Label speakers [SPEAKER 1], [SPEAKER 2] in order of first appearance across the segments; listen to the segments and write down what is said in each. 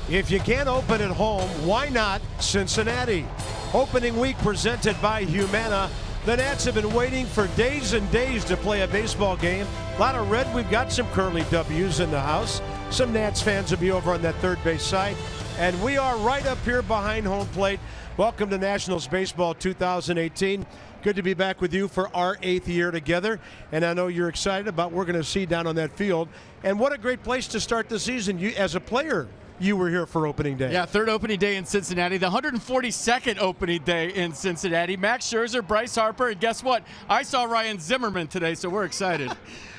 [SPEAKER 1] If you can't open at home, why not Cincinnati? Opening week presented by Humana. The Nats have been waiting for days and days to play a baseball game. A lot of red. We've got some curly W's in the house. Some Nats fans will be over on that third base side. And we are right up here behind home plate. Welcome to Nationals Baseball 2018. Good to be back with you for our 8th year together. And I know you're excited about what we're going to see down on that field. And what a great place to start the season. You, as a player, you were here for opening day.
[SPEAKER 2] Yeah, third opening day in Cincinnati, the 142nd opening day in Cincinnati. Max Scherzer, Bryce Harper, and guess what? I saw Ryan Zimmerman today, so we're excited.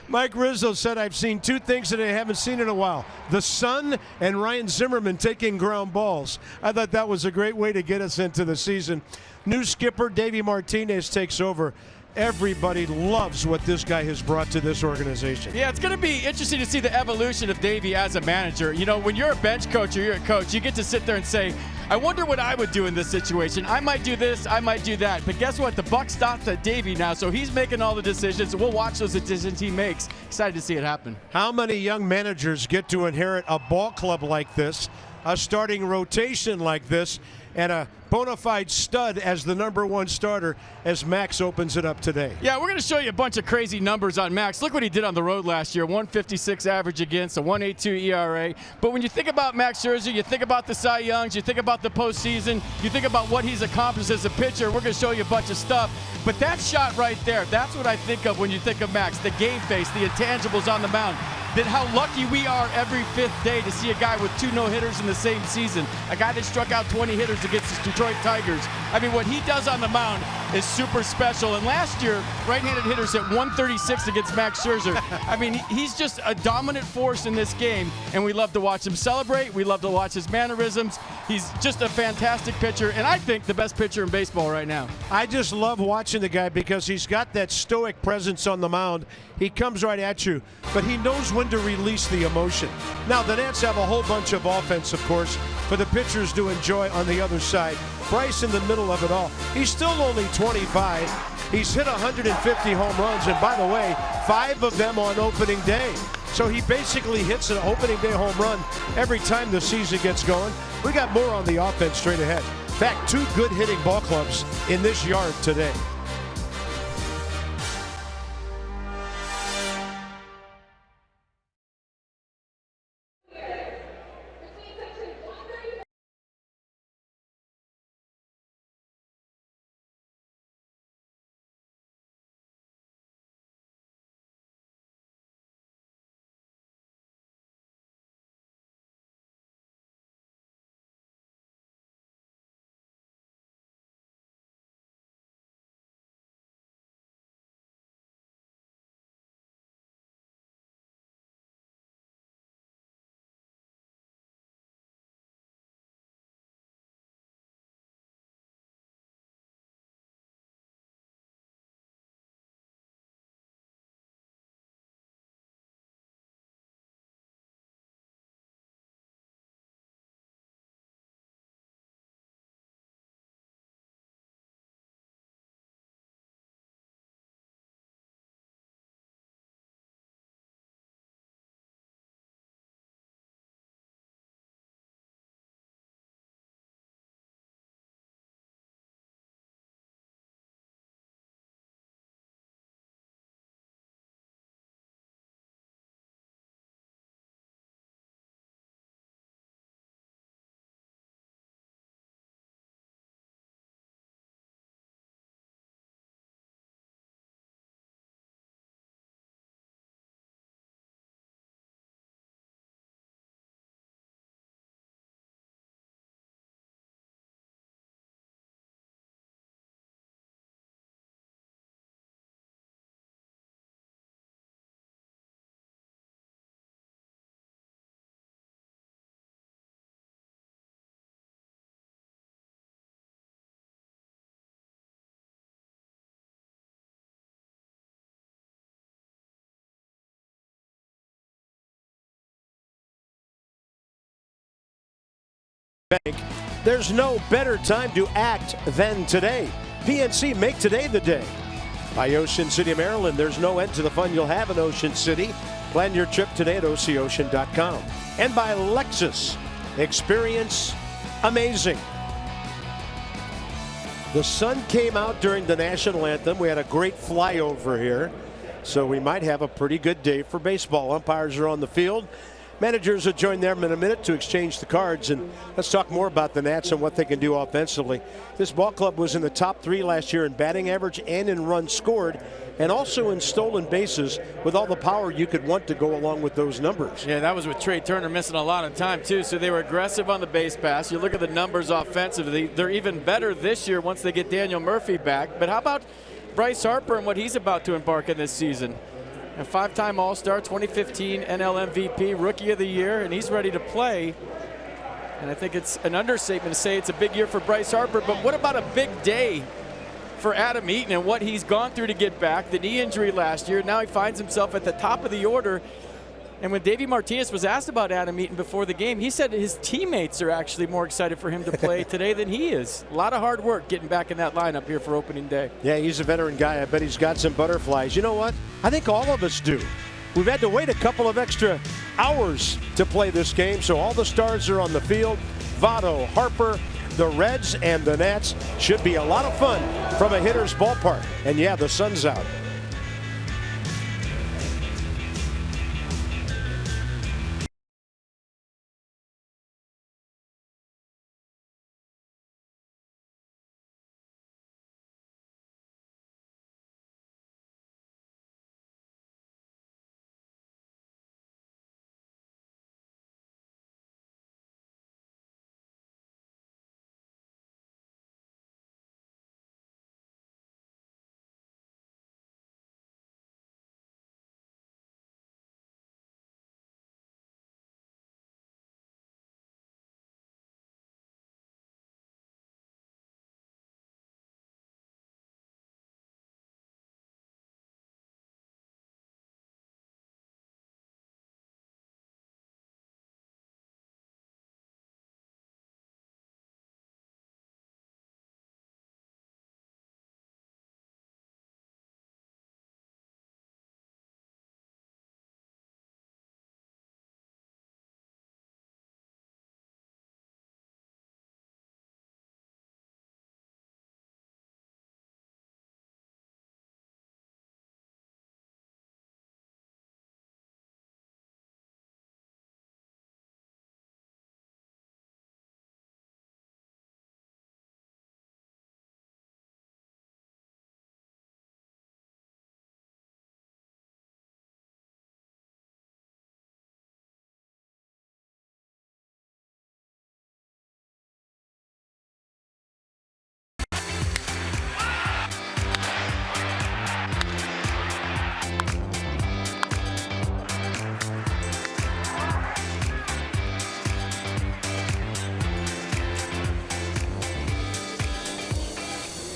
[SPEAKER 1] Mike Rizzo said, I've seen two things that I haven't seen in a while. The sun and Ryan Zimmerman taking ground balls. I thought that was a great way to get us into the season. New skipper Davey Martinez takes over. Everybody loves what this guy has brought to this organization.
[SPEAKER 2] Yeah, it's going to be interesting to see the evolution of Davey as a manager. You know, when you're a bench coach or you're a coach, you get to sit there and say, I wonder what I would do in this situation. I might do this, I might do that. But guess what? The buck stops at Davey now, so he's making all the decisions. We'll watch those decisions he makes. Excited to see it happen.
[SPEAKER 1] How many young managers get to inherit a ball club like this, a starting rotation like this, and a bona fide stud as the #1 starter as Max opens it up today?
[SPEAKER 2] Yeah, we're going to show you a bunch of crazy numbers on Max. Look what he did on the road last year. 156 average against, a 1.82 ERA. But when you think about Max Scherzer, you think about the Cy Youngs, you think about the postseason, you think about what he's accomplished as a pitcher. We're going to show you a bunch of stuff. But that shot right there, that's what I think of when you think of Max. The game face, the intangibles on the mound. That how lucky we are every 5th day to see a guy with 2 no-hitters in the same season. A guy that struck out 20 hitters against the Detroit Tigers. I mean, what he does on the mound is super special. And last year, right-handed hitters hit 136 against Max Scherzer. I mean, he's just a dominant force in this game, and we love to watch him celebrate. We love to watch his mannerisms. He's just a fantastic pitcher, and I think the best pitcher in baseball right now.
[SPEAKER 1] I just love watching the guy because he's got that stoic presence on the mound. He comes right at you, but he knows when to release the emotion. Now, the Nats have a whole bunch of offense, of course, for the pitchers to enjoy on the other side. Bryce in the middle of it all. He's still only 25. He's hit 150 home runs, and by the way, 5 of them on opening day. So he basically hits an opening day home run every time the season gets going. We got more on the offense straight ahead. In fact, 2 good hitting ball clubs in this yard today. Bank. There's no better time to act than today. PNC, make today the day. By Ocean City, Maryland, there's no end to the fun you'll have in Ocean City. Plan your trip today at OCOcean.com. And by Lexus. Experience amazing. The sun came out during the national anthem. We had a great flyover here, so we might have a pretty good day for baseball. Umpires are on the field. Managers will join them in a minute to exchange the cards, and let's talk more about the Nats and what they can do offensively. This ball club was in the top 3 last year in batting average and in runs scored, and also in stolen bases with all the power you could want to go along with those numbers.
[SPEAKER 2] Yeah, that was with Trey Turner missing a lot of time too, so they were aggressive on the base pass. You look at the numbers offensively, they're even better this year once they get Daniel Murphy back. But how about Bryce Harper and what he's about to embark in this season? A 5-time All-Star, 2015 NL MVP, Rookie of the Year, and he's ready to play. And I think it's an understatement to say it's a big year for Bryce Harper, but what about a big day for Adam Eaton and what he's gone through to get back? The knee injury last year, now he finds himself at the top of the order. And when Davey Martinez was asked about Adam Eaton before the game, he said his teammates are actually more excited for him to play today than he is. A lot of hard work getting back in that lineup here for opening day.
[SPEAKER 1] Yeah, he's a veteran guy. I bet he's got some butterflies. You know what? I think all of us do. We've had to wait a couple of extra hours to play this game, so all the stars are on the field. Votto, Harper, the Reds, and the Nats. Should be a lot of fun from a hitter's ballpark. And yeah, the sun's out.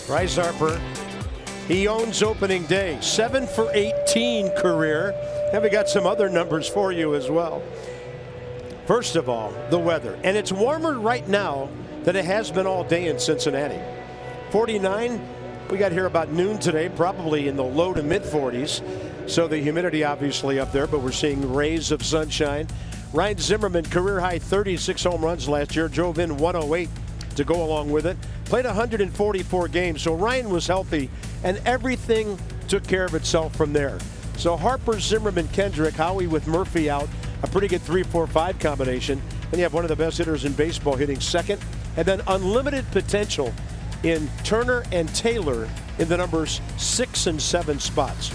[SPEAKER 1] Bryce Harper, he owns opening day. 7 for 18 career. And we got some other numbers for you as well. First of all, the weather. And it's warmer right now than it has been all day in Cincinnati. 49, we got here about noon today, probably in the low to mid 40s. So the humidity obviously up there, but we're seeing rays of sunshine. Ryan Zimmerman, career high 36 home runs last year, drove in 108 to go along with it. Played 144 games, so Ryan was healthy, and everything took care of itself from there. So Harper, Zimmerman, Kendrick, Howie with Murphy out, a pretty good 3-4-5 combination. Then you have one of the best hitters in baseball hitting second, and then unlimited potential in Turner and Taylor in the numbers 6 and 7 spots.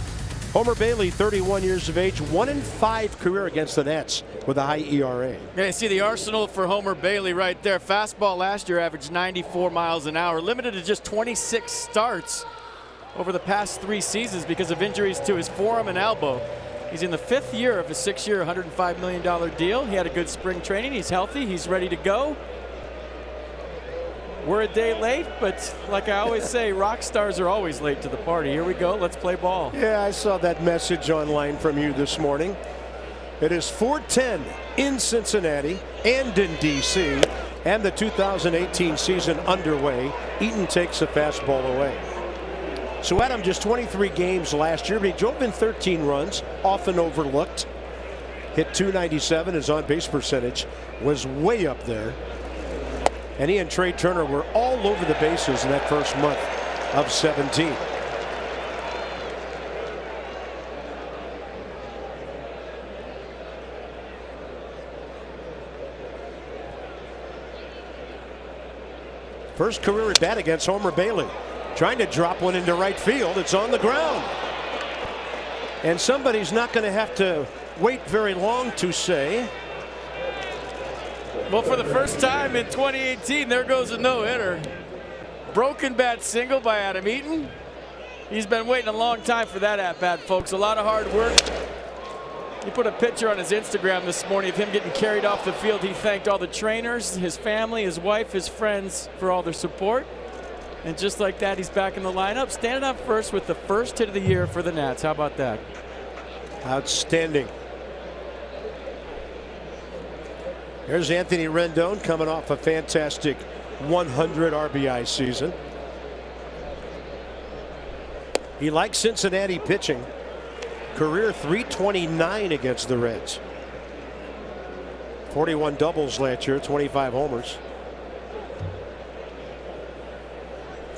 [SPEAKER 1] Homer Bailey, 31 years of age, 1-5 career against the Nats with a high ERA.
[SPEAKER 2] Yeah, you see the arsenal for Homer Bailey right there. Fastball last year averaged 94 miles an hour, limited to just 26 starts over the past 3 seasons because of injuries to his forearm and elbow. He's in the 5th year of a 6-year, $105 million deal. He had a good spring training. He's healthy. He's ready to go. We're a day late, but like I always say, rock stars are always late to the party. Here we go. Let's play ball.
[SPEAKER 1] Yeah, I saw that message online from you this morning. It is 4:10 in Cincinnati and in D.C., and the 2018 season underway. Eaton takes a fastball away. So Adam, just 23 games last year, but he drove in 13 runs, often overlooked. Hit .297. His on-base percentage was way up there. And he and Trey Turner were all over the bases in that first month of 17. First career at bat against Homer Bailey. Trying to drop one into right field. It's on the ground. And somebody's not going to have to wait very long to say.
[SPEAKER 2] Well, for the first time in 2018, there goes a no-hitter. Broken bat single by Adam Eaton. He's been waiting a long time for that at-bat, folks. A lot of hard work. He put a picture on his Instagram this morning of him getting carried off the field. He thanked all the trainers, his family, his wife, his friends for all their support. And just like that, he's back in the lineup, standing up first with the first hit of the year for the Nats. How about that?
[SPEAKER 1] Outstanding. There's Anthony Rendon coming off a fantastic 100 RBI season. He likes Cincinnati pitching. Career .329 against the Reds. 41 doubles last year, 25 homers.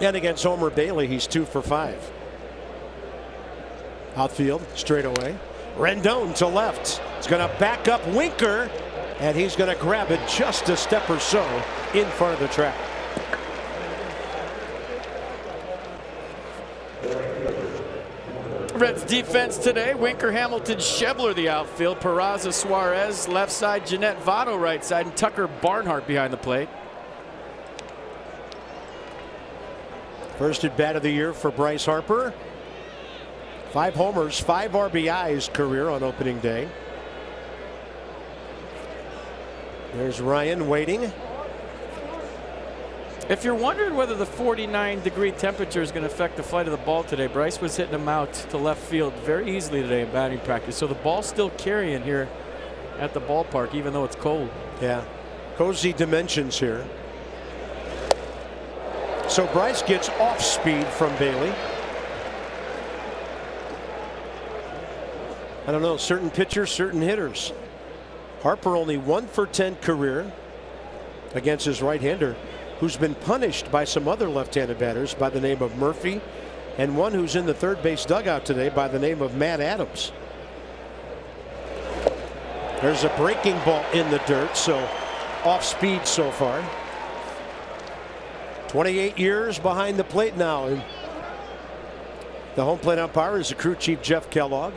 [SPEAKER 1] And against Homer Bailey, he's 2 for 5. Outfield, straight away. Rendon to left. He's going to back up Winker, and he's going to grab it just a step or so in front of the track.
[SPEAKER 2] Reds defense today: Winker, Hamilton, Schebler the outfield, Peraza, Suarez left side, Jeanette Votto right side, and Tucker Barnhart behind the plate.
[SPEAKER 1] First at bat of the year for Bryce Harper. 5 homers, 5 RBIs career on opening day. There's Ryan waiting.
[SPEAKER 2] If you're wondering whether the 49-degree temperature is going to affect the flight of the ball today, Bryce was hitting them out to left field very easily today in batting practice. So the ball's still carrying here at the ballpark, even though it's cold.
[SPEAKER 1] Yeah, cozy dimensions here. So Bryce gets off speed from Bailey. I don't know, certain pitchers, certain hitters. Harper only 1 for 10 career against his right-hander, who's been punished by some other left-handed batters by the name of Murphy, and one who's in the third base dugout today by the name of Matt Adams. There's a breaking ball in the dirt, so off speed so far. 28 years behind the plate now, and the home plate umpire is the crew chief Jeff Kellogg.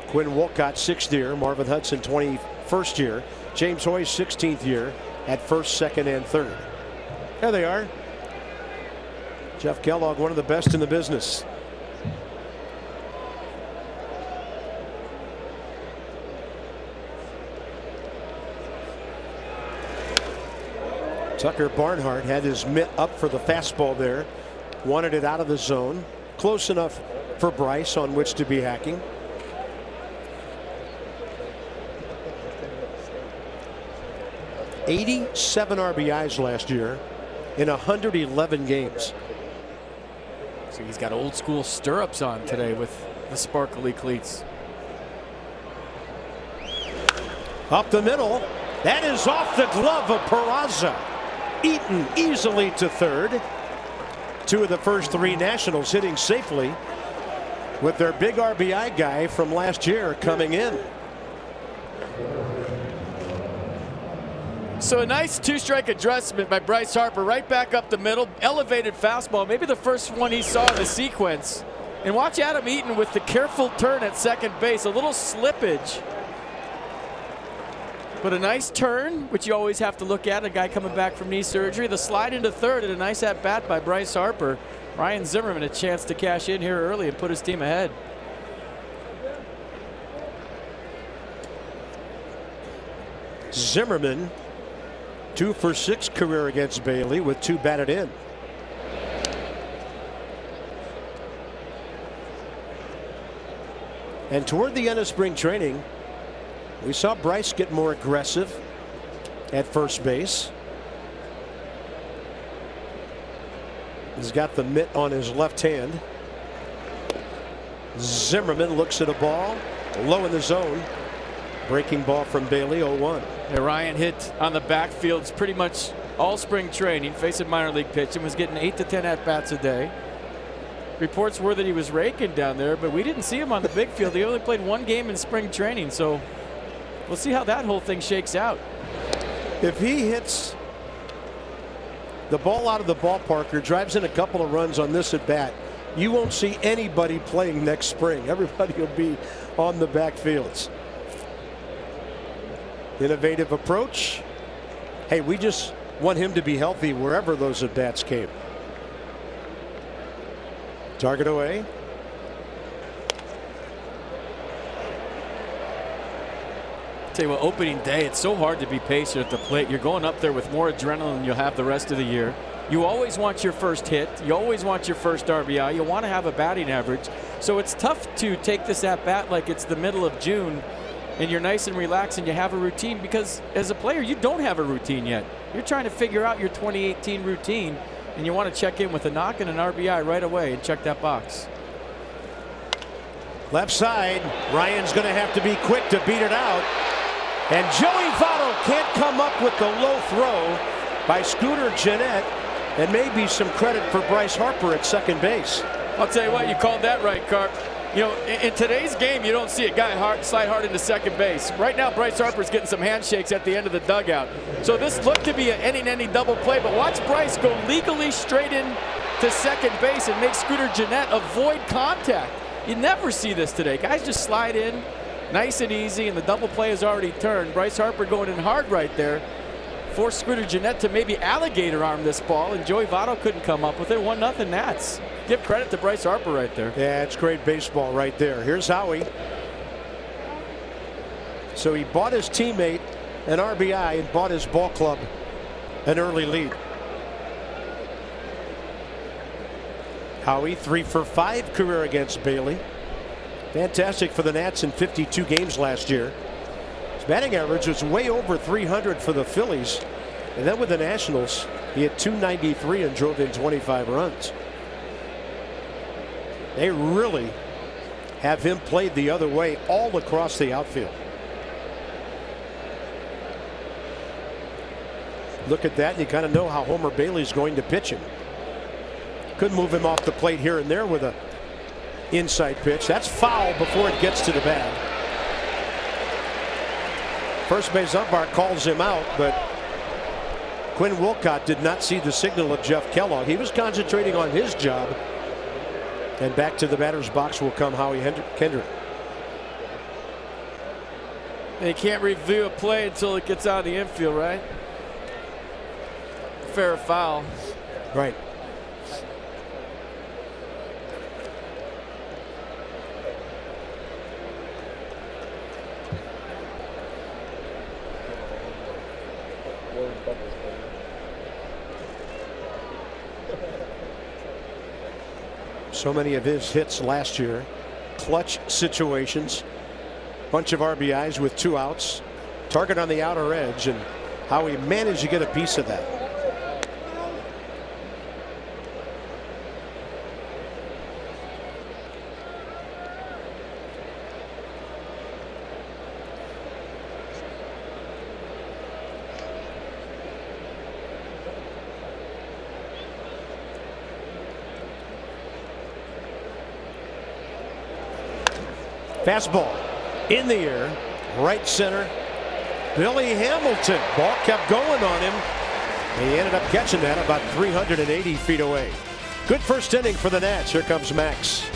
[SPEAKER 1] Quinn Wolcott 6th year, Marvin Hudson 21st year, James Hoy 16th year at first, second, and third. There they are. Jeff Kellogg, one of the best in the business. Tucker Barnhart had his mitt up for the fastball there. Wanted it out of the zone. Close enough for Bryce on which to be hacking. '87 RBIs last year in 111 games.
[SPEAKER 2] So he's got old school stirrups on today with the sparkly cleats.
[SPEAKER 1] Up the middle. That is off the glove of Peraza. Eaton easily to third. 2 of the first 3 Nationals hitting safely with their big RBI guy from last year coming in.
[SPEAKER 2] So a nice 2-strike adjustment by Bryce Harper, right back up the middle, elevated fastball, maybe the first one he saw in the sequence. And watch Adam Eaton with the careful turn at second base, a little slippage. But a nice turn, which you always have to look at, a guy coming back from knee surgery. The slide into third and a nice at-bat by Bryce Harper. Ryan Zimmerman a chance to cash in here early and put his team ahead.
[SPEAKER 1] Zimmerman 2 for 6 career against Bailey with 2 batted in. And toward the end of spring training, we saw Bryce get more aggressive at first base. He's got the mitt on his left hand. Zimmerman looks at a ball low in the zone. Breaking ball from Bailey, 0-1.
[SPEAKER 2] Yeah, Ryan hit on the backfields pretty much all spring training, facing minor league pitching, was getting 8 to 10 at-bats a day. Reports were that he was raking down there, but we didn't see him on the big field. He only played 1 game in spring training, so we'll see how that whole thing shakes out.
[SPEAKER 1] If he hits the ball out of the ballpark or drives in a couple of runs on this at bat, you won't see anybody playing next spring. Everybody will be on the backfields. Innovative approach. Hey, we just want him to be healthy wherever those at bats came. Target away.
[SPEAKER 2] Tell you what, opening day, it's so hard to be patient at the plate. You're going up there with more adrenaline than you'll have the rest of the year. You always want your first hit. You always want your first RBI. You want to have a batting average. So it's tough to take this at bat like it's the middle of June and you're nice and relaxed and you have a routine, because as a player, you don't have a routine yet. You're trying to figure out your 2018 routine, and you want to check in with a knock and an RBI right away and check that box.
[SPEAKER 1] Left side, Ryan's going to have to be quick to beat it out. And Joey Votto can't come up with the low throw by Scooter Gennett, and maybe some credit for Bryce Harper at second base.
[SPEAKER 2] I'll tell you what, you called that right, Carp. You know, in today's game, you don't see a guy slide hard into second base. Right now, Bryce Harper's getting some handshakes at the end of the dugout. So this looked to be an any double play, but watch Bryce go legally straight in to second base and make Scooter Gennett avoid contact. You never see this today. Guys just slide in nice and easy, and the double play has already turned. Bryce Harper going in hard right there. Forced Scooter Gennett to maybe alligator arm this ball, and Joey Votto couldn't come up with it. 1-0 Nats. Give credit to Bryce Harper right there.
[SPEAKER 1] Yeah, it's great baseball right there. Here's Howie. So he bought his teammate an RBI and bought his ball club an early lead. Howie 3 for 5 career against Bailey. Fantastic for the Nats in 52 games last year. His batting average was way over 300 for the Phillies. And then with the Nationals, he had 293 and drove in 25 runs. They really have him played the other way all across the outfield. Look at that, and you kind of know how Homer Bailey's going to pitch him. Could move him off the plate here and there with a inside pitch. That's foul before it gets to the bag. First base umpire calls him out, but Quinn Wolcott did not see the signal of Jeff Kellogg. He was concentrating on his job. And back to the batter's box will come Howie Kendrick.
[SPEAKER 2] They can't review a play until it gets out of the infield, right? Fair or foul.
[SPEAKER 1] Right. So many of his hits last year, clutch situations, bunch of RBIs with 2 outs, target on the outer edge, and how he managed to get a piece of that. Fastball in the air, right center. Billy Hamilton. Ball kept going on him. He ended up catching that about 380 feet away. Good first inning for the Nats. Here comes Max.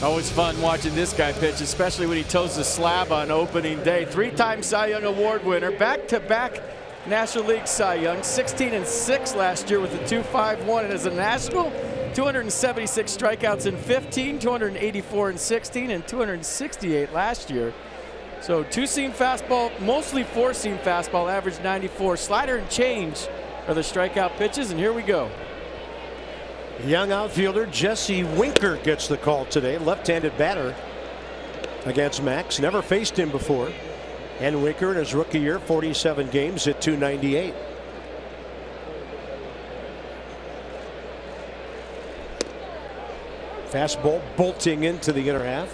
[SPEAKER 2] Always fun watching this guy pitch, especially when he toes the slab on opening day. 3-time Cy Young Award winner, back-to-back National League Cy Young, 16-6 last year with a 2.51, and as a National, 276 strikeouts in 15, 284 in 16, and 268 last year. So two-seam fastball, mostly four-seam fastball, average 94. Slider and change are the strikeout pitches, and here we go.
[SPEAKER 1] Young outfielder Jesse Winker gets the call today. Left-handed batter against Max. Never faced him before. And Winker in his rookie year, 47 games at .298. Fastball bolting into the inner half.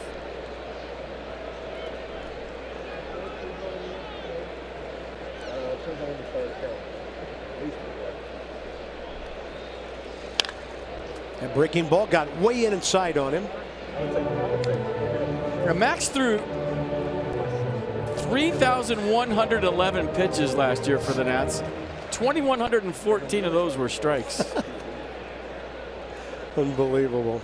[SPEAKER 1] That breaking ball got way inside on him.
[SPEAKER 2] Now Max threw 3,111 pitches last year for the Nats. 2,114 of those were strikes.
[SPEAKER 1] Unbelievable.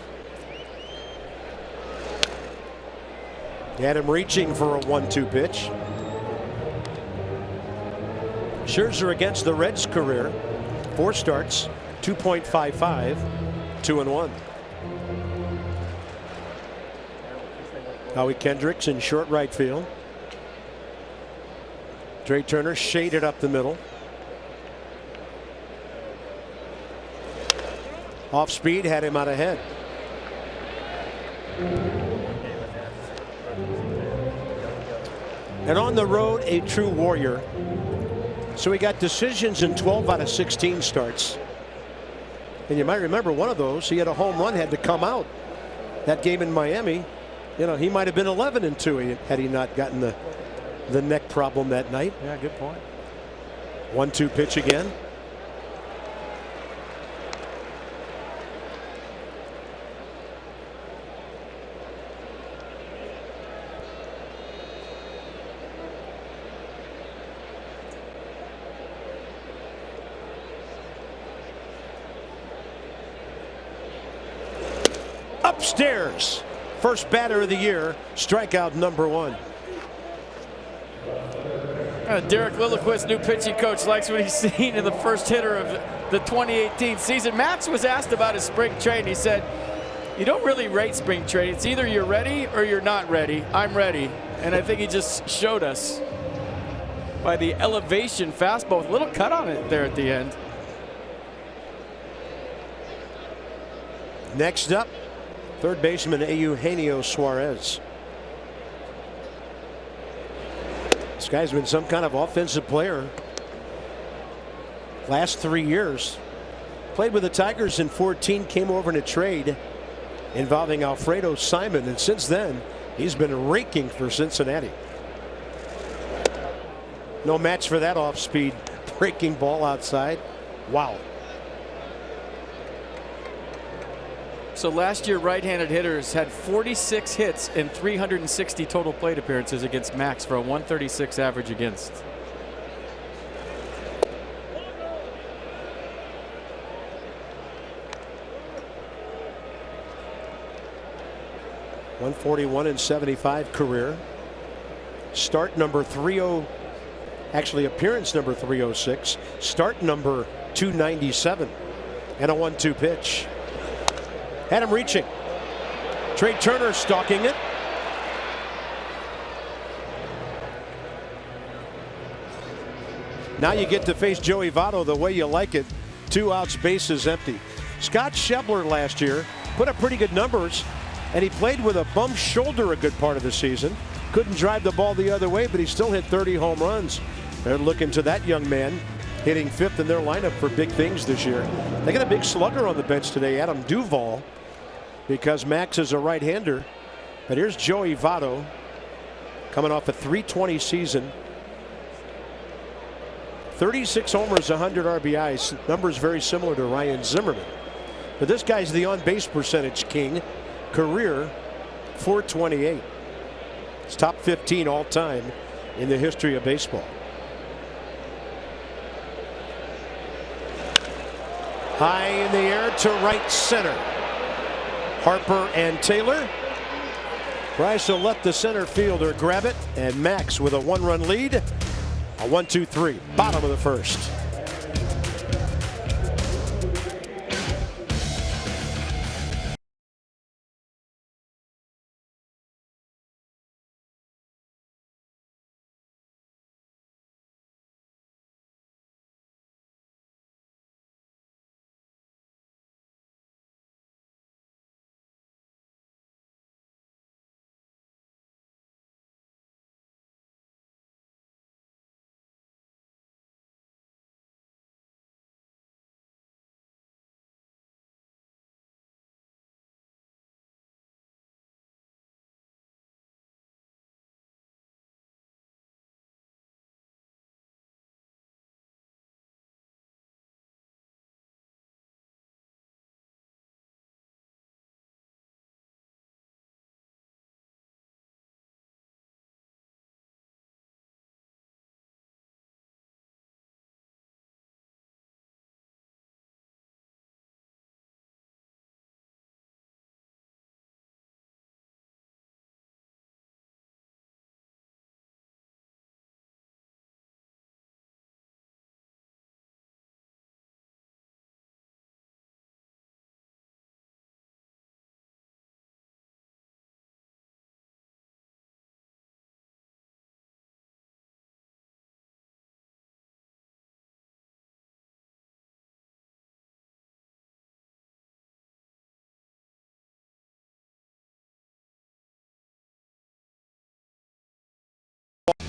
[SPEAKER 1] Had him reaching for a 1-2 pitch. Scherzer against the Reds career. 4 starts, 2.55, 2-1. Howie Kendricks in short right field. Trey Turner shaded up the middle. Off speed had him out ahead. And on the road, a true warrior. So he got decisions in 12 out of 16 starts. And you might remember one of those, he had a home run, had to come out. That game in Miami, you know, he might have been 11-2 had he not gotten the neck problem that night.
[SPEAKER 2] Yeah, good point.
[SPEAKER 1] 1-2 pitch again. Upstairs. First batter of the year, strikeout number 1.
[SPEAKER 2] Derek Lilliquist, new pitching coach, likes what he's seen in the first hitter of the 2018 season. Max was asked about his spring training. He said, you don't really rate spring training. It's either you're ready or you're not ready. I'm ready. And I think he just showed us by the elevation fastball with a little cut on it there at the end.
[SPEAKER 1] Next up, third baseman Eugenio Suarez. This guy's been some kind of offensive player last 3 years. Played with the Tigers in 14, came over in a trade involving Alfredo Simon, and since then he's been raking for Cincinnati. No match for that off-speed breaking ball outside. Wow.
[SPEAKER 2] So last year, right-handed hitters had 46 hits and 360 total plate appearances against Max for a 136 average against.
[SPEAKER 1] .141 and 75 career. Start number 30, actually appearance number 306. Start number 297, and a 1-2 pitch. Had him reaching. Trey Turner stalking it. Now you get to face Joey Votto the way you like it. 2 outs, bases empty. Scott Schebler last year put up pretty good numbers, and he played with a bum shoulder a good part of the season. Couldn't drive the ball the other way, but he still hit 30 home runs. They're looking to that young man hitting 5th in their lineup for big things this year. They got a big slugger on the bench today, Adam Duvall, because Max is a right-hander. But here's Joey Votto coming off a .320 season. 36 homers, 100 RBIs. Numbers very similar to Ryan Zimmerman. But this guy's the on-base percentage king. Career .428. It's top 15 all-time in the history of baseball. High in the air to right center. Harper and Taylor. Price will let the center fielder grab it, and Max with a 1-run lead. A 1-2-3, bottom of the first.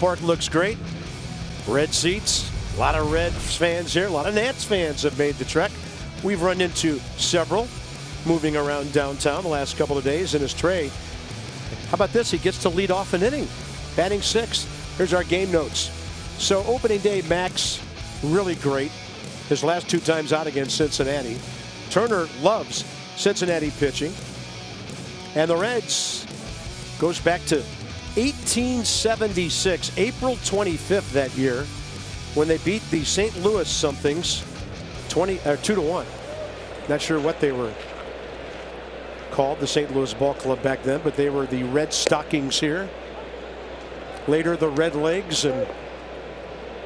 [SPEAKER 1] Park looks great. Red seats, a lot of Reds fans here, a lot of Nats fans have made the trek. We've run into several moving around downtown the last couple of days in his trade. How about this? He gets to lead off an inning, batting sixth. Here's our game notes. So opening day, Max, really great. His last 2 times out against Cincinnati. Turner loves Cincinnati pitching. And the Reds goes back to 1876, April 25th that year, when they beat the St. Louis somethings 2-1. Not sure what they were called, the St. Louis Ball Club back then, but they were the Red Stockings here. Later the Red Legs, and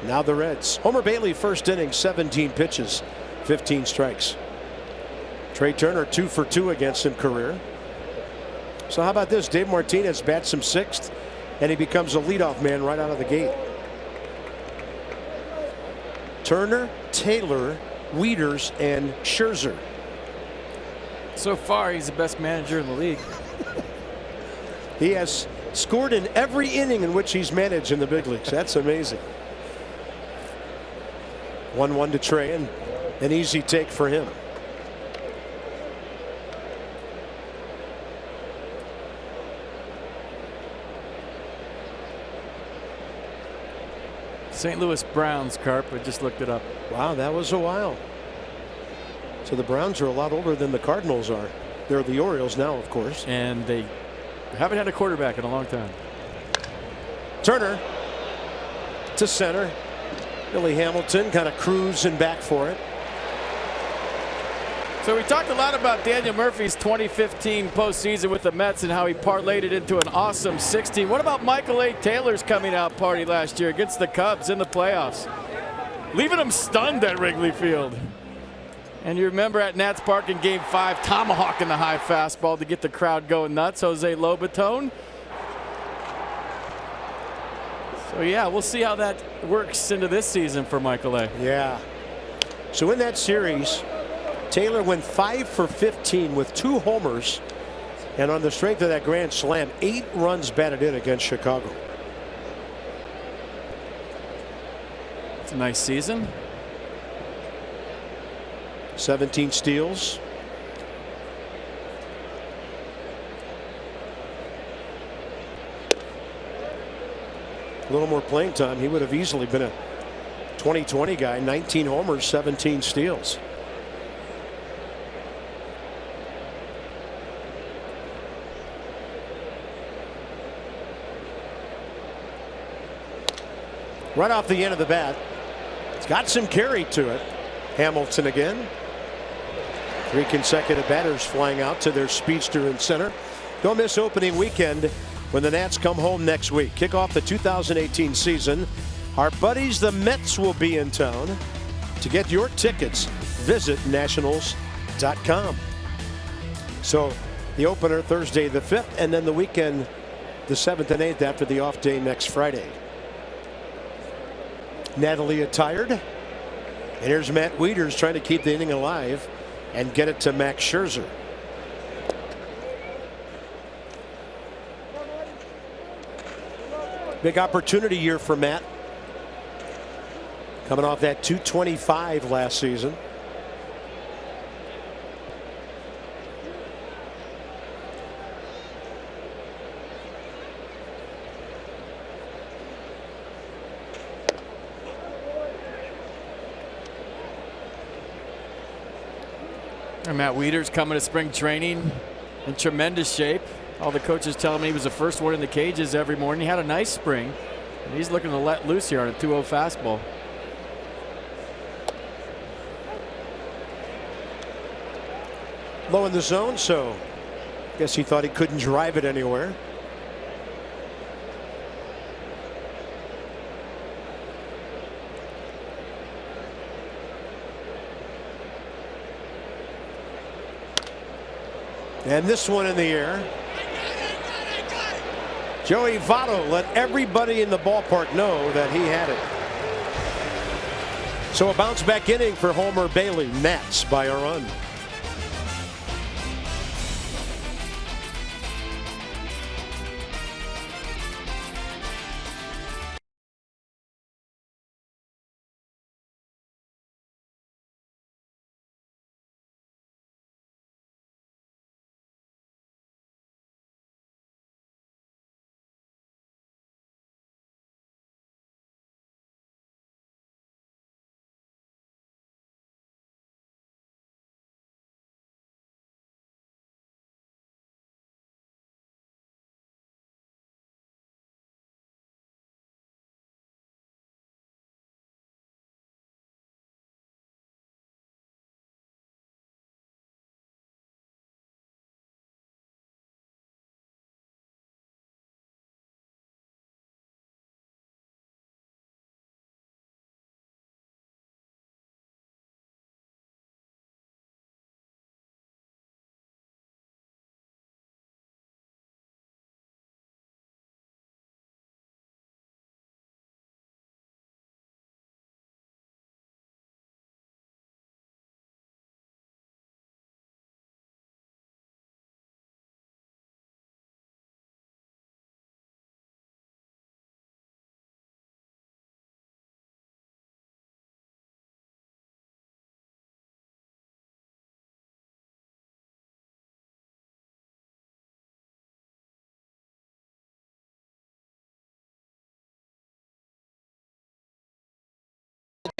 [SPEAKER 1] now the Reds. Homer Bailey, first inning, 17 pitches, 15 strikes. Trey Turner 2 for 2 against him career. So how about this? Dave Martinez bats him sixth, and he becomes a leadoff man right out of the gate. Turner, Taylor, Wieters, and Scherzer.
[SPEAKER 2] So far, he's the best manager in the league.
[SPEAKER 1] He has scored in every inning in which he's managed in the big leagues. That's amazing. 1-1 to Trey, and an easy take for him.
[SPEAKER 2] St. Louis Browns, Carp. I just looked it up.
[SPEAKER 1] Wow, that was a while. So the Browns are a lot older than the Cardinals are. They're the Orioles now, of course.
[SPEAKER 2] And they haven't had a quarterback in a long time.
[SPEAKER 1] Turner to center. Billy Hamilton kind of cruising back for it.
[SPEAKER 2] So we talked a lot about Daniel Murphy's 2015 postseason with the Mets and how he parlayed it into an awesome 16. What about Michael A. Taylor's coming out party last year against the Cubs in the playoffs? Leaving them stunned at Wrigley Field. And you remember at Nats Park in Game 5, tomahawking the high fastball to get the crowd going nuts. Jose Lobaton. So yeah, we'll see how that works into this season for Michael A.
[SPEAKER 1] Yeah. So in that series, Taylor went 5 for 15 with 2 homers, and on the strength of that grand slam, 8 runs batted in against Chicago.
[SPEAKER 2] It's a nice season.
[SPEAKER 1] 17 steals. A little more playing time, he would have easily been a 2020 guy. 19 homers, 17 steals. Right off the end of the bat. It's got some carry to it. Hamilton again. 3 consecutive batters flying out to their speedster in center. Don't miss opening weekend when the Nats come home next week. Kick off the 2018 season. Our buddies the Mets will be in town. To get your tickets, visit nationals.com. So the opener Thursday the 5th, and then the weekend the 7th and 8th after the off day next Friday. Natalie tired. And here's Matt Wieters trying to keep the inning alive and get it to Max Scherzer. Big opportunity year for Matt. Coming off that 225 last season.
[SPEAKER 2] And Matt Wieters coming to spring training in tremendous shape. All the coaches telling me he was the first one in the cages every morning. He had a nice spring, and he's looking to let loose here on a 2-0 fastball.
[SPEAKER 1] Low in the zone, so guess he thought he couldn't drive it anywhere. And this one in the air. Joey Votto let everybody in the ballpark know that he had it. So a bounce back inning for Homer Bailey. Nats by a run.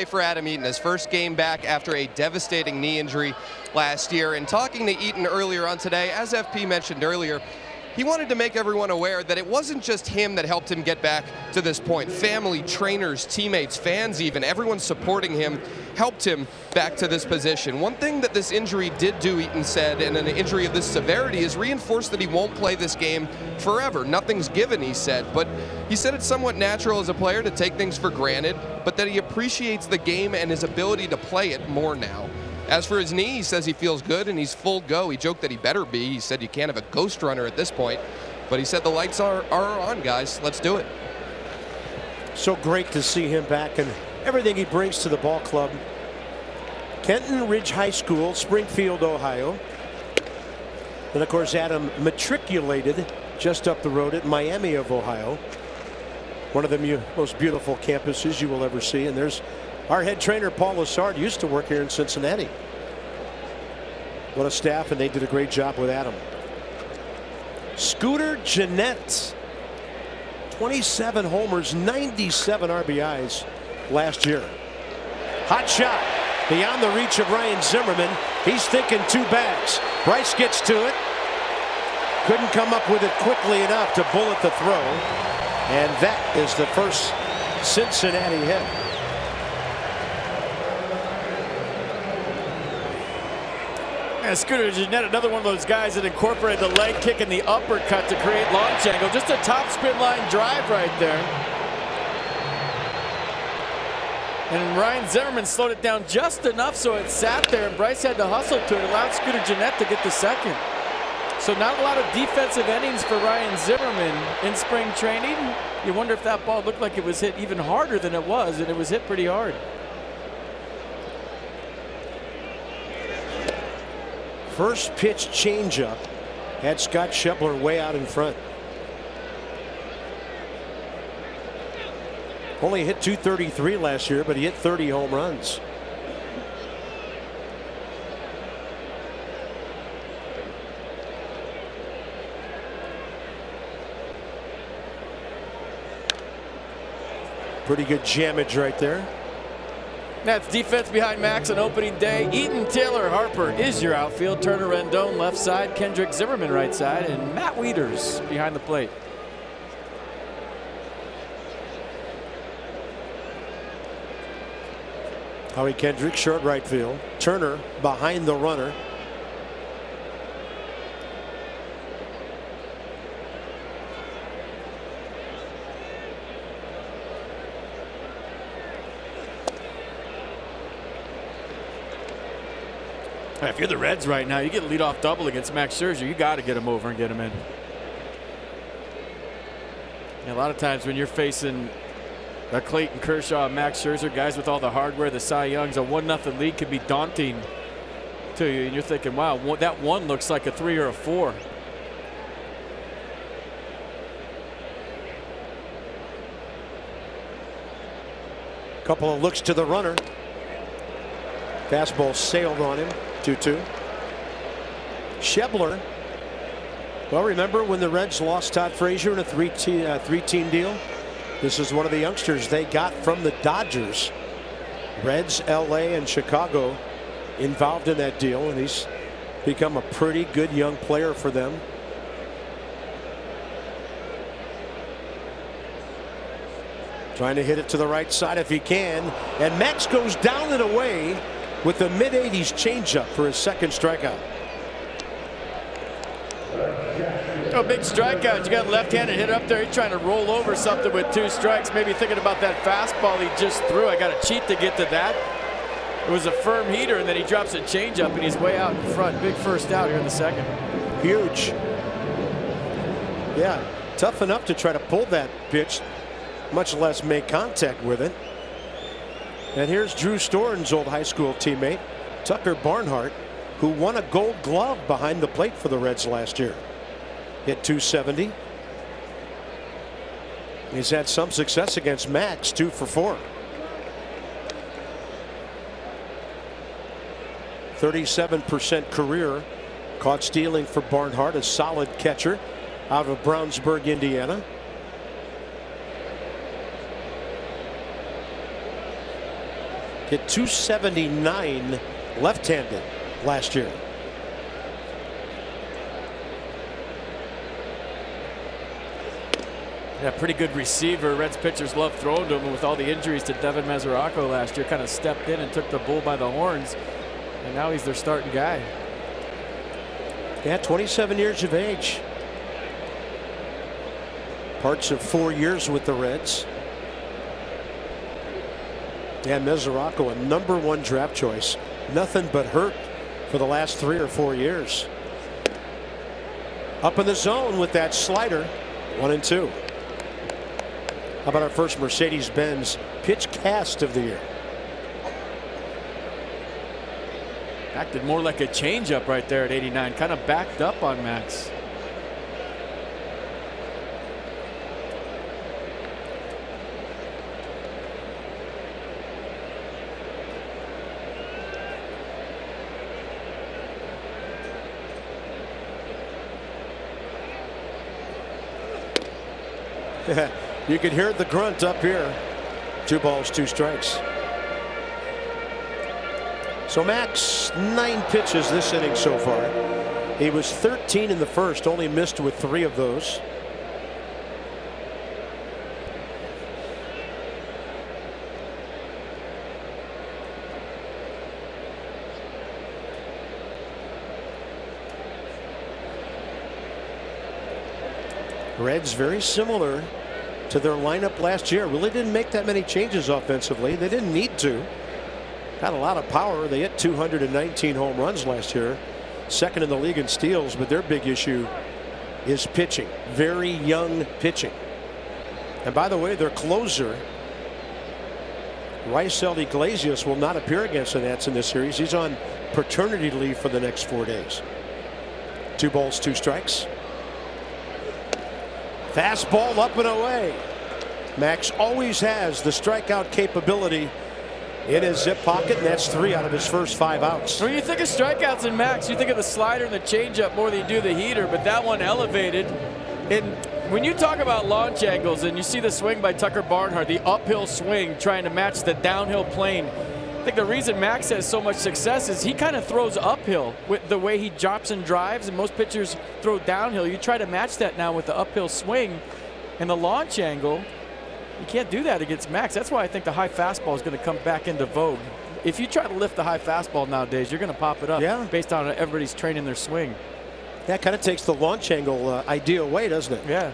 [SPEAKER 3] For Adam Eaton, his first game back after a devastating knee injury last year. And talking to Eaton earlier on today, as FP mentioned earlier, he wanted to make everyone aware that it wasn't just him that helped him get back to this point. Family, trainers, teammates, fans even, everyone supporting him helped him back to this position. One thing that this injury did do, Eaton said, and an injury of this severity, is reinforce that he won't play this game forever. Nothing's given, he said, but he said it's somewhat natural as a player to take things for granted, but that he appreciates the game and his ability to play it more now. As for his knee, he says he feels good and he's full go. He joked that he better be. He said you can't have a ghost runner at this point. But he said the lights are on, guys. Let's do it.
[SPEAKER 1] So great to see him back and everything he brings to the ball club. Kenton Ridge High School, Springfield, Ohio. And of course, Adam matriculated just up the road at Miami of Ohio. One of the most beautiful campuses you will ever see. And there's our head trainer, Paul Lassard, used to work here in Cincinnati. What a staff, and they did a great job with Adam. Scooter Gennett, 27 homers, 97 RBIs last year. Hot shot beyond the reach of Ryan Zimmerman. He's thinking 2 bags. Bryce gets to it. Couldn't come up with it quickly enough to bullet the throw. And that is the first Cincinnati hit.
[SPEAKER 2] Yeah, Scooter Gennett, another one of those guys that incorporated the leg kick and the uppercut to create launch angle. Just a top spin line drive right there. And Ryan Zimmerman slowed it down just enough so it sat there, and Bryce had to hustle to it, allowed Scooter Gennett to get the second. So not a lot of defensive innings for Ryan Zimmerman in spring training. You wonder if that ball looked like it was hit even harder than it was, and it was hit pretty hard.
[SPEAKER 1] First pitch changeup had Scott Schebler way out in front. Only hit .233 last year, but he hit 30 home runs. Pretty good jammage right there.
[SPEAKER 2] That's defense behind Max on opening day. Eaton, Taylor, Harper is your outfield. Turner, Rendon left side. Kendrick Zimmerman right side. And Matt Wieters behind the plate.
[SPEAKER 1] Howie Kendrick, short right field. Turner behind the runner.
[SPEAKER 2] If you're the Reds right now, you get a leadoff double against Max Scherzer, you got to get him over and get him in. And a lot of times when you're facing a Clayton Kershaw, Max Scherzer, guys with all the hardware, the Cy Youngs, a 1-0 lead can be daunting to you, and you're thinking, wow, that one looks like a 3 or a 4.
[SPEAKER 1] Couple of looks to the runner. Fastball sailed on him. 2-2. Schebler. Well, remember when the Reds lost Todd Frazier in a three-team deal? This is one of the youngsters they got from the Dodgers. Reds, LA, and Chicago involved in that deal, and he's become a pretty good young player for them. Trying to hit it to the right side if he can, and Max goes down and away with the mid-80s changeup for his second strikeout.
[SPEAKER 2] Oh, big strikeout. You got left-handed hit up there. He's trying to roll over something with 2 strikes. Maybe thinking about that fastball he just threw. I got to cheat to get to that. It was a firm heater, and then he drops a changeup, and he's way out in front. Big first out here in the second.
[SPEAKER 1] Huge. Yeah, tough enough to try to pull that pitch, much less make contact with it. And here's Drew Storen's old high school teammate, Tucker Barnhart, who won a Gold Glove behind the plate for the Reds last year. Hit .270. He's had some success against Max, 2 for 4. 37% career. Caught stealing for Barnhart, a solid catcher out of Brownsburg, Indiana. Hit .279 left-handed last year.
[SPEAKER 2] Yeah, pretty good receiver. Reds pitchers love throwing to him, and with all the injuries to Devin Mesoraco last year, kind of stepped in and took the bull by the horns, and now he's their starting guy.
[SPEAKER 1] Yeah, 27 years of age. Parts of 4 years with the Reds. And Mesoraco, a #1 draft choice. Nothing but hurt for the last 3 or 4 years. Up in the zone with that slider. 1-2. How about our first Mercedes-Benz pitch cast of the year?
[SPEAKER 2] Acted more like a changeup right there at 89. Kind of backed up on Max.
[SPEAKER 1] You can hear the grunt up here. 2 balls, 2 strikes. So Max, 9 pitches this inning so far. He was 13 in the first, only missed with 3 of those. Reds very similar to their lineup last year. Really didn't make that many changes offensively. They didn't need to. Had a lot of power. They hit 219 home runs last year. Second in the league in steals, but their big issue is pitching. Very young pitching. And by the way, their closer, Raisel Iglesias, will not appear against the Nats in this series. He's on paternity leave for the next 4 days. 2 balls, 2 strikes. Fastball up and away. Max always has the strikeout capability in his zip pocket, and that's 3 out of his first 5 outs.
[SPEAKER 2] When you think of strikeouts in Max, you think of the slider and the changeup more than you do the heater, but that one elevated. And when you talk about launch angles and you see the swing by Tucker Barnhart, the uphill swing trying to match the downhill plane, I think the reason Max has so much success is he kind of throws uphill with the way he drops and drives, and most pitchers throw downhill. You try to match that now with the uphill swing and the launch angle. You can't do that against Max. That's why I think the high fastball is going to come back into vogue. If you try to lift the high fastball nowadays, you're going to pop it up based on everybody's training their swing.
[SPEAKER 1] That kind of takes the launch angle idea away, doesn't it?
[SPEAKER 2] Yeah.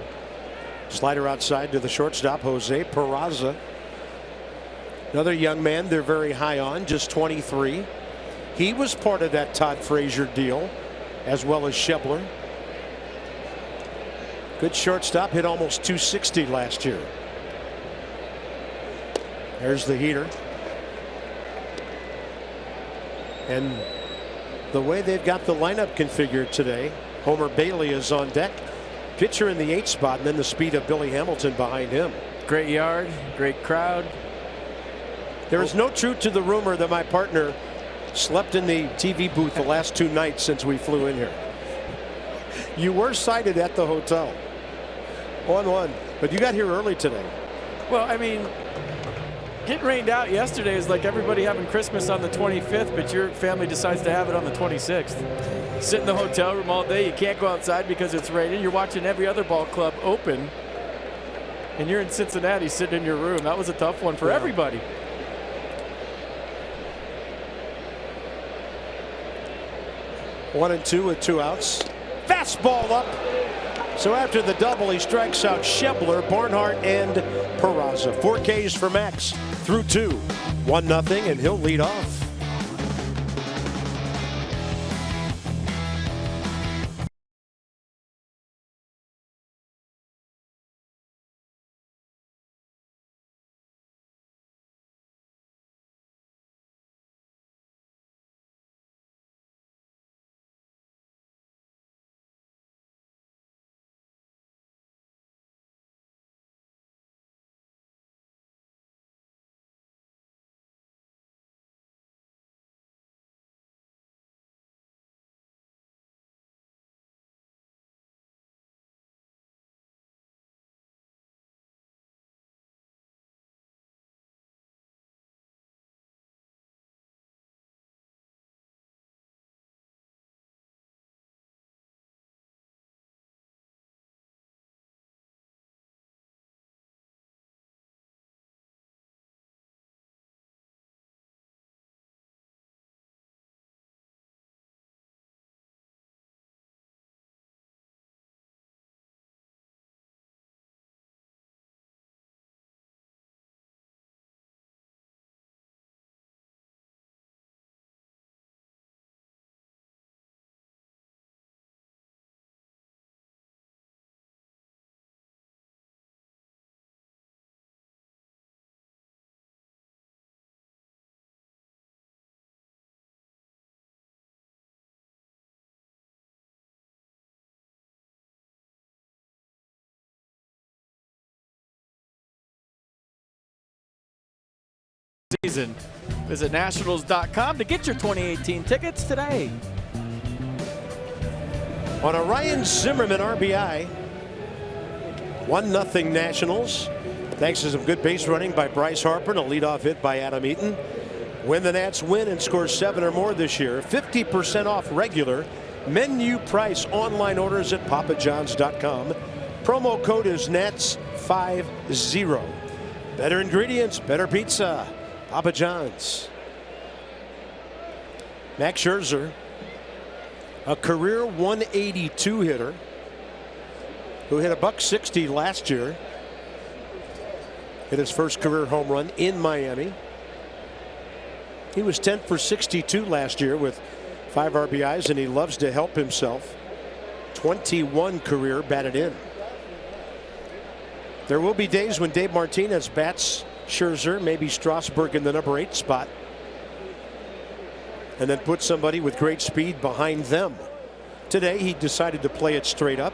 [SPEAKER 1] Slider outside to the shortstop, Jose Peraza. Another young man they're very high on, just 23. He was part of that Todd Frazier deal, as well as Scherzer. Good shortstop, hit almost 260 last year. There's the heater. And the way they've got the lineup configured today, Homer Bailey is on deck. Pitcher in the 8th spot, and then the speed of Billy Hamilton behind him.
[SPEAKER 2] Great yard, great crowd.
[SPEAKER 1] There is no truth to the rumor that my partner slept in the TV booth the last 2 nights since we flew in here. You were sighted at the hotel. 1-1, but you got here early today.
[SPEAKER 2] Well, I mean, getting rained out yesterday is like everybody having Christmas on the 25th, but your family decides to have it on the 26th. Sit in the hotel room all day. You can't go outside because it's raining. You're watching every other ball club open, and you're in Cincinnati sitting in your room. That was a tough one for everybody.
[SPEAKER 1] 1-2 with 2 outs. Fastball up. So after the double, he strikes out Scherzer, Barnhart, and Peraza. 4 Ks for Max through 2. 1-0, and he'll lead off.
[SPEAKER 2] Season. Visit Nationals.com to get your 2018 tickets today.
[SPEAKER 1] On a Ryan Zimmerman RBI, 1-0 Nationals. Thanks to some good base running by Bryce Harper and a leadoff hit by Adam Eaton. When the Nats win and score 7 or more this year, 50% off regular menu price online orders at papajohns.com. Promo code is NATS50. Better ingredients, better pizza. Papa John's. Max Scherzer, a career 182 hitter. who hit a .160 last year. Hit his first career home run in Miami. He was 10 for 62 last year with 5 RBIs, and he loves to help himself. 21 career batted in. There will be days when Dave Martinez bats Scherzer, maybe Strasburg in the number 8 spot, and then put somebody with great speed behind them. Today he decided to play it straight up.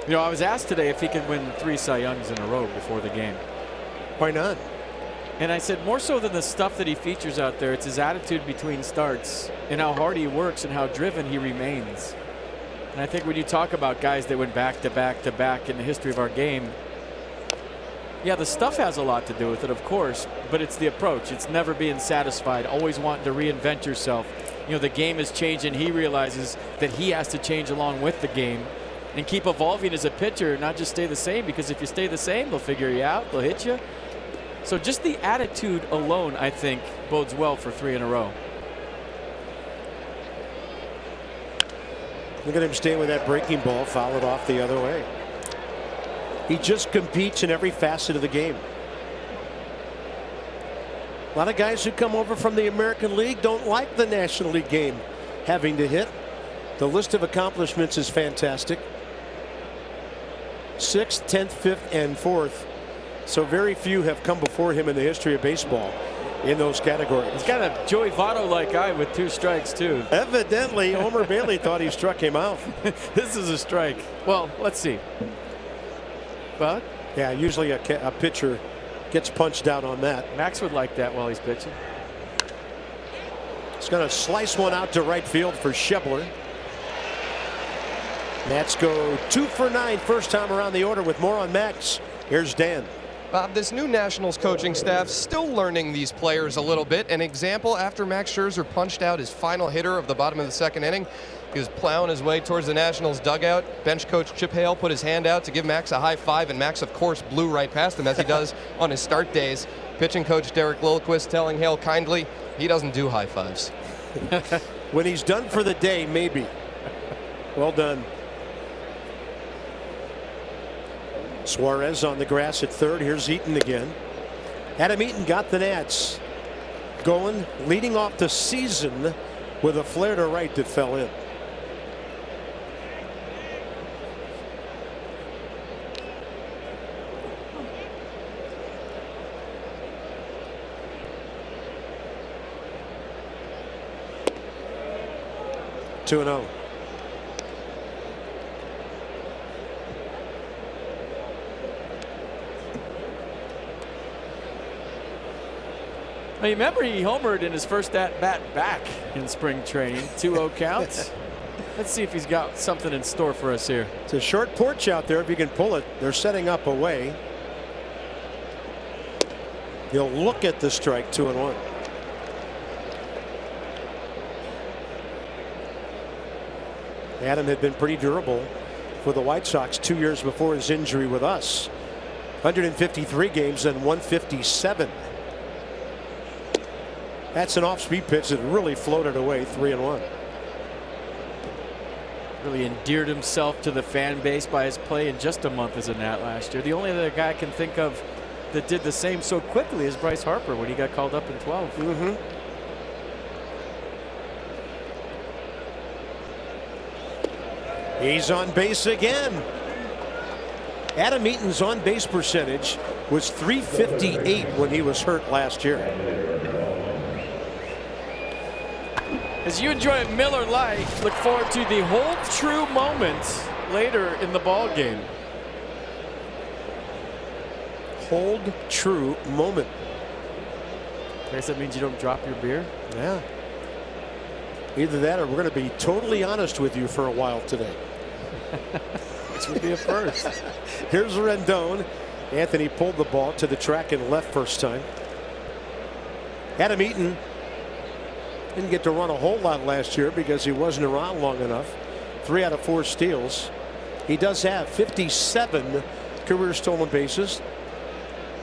[SPEAKER 2] You know, I was asked today if he could win 3 Cy Youngs in a row before the game.
[SPEAKER 1] Why not?
[SPEAKER 2] And I said more so than the stuff that he features out there, it's his attitude between starts and how hard he works and how driven he remains. And I think when you talk about guys that went back to back to back in the history of our game, yeah, the stuff has a lot to do with it, of course, but it's the approach. It's never being satisfied, always wanting to reinvent yourself. You know, the game is changing. He realizes that he has to change along with the game and keep evolving as a pitcher, not just stay the same, because if you stay the same, they'll figure you out, they'll hit you. So just the attitude alone, I think, bodes well for 3 in a row.
[SPEAKER 1] Look at him staying with that breaking ball, fouled off the other way. He just competes in every facet of the game. A lot of guys who come over from the American League don't like the National League game having to hit. The list of accomplishments is fantastic. 6th, 10th, 5th, and 4th. So very few have come before him in the history of baseball in those categories.
[SPEAKER 2] He's got a Joey Votto-like eye with 2 strikes, too.
[SPEAKER 1] Evidently, Homer Bailey thought he struck him out.
[SPEAKER 2] This is a strike. Well, let's see. But
[SPEAKER 1] yeah, usually a pitcher gets punched out on that.
[SPEAKER 2] Max would like that while he's pitching.
[SPEAKER 1] He's going to slice one out to right field for Schebler. Nats go 2 for 9 first time around the order. With more on Max, here's Dan.
[SPEAKER 3] Bob, this new Nationals coaching staff still learning these players a little bit. An example, after Max Scherzer punched out his final hitter of the bottom of the 2nd inning, he was plowing his way towards the Nationals dugout. Bench coach Chip Hale put his hand out to give Max a high five, and Max, of course, blew right past him, as he does on his start days. Pitching coach Derek Lilliquist telling Hale kindly he doesn't do high fives.
[SPEAKER 1] When he's done for the day, maybe. Well done. Suarez on the grass at 3rd. Here's Eaton again. Adam Eaton got the Nats going, leading off the season with a flare to right that fell in. Two and 0.
[SPEAKER 2] Now, you remember he homered in his first at-bat back in spring training. 2-0 counts. Let's see if he's got something in store for us here.
[SPEAKER 1] It's a short porch out there if you can pull it. They're setting up away. He'll look at the strike. 2-1. Adam had been pretty durable for the White Sox 2 years before his injury with us. 153 games and 157. That's an off-speed pitch that really floated away. 3-1.
[SPEAKER 2] Really endeared himself to the fan base by his play in just a month as a Nat last year. The only other guy I can think of that did the same so quickly is Bryce Harper when he got called up in 12.
[SPEAKER 1] He's on base again. Adam Eaton's on base percentage was .358 when he was hurt last year.
[SPEAKER 2] As you enjoy Miller Lite, look forward to the Hold True moment later in the ball game.
[SPEAKER 1] Hold True moment.
[SPEAKER 2] I guess that means you don't drop your beer.
[SPEAKER 1] Yeah. Either that or we're going to be totally honest with you for a while today.
[SPEAKER 2] Which would be a first.
[SPEAKER 1] Here's Rendon. Anthony pulled the ball to the track and left first time. Adam Eaton didn't get to run a whole lot last year because he wasn't around long enough. 3 out of 4 steals. He does have 57 career stolen bases.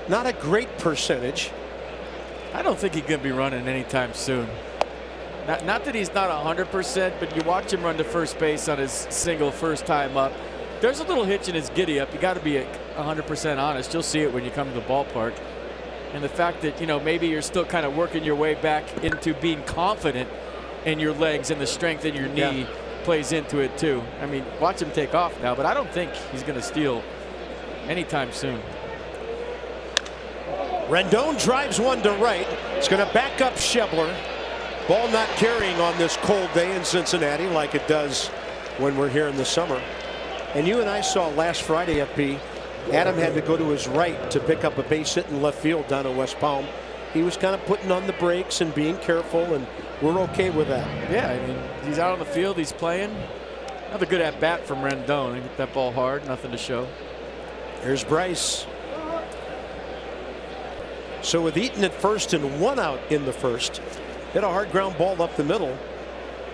[SPEAKER 1] Not a great percentage.
[SPEAKER 2] I don't think he's going to be running anytime soon. Not that he's not 100%, but you watch him run to first base on his single first time up. There's a little hitch in his giddy up. You got to be 100% honest. You'll see it when you come to the ballpark. And the fact that, you know, maybe you're still kind of working your way back into being confident in your legs and the strength in your knee plays into it too. I mean, watch him take off now, but I don't think he's going to steal anytime soon.
[SPEAKER 1] Rendon drives one to right. It's going to back up Scherzer. Ball not carrying on this cold day in Cincinnati like it does when we're here in the summer. And you and I saw last Friday, FP, Adam had to go to his right to pick up a base hit in left field down in West Palm. He was kind of putting on the brakes and being careful, and we're okay with that.
[SPEAKER 2] Yeah, I mean, he's out on the field, he's playing. Another good at bat from Rendon. He hit that ball hard, nothing to show. Here's
[SPEAKER 1] Bryce. So with Eaton at first and one out in the first, hit a hard ground ball up the middle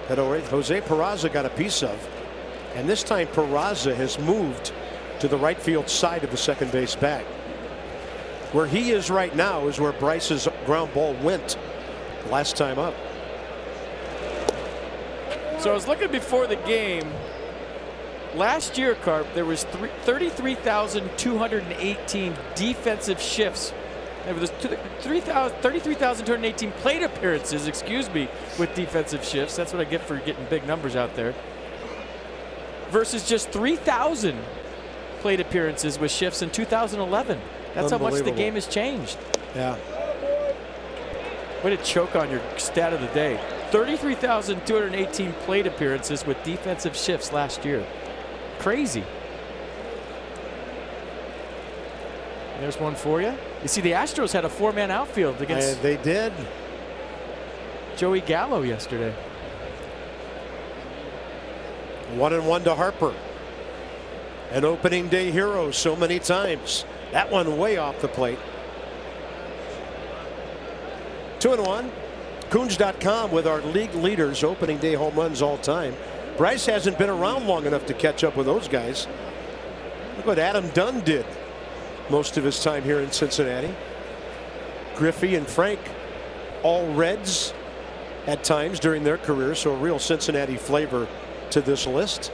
[SPEAKER 1] that Jose Peraza got a piece of. And this time Peraza has moved to the right field side of the second base bag. Where he is right now is where Bryce's ground ball went last time up.
[SPEAKER 2] So I was looking before the game. Last year, Carp, there was 33,218 defensive shifts. There was 33,218 plate appearances, excuse me, with defensive shifts. That's what I get for getting big numbers out there. Versus just 3,000 plate appearances with shifts in 2011. That's how much the game has changed.
[SPEAKER 1] Yeah.
[SPEAKER 2] Way to choke on your stat of the day. 33,218 plate appearances with defensive shifts last year. Crazy. There's one for you. You see, the Astros had a four-man outfield against.
[SPEAKER 1] They did.
[SPEAKER 2] Joey Gallo yesterday.
[SPEAKER 1] 1-1 to Harper. An opening day hero so many times. That one way off the plate. 2-1. Coons.com with our league leaders opening day home runs all time. Bryce hasn't been around long enough to catch up with those guys. Look what Adam Dunn did most of his time here in Cincinnati. Griffey and Frank, all Reds at times during their careers, so a real Cincinnati flavor to this list.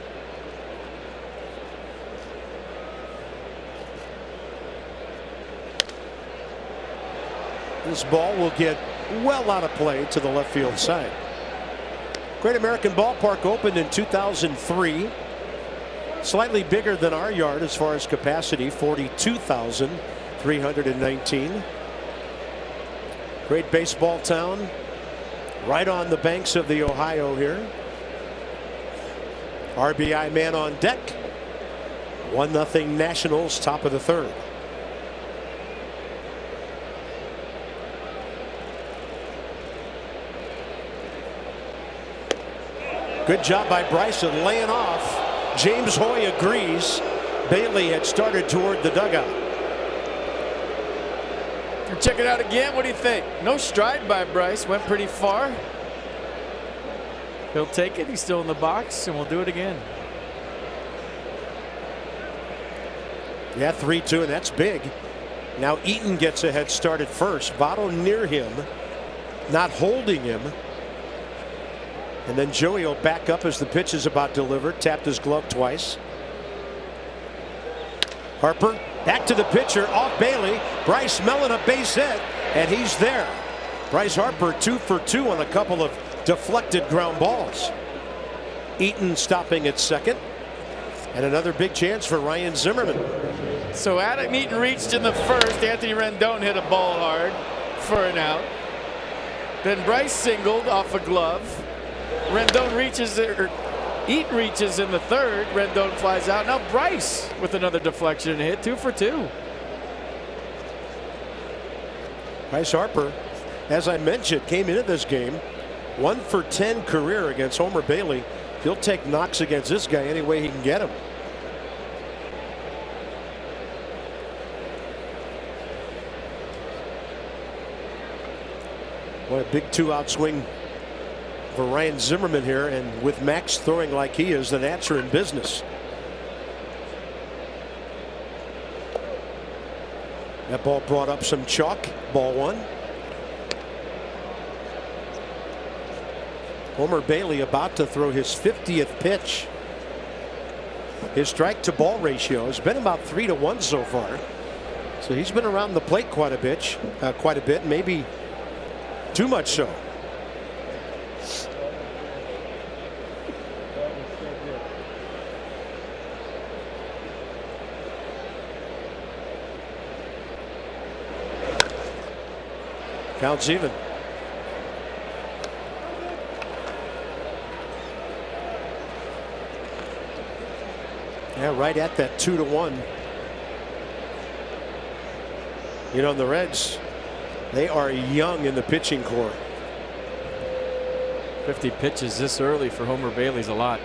[SPEAKER 1] This ball will get well out of play to the left field side. Great American Ballpark opened in 2003. Slightly bigger than our yard as far as capacity, 42,319. Great baseball town, right on the banks of the Ohio here. RBI man on deck. 1-0 Nationals, top of the third. Good job by Bryson laying off. James Hoy agrees. Bailey had started toward the dugout.
[SPEAKER 2] Check it out again. What do you think? No stride by Bryce. Went pretty far. He'll take it. He's still in the box, and we'll do it again.
[SPEAKER 1] Yeah, 3-2, and that's big. Now Eaton gets a head start at first. Votto near him, not holding him. And then Joey will back up as the pitch is about delivered. Tapped his glove twice. Harper back to the pitcher, off Bailey. Bryce Mellon a base hit, and he's there. Bryce Harper 2 for 2 on a couple of deflected ground balls. Eaton stopping at second, and another big chance for Ryan Zimmerman.
[SPEAKER 2] So Adam Eaton reached in the first. Anthony Rendon hit a ball hard for an out. Then Bryce singled off a glove. Rendon reaches, or Eaton reaches in the third. Rendon flies out. Now Bryce with another deflection hit, 2 for 2.
[SPEAKER 1] Bryce Harper, as I mentioned, came into this game 1 for 10 career against Homer Bailey. He'll take knocks against this guy any way he can get him. What a big 2-out swing for Ryan Zimmerman here, and with Max throwing like he is, the Nats are in business. That ball brought up some chalk. Ball one. Homer Bailey about to throw his 50th pitch. His strike to ball ratio has been about 3-1 so far. So he's been around the plate quite a bit, maybe too much so. Count's even. Yeah, right at that 2-1. You know, the Reds, they are young in the pitching core.
[SPEAKER 2] 50 pitches this early for Homer Bailey's a lot.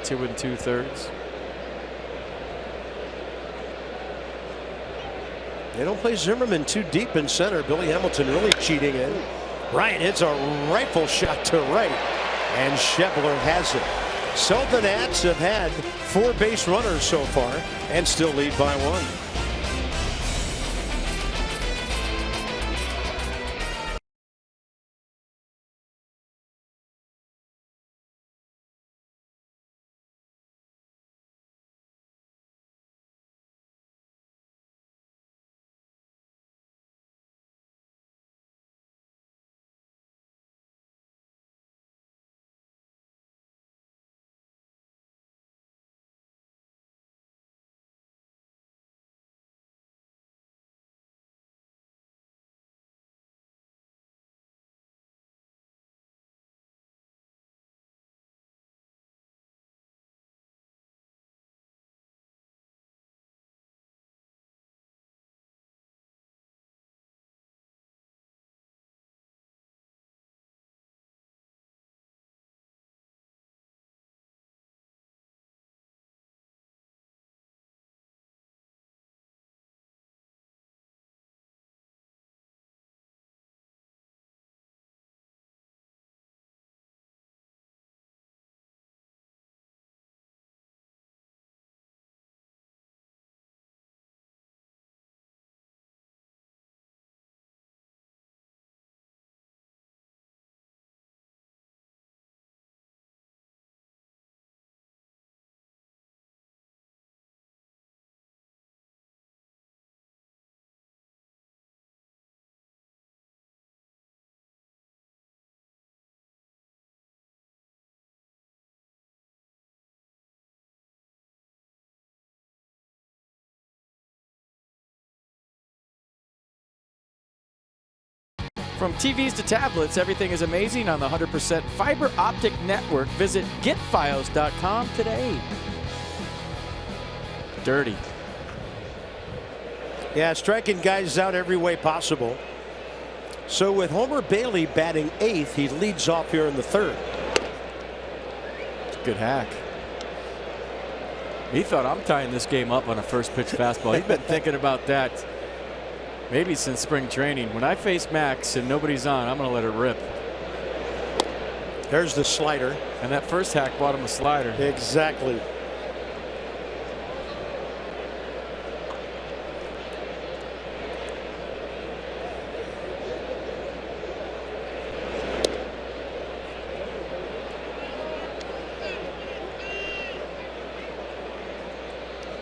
[SPEAKER 2] 2 2/3.
[SPEAKER 1] They don't play Zimmerman too deep in center. Billy Hamilton really cheating in. Ryan hits a rifle shot to right, and Schebler has it. So the Nats have had 4 base runners so far and still lead by 1.
[SPEAKER 2] From TVs to tablets, everything is amazing on the 100% fiber optic network. Visit getfiles.com today. Dirty.
[SPEAKER 1] Yeah, striking guys out every way possible. So with Homer Bailey batting 8th, he leads off here in the 3rd.
[SPEAKER 2] Good hack. He thought, I'm tying this game up on a first pitch fastball. He's been thinking about that maybe since spring training. When I face Max and nobody's on, I'm going to let it rip.
[SPEAKER 1] There's the slider.
[SPEAKER 2] And that first hack bought him a slider.
[SPEAKER 1] Exactly.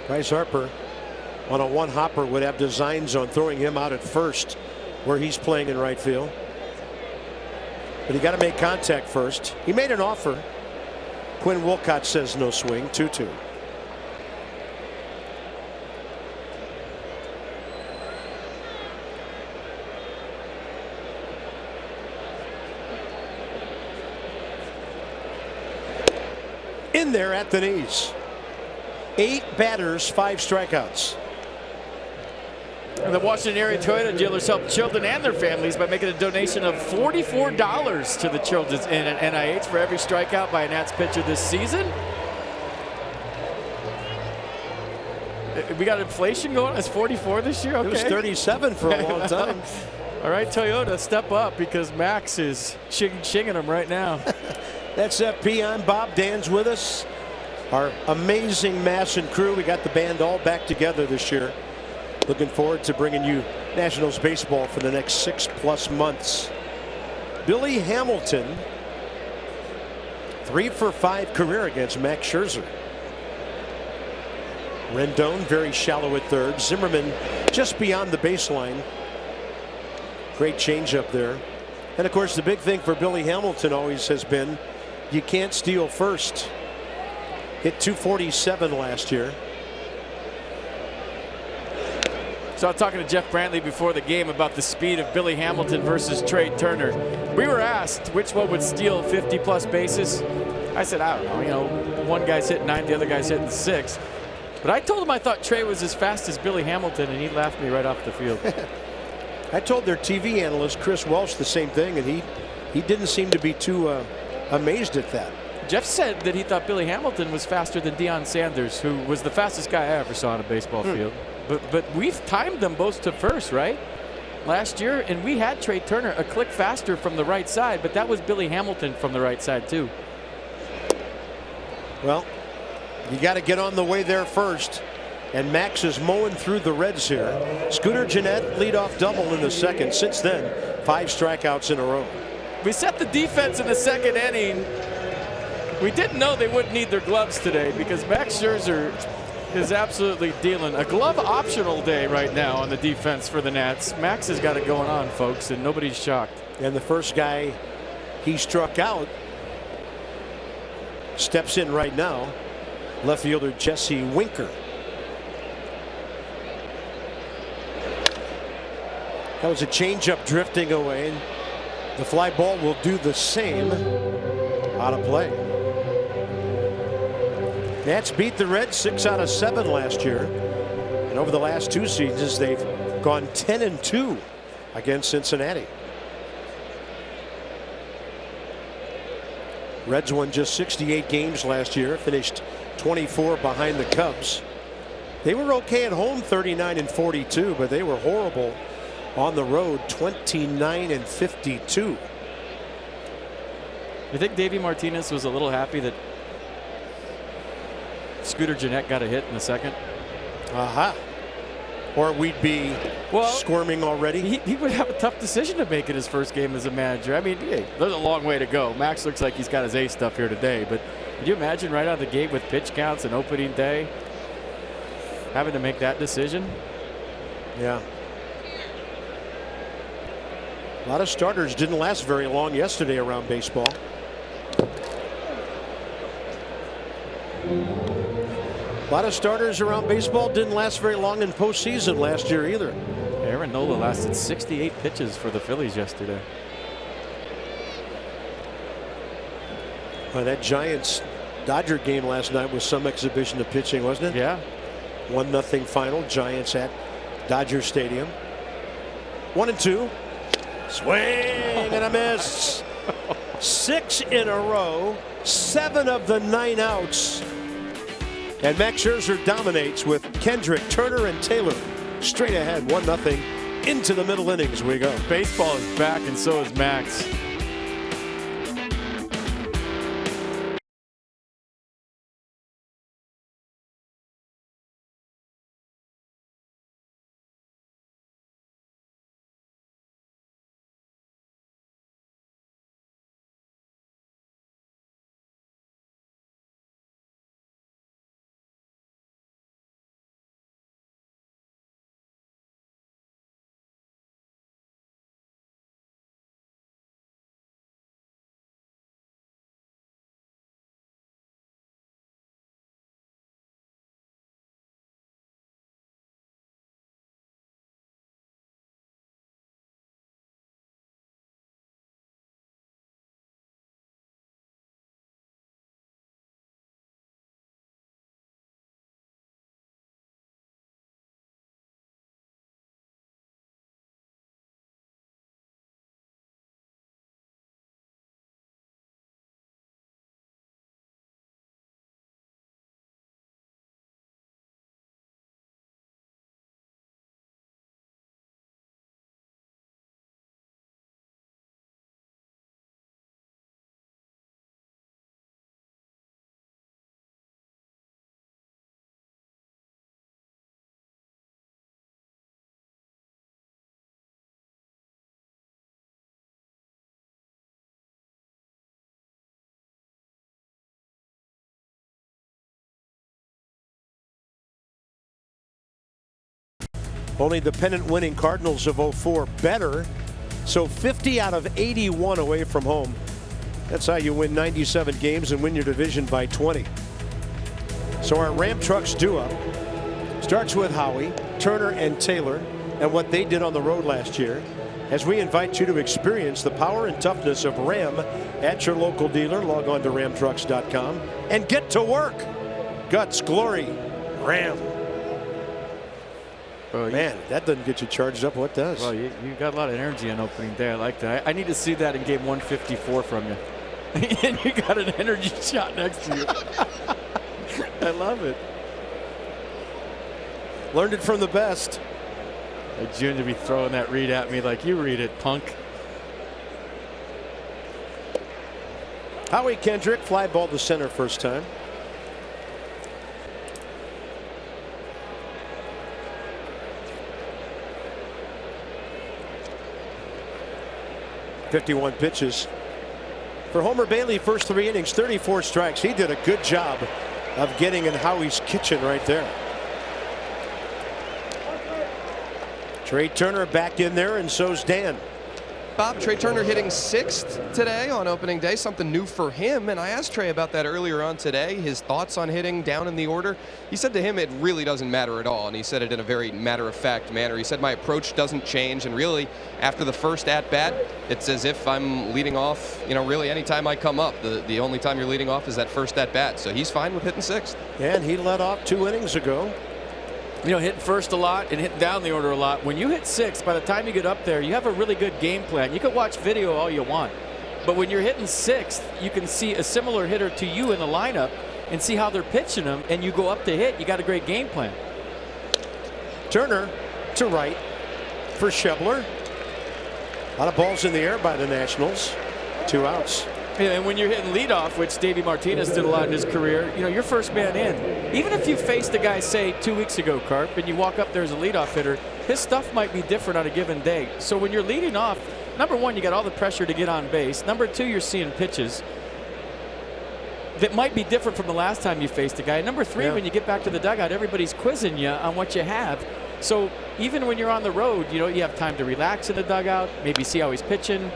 [SPEAKER 1] Bryce Harper on a 1-hopper would have designs on throwing him out at first where he's playing in right field. But he got to make contact first. He made an offer. Quinn Wolcott says no swing. 2-2. In there at the knees. 8 batters, 5 strikeouts.
[SPEAKER 2] And the Washington area Toyota dealers help children and their families by making a donation of $44 to the Children's Inn at NIH for every strikeout by a Nats pitcher this season. We got inflation going. It's 44 this year. Okay.
[SPEAKER 1] It was 37 for a long time.
[SPEAKER 2] All right, Toyota, step up because Max is shinging them right now.
[SPEAKER 1] That's FP. I'm Bob. Dan's with us. Our amazing Mass and crew. We got the band all back together this year. Looking forward to bringing you Nationals baseball for the next 6+ months. Billy Hamilton, 3 for 5 career against Max Scherzer. Rendon very shallow at third. Zimmerman just beyond the baseline. Great changeup there. And of course, the big thing for Billy Hamilton always has been you can't steal first. Hit 247 last year.
[SPEAKER 2] So I was talking to Jeff Brantley before the game about the speed of Billy Hamilton versus Trey Turner. We were asked which one would steal 50+ bases. I said, I don't know. You know, one guy's hitting 9, the other guy's hitting 6. But I told him I thought Trey was as fast as Billy Hamilton, and he laughed me right off the field.
[SPEAKER 1] I told their TV analyst Chris Welsh the same thing, and he didn't seem to be too amazed at that.
[SPEAKER 2] Jeff said that he thought Billy Hamilton was faster than Deion Sanders, who was the fastest guy I ever saw on a baseball field. But we've timed them both to first, right? Last year, and we had Trey Turner a click faster from the right side, but that was Billy Hamilton from the right side too.
[SPEAKER 1] Well, you got to get on the way there first. And Max is mowing through the Reds here. Scooter Gennett leadoff double in the second. Since then, 5 strikeouts in a row.
[SPEAKER 2] We set the defense in the second inning. We didn't know they wouldn't need their gloves today because Max Scherzer is absolutely dealing a glove optional day right now on the defense for the Nats. Max has got it going on, folks, and nobody's shocked.
[SPEAKER 1] And the first guy he struck out steps in right now. Left fielder Jesse Winker. That was a changeup drifting away. The fly ball will do the same. Out of play. Nats beat the Reds 6 out of 7 last year. And over the last 2 seasons, they've gone 10-2 against Cincinnati. Reds won just 68 games last year, finished 24 behind the Cubs. They were okay at home, 39-42, but they were horrible on the road, 29-52.
[SPEAKER 2] You think Davey Martinez was a little happy that Scooter Gennett got a hit in the second?
[SPEAKER 1] Or we'd be squirming already.
[SPEAKER 2] He would have a tough decision to make in his first game as a manager. I mean, hey, there's a long way to go. Max looks like he's got his A stuff here today, but could you imagine right out of the gate with pitch counts and opening day having to make that decision?
[SPEAKER 1] Yeah. A lot of starters didn't last very long yesterday around baseball. A lot of starters around baseball didn't last very long in postseason last year either.
[SPEAKER 2] Aaron Nola lasted 68 pitches for the Phillies yesterday.
[SPEAKER 1] Well, that Giants-Dodger game last night was some exhibition of pitching, wasn't it?
[SPEAKER 2] Yeah.
[SPEAKER 1] 1-0 final. Giants at Dodger Stadium. 1-2. Swing and a miss. 6 in a row. 7 of the 9 outs. And Max Scherzer dominates with Kendrick, Turner, and Taylor straight ahead, 1-0 into the middle innings we go.
[SPEAKER 2] Baseball is back, and so is Max.
[SPEAKER 1] Only the pennant-winning Cardinals of '04 better. So 50 out of 81 away from home. That's how you win 97 games and win your division by 20. So our Ram Trucks duo starts with Howie, Turner, and Taylor, and what they did on the road last year, as we invite you to experience the power and toughness of Ram at your local dealer. Log on to ramtrucks.com and get to work. Guts, glory, Ram.
[SPEAKER 2] Well,
[SPEAKER 1] man, that doesn't get you charged up. What does?
[SPEAKER 2] Well, you got a lot of energy on opening day. I like that. I need to see that in game 154 from you. And you got an energy shot next to you. I love it.
[SPEAKER 1] Learned it from the best.
[SPEAKER 2] June to be throwing that read at me like, you read it, punk.
[SPEAKER 1] Howie Kendrick, fly ball to center first time. .51 pitches. For Homer Bailey, first 3 innings, 34 strikes. He did a good job of getting in Howie's kitchen right there. Trey Turner back in there, and so's Dan.
[SPEAKER 3] Bob, Trey Turner hitting 6th today on opening day, something new for him. And I asked Trey about that earlier on today, his thoughts on hitting down in the order. He said to him it really doesn't matter at all, and he said it in a very matter-of-fact manner. He said my approach doesn't change, and really after the first at-bat, it's as if I'm leading off, you know, really anytime I come up. The only time you're leading off is that first at-bat, so he's fine with hitting 6th.
[SPEAKER 1] And he led off 2 innings ago.
[SPEAKER 2] You know, hitting first a lot and hitting down the order a lot. When you hit 6th, by the time you get up there, you have a really good game plan. You can watch video all you want, but when you're hitting 6th, you can see a similar hitter to you in the lineup and see how they're pitching them, and you go up to hit. You got a great game plan.
[SPEAKER 1] Turner to right for Schebler. A lot of balls in the air by the Nationals. 2 outs.
[SPEAKER 2] Yeah, and when you're hitting leadoff, which Davey Martinez did a lot in his career, you know, you're first man in. Even if you faced a guy, say, 2 weeks ago, Carp, and you walk up there as a leadoff hitter, his stuff might be different on a given day. So when you're leading off, number one, you got all the pressure to get on base. Number two, you're seeing pitches that might be different from the last time you faced a guy. Number three, when you get back to the dugout, everybody's quizzing you on what you have. So even when you're on the road, you know, you have time to relax in the dugout, maybe see how he's pitching.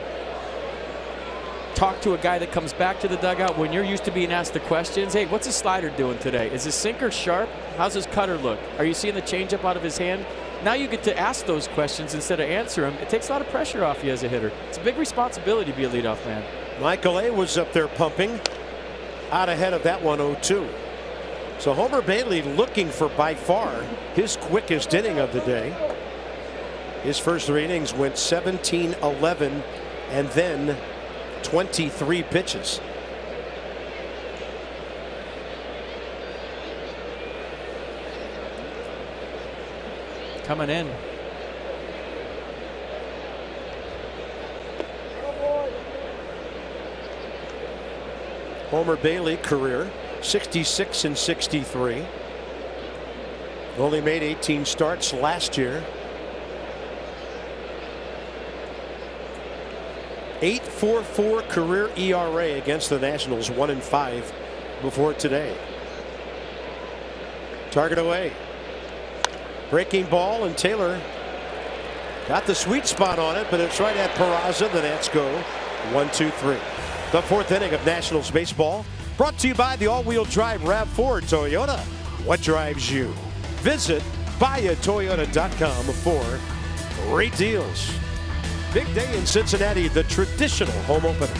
[SPEAKER 2] Talk to a guy that comes back to the dugout when you're used to being asked the questions. Hey, what's his slider doing today? Is his sinker sharp? How's his cutter look? Are you seeing the changeup out of his hand? Now you get to ask those questions instead of answer them. It takes a lot of pressure off you as a hitter. It's a big responsibility to be a leadoff man.
[SPEAKER 1] Michael A. was up there pumping. Out ahead of that one, 0-2. So Homer Bailey looking for by far his quickest inning of the day. His first 3 innings went 17-11 and then 23 pitches.
[SPEAKER 2] Coming in.
[SPEAKER 1] Homer Bailey career 66 and 63. Only made 18 starts last year. 8.44 career ERA against the Nationals, 1-5 before today. Target away. Breaking ball, and Taylor got the sweet spot on it, but it's right at Peraza. The Nats go 1-2-3. The 4th inning of Nationals baseball, brought to you by the all-wheel drive RAV4 Toyota. What drives you? Visit buyatoyota.com for great deals. Big day in Cincinnati, the traditional home opener.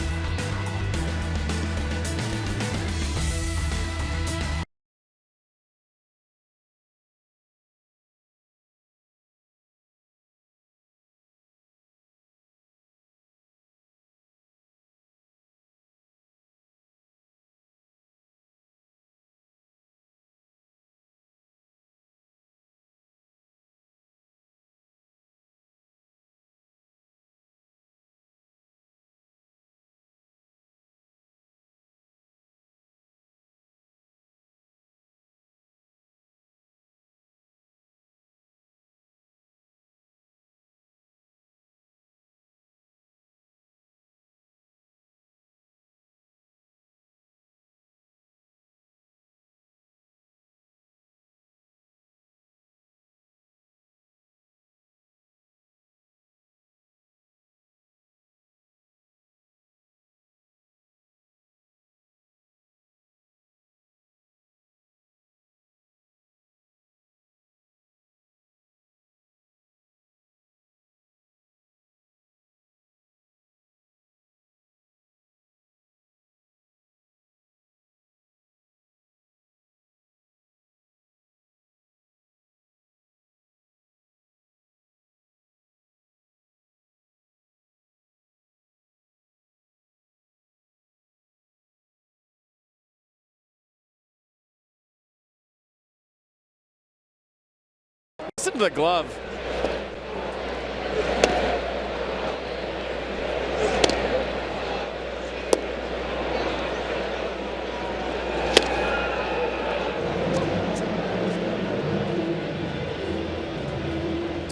[SPEAKER 2] Listen to the glove.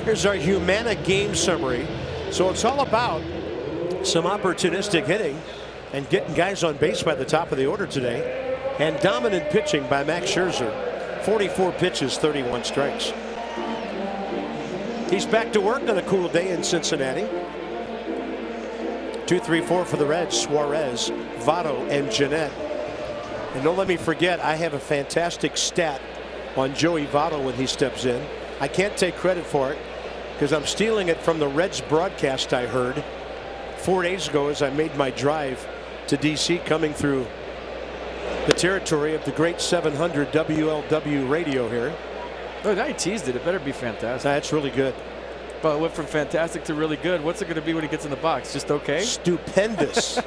[SPEAKER 1] Here's our Humana game summary. So it's all about some opportunistic hitting and getting guys on base by the top of the order today. And dominant pitching by Max Scherzer. 44 pitches, 31 strikes. He's back to work on a cool day in Cincinnati. 2-3-4 for the Reds. Suarez, Votto, and Jeanette. And don't let me forget, I have a fantastic stat on Joey Votto when he steps in. I can't take credit for it because I'm stealing it from the Reds broadcast I heard 4 days ago as I made my drive to DC, coming through the territory of the great 700 WLW radio here.
[SPEAKER 2] Oh, now he teased it. It better be fantastic.
[SPEAKER 1] That's really good.
[SPEAKER 2] But it went from fantastic to really good. What's it going to be when he gets in the box? Just okay?
[SPEAKER 1] Stupendous.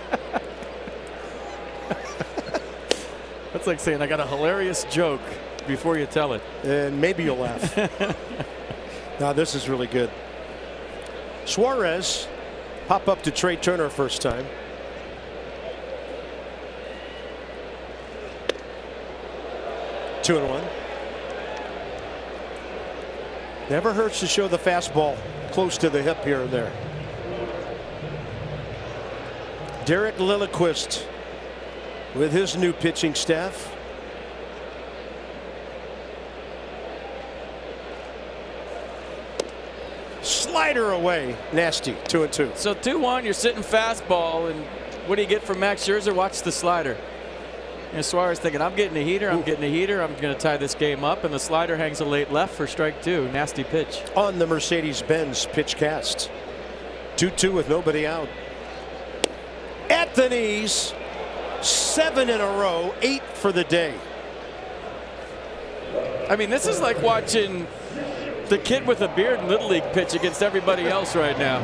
[SPEAKER 2] That's like saying I got a hilarious joke before you tell it.
[SPEAKER 1] And maybe you'll laugh. Now this is really good. Suarez pop up to Trey Turner first time. Two and one. Never hurts to show the fastball close to the hip here and there. Derek Lilliquist with his new pitching staff. Slider away, nasty. 2-2.
[SPEAKER 2] So 2-1, you're sitting fastball, and what do you get from Max Scherzer? Watch the slider. And Suarez thinking, I'm getting a heater, I'm getting a heater, I'm going to tie this game up, and the slider hangs a late left for strike two. Nasty pitch.
[SPEAKER 1] On the Mercedes-Benz pitch cast. 2-2 with nobody out. At the knees, 7 in a row, 8 for the day.
[SPEAKER 2] I mean, this is like watching the kid with a beard in Little League pitch against everybody else right now.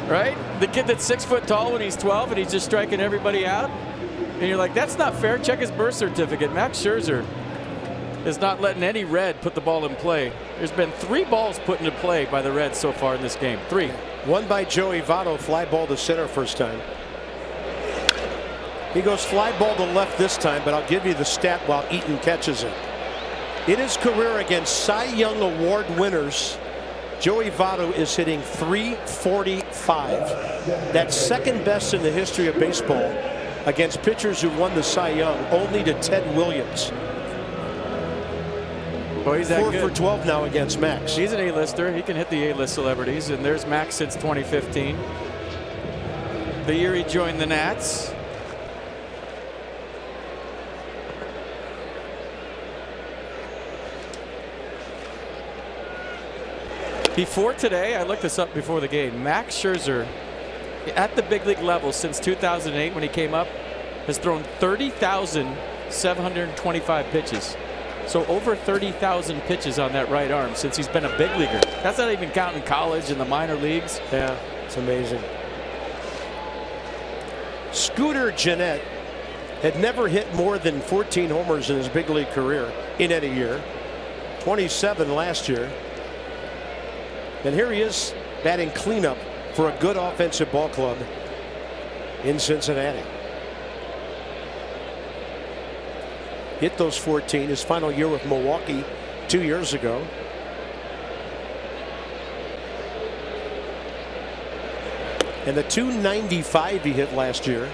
[SPEAKER 2] Right? The kid that's 6 foot tall when he's 12 and he's just striking everybody out. And you're like, that's not fair. Check his birth certificate. Max Scherzer is not letting any Red put the ball in play. There's been 3 balls put into play by the Reds so far in this game. 3.
[SPEAKER 1] One by Joey Votto, fly ball to center first time. He goes fly ball to left this time, but I'll give you the stat while Eaton catches it. In his career against Cy Young Award winners, Joey Votto is hitting .345. That's second best in the history of baseball against pitchers who won the Cy Young, only to Ted Williams.
[SPEAKER 2] Well, he's that
[SPEAKER 1] 4
[SPEAKER 2] good.
[SPEAKER 1] for 12 now against Max.
[SPEAKER 2] He's an A-lister. He can hit the A-list celebrities, and there's Max since 2015. The year he joined the Nats. Before today, I looked this up before the game. Max Scherzer, at the big league level since 2008 when he came up, has thrown 30,725 pitches. So over 30,000 pitches on that right arm since he's been a big leaguer. That's not even counting college and the minor leagues.
[SPEAKER 1] Yeah, it's amazing. Scooter Gennett had never hit more than 14 homers in his big league career in any year. 27 last year. And here he is batting cleanup for a good offensive ball club in Cincinnati. Hit those 14 his final year with Milwaukee 2 years ago. And the .295 he hit last year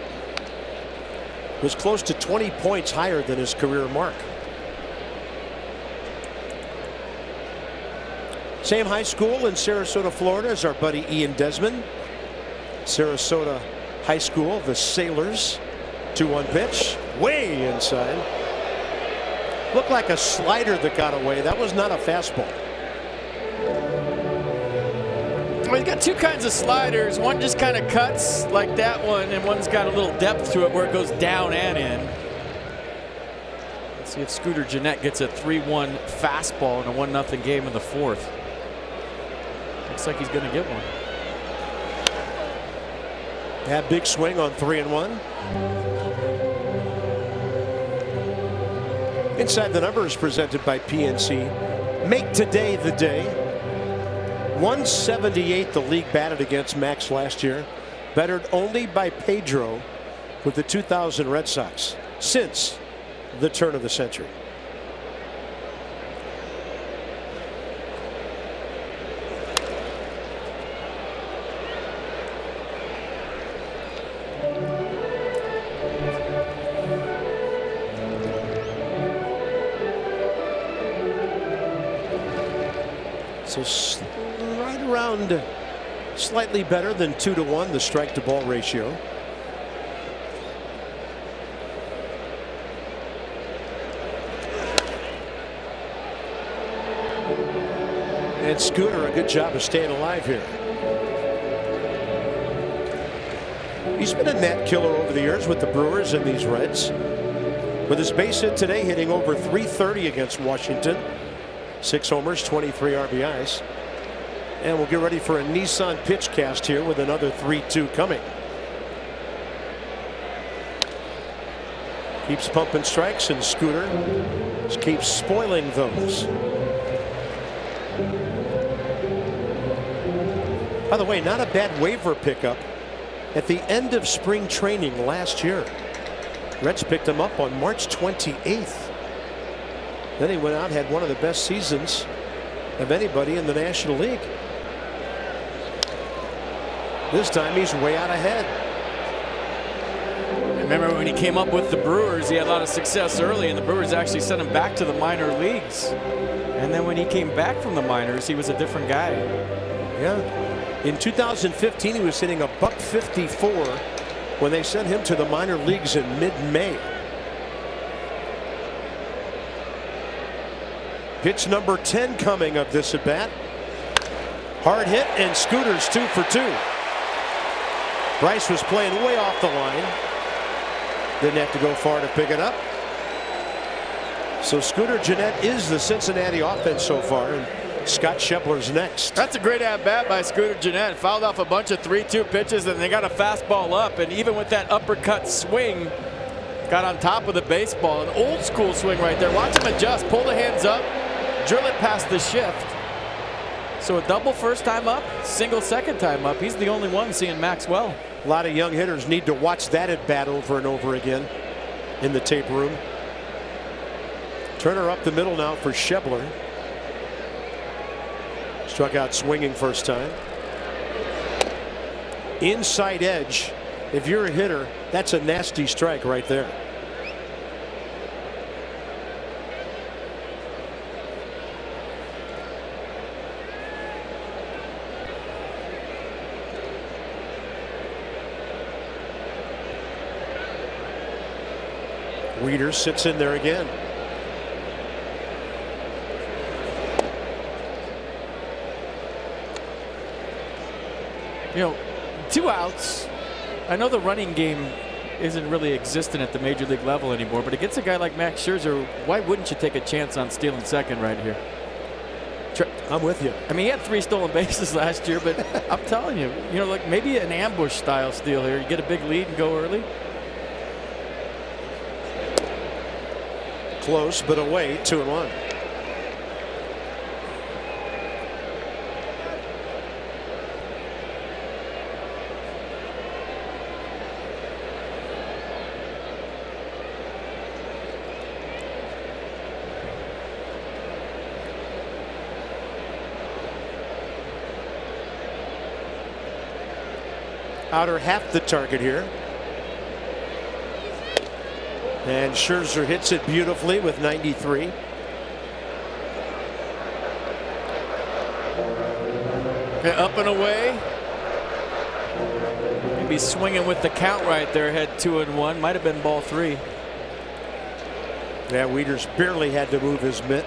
[SPEAKER 1] was close to 20 points higher than his career mark. Same high school in Sarasota, Florida as our buddy Ian Desmond. Sarasota High School, the Sailors. 2-1 pitch, way inside. Looked like a slider that got away. That was not a fastball.
[SPEAKER 2] Well, he's got two kinds of sliders. One just kind of cuts like that one, and one's got a little depth to it where it goes down and in. Let's see if Scooter Gennett gets a 3-1 fastball in a 1-0 game in the 4th. Looks like he's going to get one.
[SPEAKER 1] That big swing on 3-1. Inside the Numbers presented by PNC make today the day. 178 the league batted against Max last year. Bettered only by Pedro with the 2000 Red Sox since the turn of the century. So right around slightly better than 2-1 the strike to ball ratio. And Scooter, a good job of staying alive here. He's been a net killer over the years with the Brewers and these Reds. With his base hit today, hitting over .330 against Washington. 6 homers, 23 RBIs. And we'll get ready for a Nissan pitch cast here with another 3-2 coming. Keeps pumping strikes, and Scooter just keeps spoiling those. By the way, not a bad waiver pickup at the end of spring training last year. Reds picked him up on March 28th. Then he went out and had one of the best seasons of anybody in the National League. This time he's way out ahead.
[SPEAKER 2] Remember when he came up with the Brewers, he had a lot of success early, and the Brewers actually sent him back to the minor leagues. And then when he came back from the minors, he was a different guy.
[SPEAKER 1] Yeah. In 2015, he was hitting a .154 when they sent him to the minor leagues in mid-May. Pitch number 10 coming of this at bat. Hard hit, and Scooter's 2 for 2. Bryce was playing way off the line. Didn't have to go far to pick it up. So Scooter Gennett is the Cincinnati offense so far, and Scott Schebler's next.
[SPEAKER 2] That's a great at-bat by Scooter Gennett. Fouled off a bunch of 3-2 pitches, and they got a fastball up, and even with that uppercut swing, got on top of the baseball. An old school swing right there. Watch him adjust, pull the hands up, drill it past the shift. So a double first time up, single second time up. He's the only one seeing Max well.
[SPEAKER 1] A lot of young hitters need to watch that at bat over and over again in the tape room. Turner up the middle now for Schebler. Struck out swinging first time. Inside edge. If you're a hitter, that's a nasty strike right there. Weeder sits in there again.
[SPEAKER 2] You know, 2 outs. I know the running game isn't really existent at the major league level anymore, but against a guy like Max Scherzer, why wouldn't you take a chance on stealing second right here?
[SPEAKER 1] I'm with you.
[SPEAKER 2] I mean, he had 3 stolen bases last year, but I'm telling you, you know, like maybe an ambush style steal here. You get a big lead and go early.
[SPEAKER 1] Close, but away, 2-1. Outer half the target here. And Scherzer hits it beautifully with 93.
[SPEAKER 2] Okay, up and away. Maybe swinging with the count right there. Had 2-1. Might have been ball 3.
[SPEAKER 1] Yeah, Weeders barely had to move his mitt.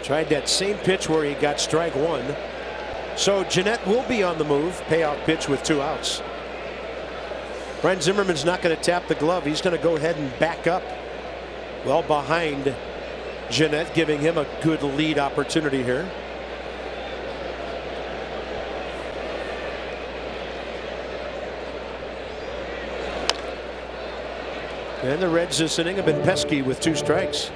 [SPEAKER 1] Tried that same pitch where he got strike 1. So Gennett will be on the move. Payoff pitch with 2 outs. Brian Zimmerman's not going to tap the glove. He's going to go ahead and back up well behind Gennett, giving him a good lead opportunity here. And the Reds this inning have been pesky with 2 strikes.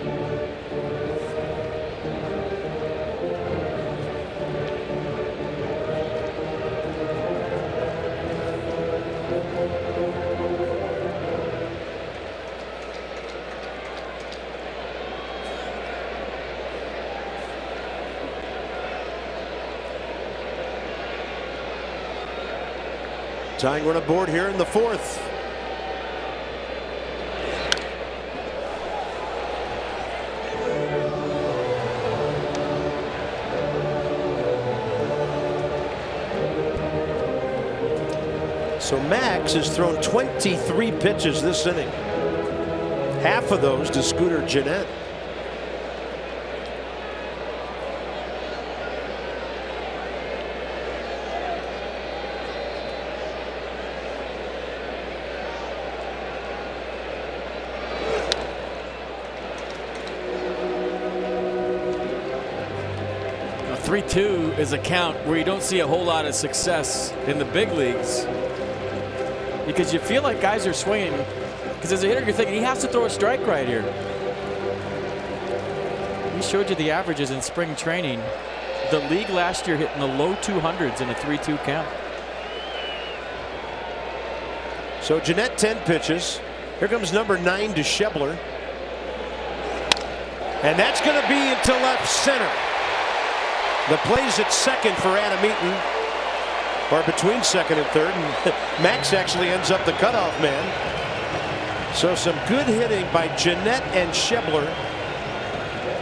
[SPEAKER 1] Tying run aboard here in the 4th. So Max has thrown 23 pitches this inning. Half of those to Scooter Gennett.
[SPEAKER 2] A 3-2 is a count where you don't see a whole lot of success in the big leagues, because you feel like guys are swinging, because as a hitter you're thinking he has to throw a strike right here. He showed you the averages in spring training. The league last year hit in the low 200s in a 3-2 count.
[SPEAKER 1] So Gennett 10 pitches. Here comes number 9 to Scherzer. And that's going to be into left center. The play's at second for Adam Eaton, or between second and third, and Max actually ends up the cutoff man. So some good hitting by Gennett and Scherzer,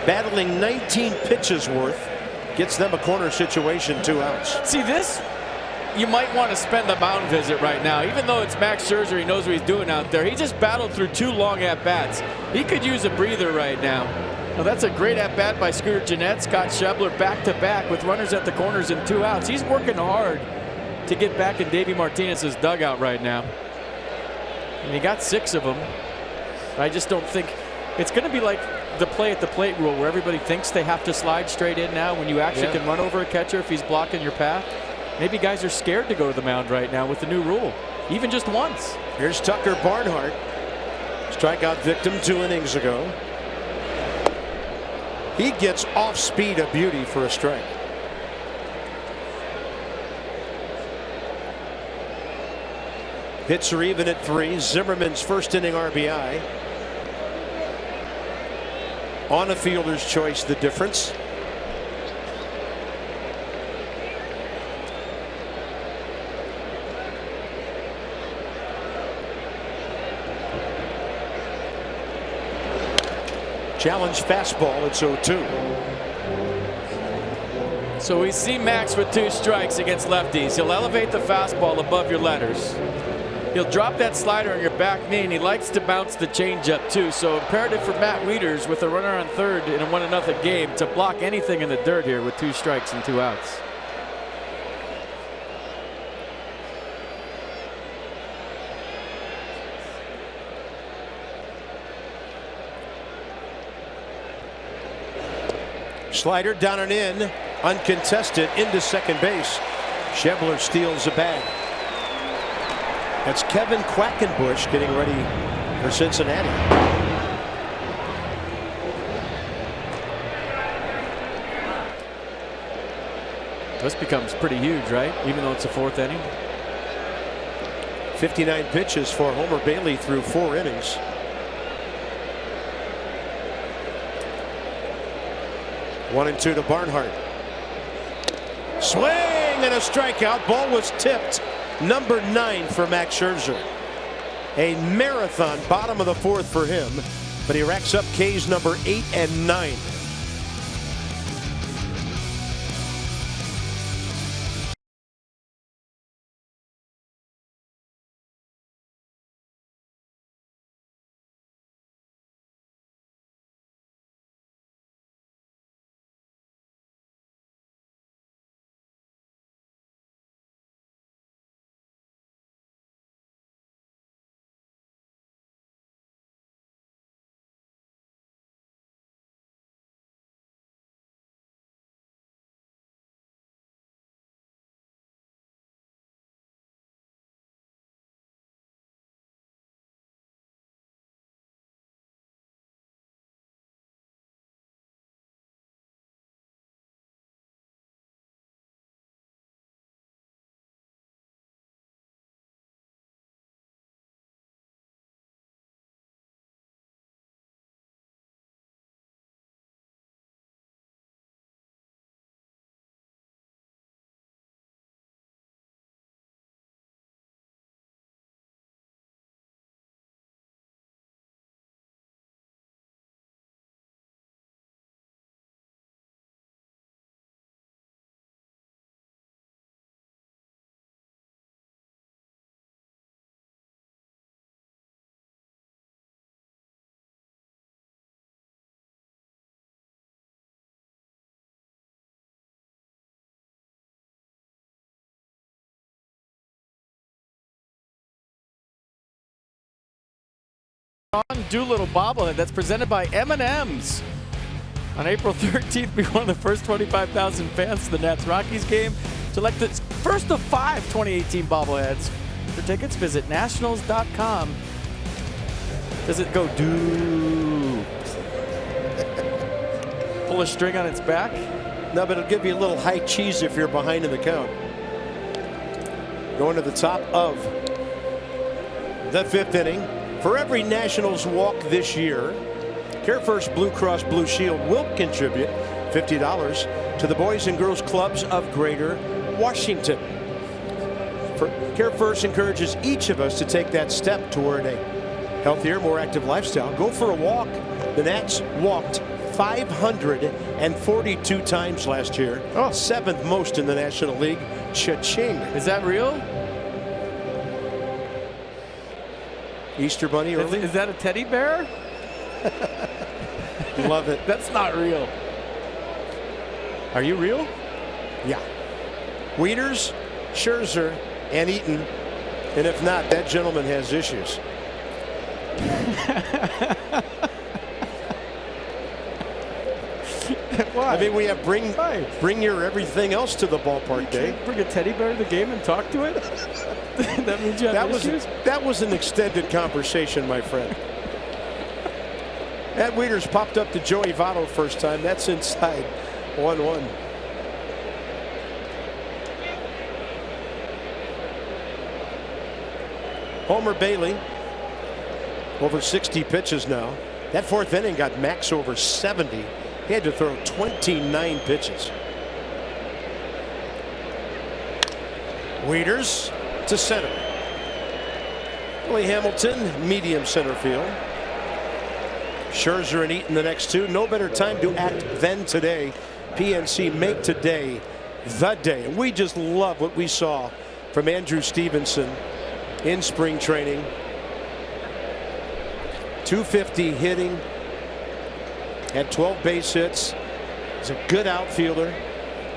[SPEAKER 1] battling 19 pitches worth, gets them a corner situation, 2 outs.
[SPEAKER 2] See this? You might want to spend the mound visit right now. Even though it's Max Scherzer, he knows what he's doing out there. He just battled through 2 long at-bats. He could use a breather right now. Now that's a great at-bat by Scooter Gennett. Scott Scherzer back-to-back with runners at the corners and 2 outs. He's working hard to get back in Davey Martinez's dugout right now. And he got 6 of them. I just don't think it's going to be like the play at the plate rule, where everybody thinks they have to slide straight in now when you actually can run over a catcher if he's blocking your path. Maybe guys are scared to go to the mound right now with the new rule, even just once.
[SPEAKER 1] Here's Tucker Barnhart, strikeout victim 2 innings ago. He gets off speed a beauty for a strike. Hits are even at 3. Zimmerman's first inning RBI. On a fielder's choice, the difference. Challenge fastball, it's 0-2.
[SPEAKER 2] So we see Max with 2 strikes against lefties. He'll elevate the fastball above your letters. He'll drop that slider on your back knee, and he likes to bounce the changeup too. So imperative for Matt Wieters, with a runner on third in a 1-0 game, to block anything in the dirt here with 2 strikes and 2 outs.
[SPEAKER 1] Slider down and in, uncontested, into second base. Scherzer steals a bag. That's Kevin Quackenbush getting ready for Cincinnati.
[SPEAKER 2] This becomes pretty huge, right? Even though it's a 4th inning.
[SPEAKER 1] 59 pitches for Homer Bailey through 4 innings. 1-2 to Barnhart. Swing and a strikeout. Ball was tipped. Number 9 for Max Scherzer. A marathon bottom of the 4th for him, but he racks up K's number 8 and 9.
[SPEAKER 2] Ron Doolittle bobblehead that's presented by M&M's. On April 13th, be one of the first 25,000 fans to the Nats-Rockies game. Select the first of 5 2018 bobbleheads. For tickets, visit nationals.com. Does it go do? Pull a string on its back?
[SPEAKER 1] No, but it'll give you a little high cheese if you're behind in the count. Going to the top of the 5th inning. For every Nationals walk this year, CareFirst Blue Cross Blue Shield will contribute $50 to the Boys and Girls Clubs of Greater Washington. CareFirst encourages each of us to take that step toward a healthier, more active lifestyle. Go for a walk. The Nats walked 542 times last year. 7th most in the National League. Cha-ching.
[SPEAKER 2] Is that real?
[SPEAKER 1] Easter Bunny early?
[SPEAKER 2] Is that a teddy bear?
[SPEAKER 1] Love it.
[SPEAKER 2] That's not real. Are you real?
[SPEAKER 1] Yeah. Wieters, Scherzer, and Eaton. And if not, that gentleman has issues.
[SPEAKER 2] Why?
[SPEAKER 1] I mean, we have bring your everything else to the ballpark day.
[SPEAKER 2] Bring a teddy bear to the game and talk to it? That means you have issues?
[SPEAKER 1] That was an extended conversation, my friend. Ed Wieters popped up to Joey Votto first time. That's inside 1-1. Homer Bailey, over 60 pitches now. That 4th inning got Max over 70. He had to throw 29 pitches. Wieters to center. Billy Hamilton, medium center field. Scherzer and Eaton the next 2. No better time to act than today. PNC make today the day. And we just love what we saw from Andrew Stevenson in spring training. 250 hitting. Had 12 base hits. He's a good outfielder.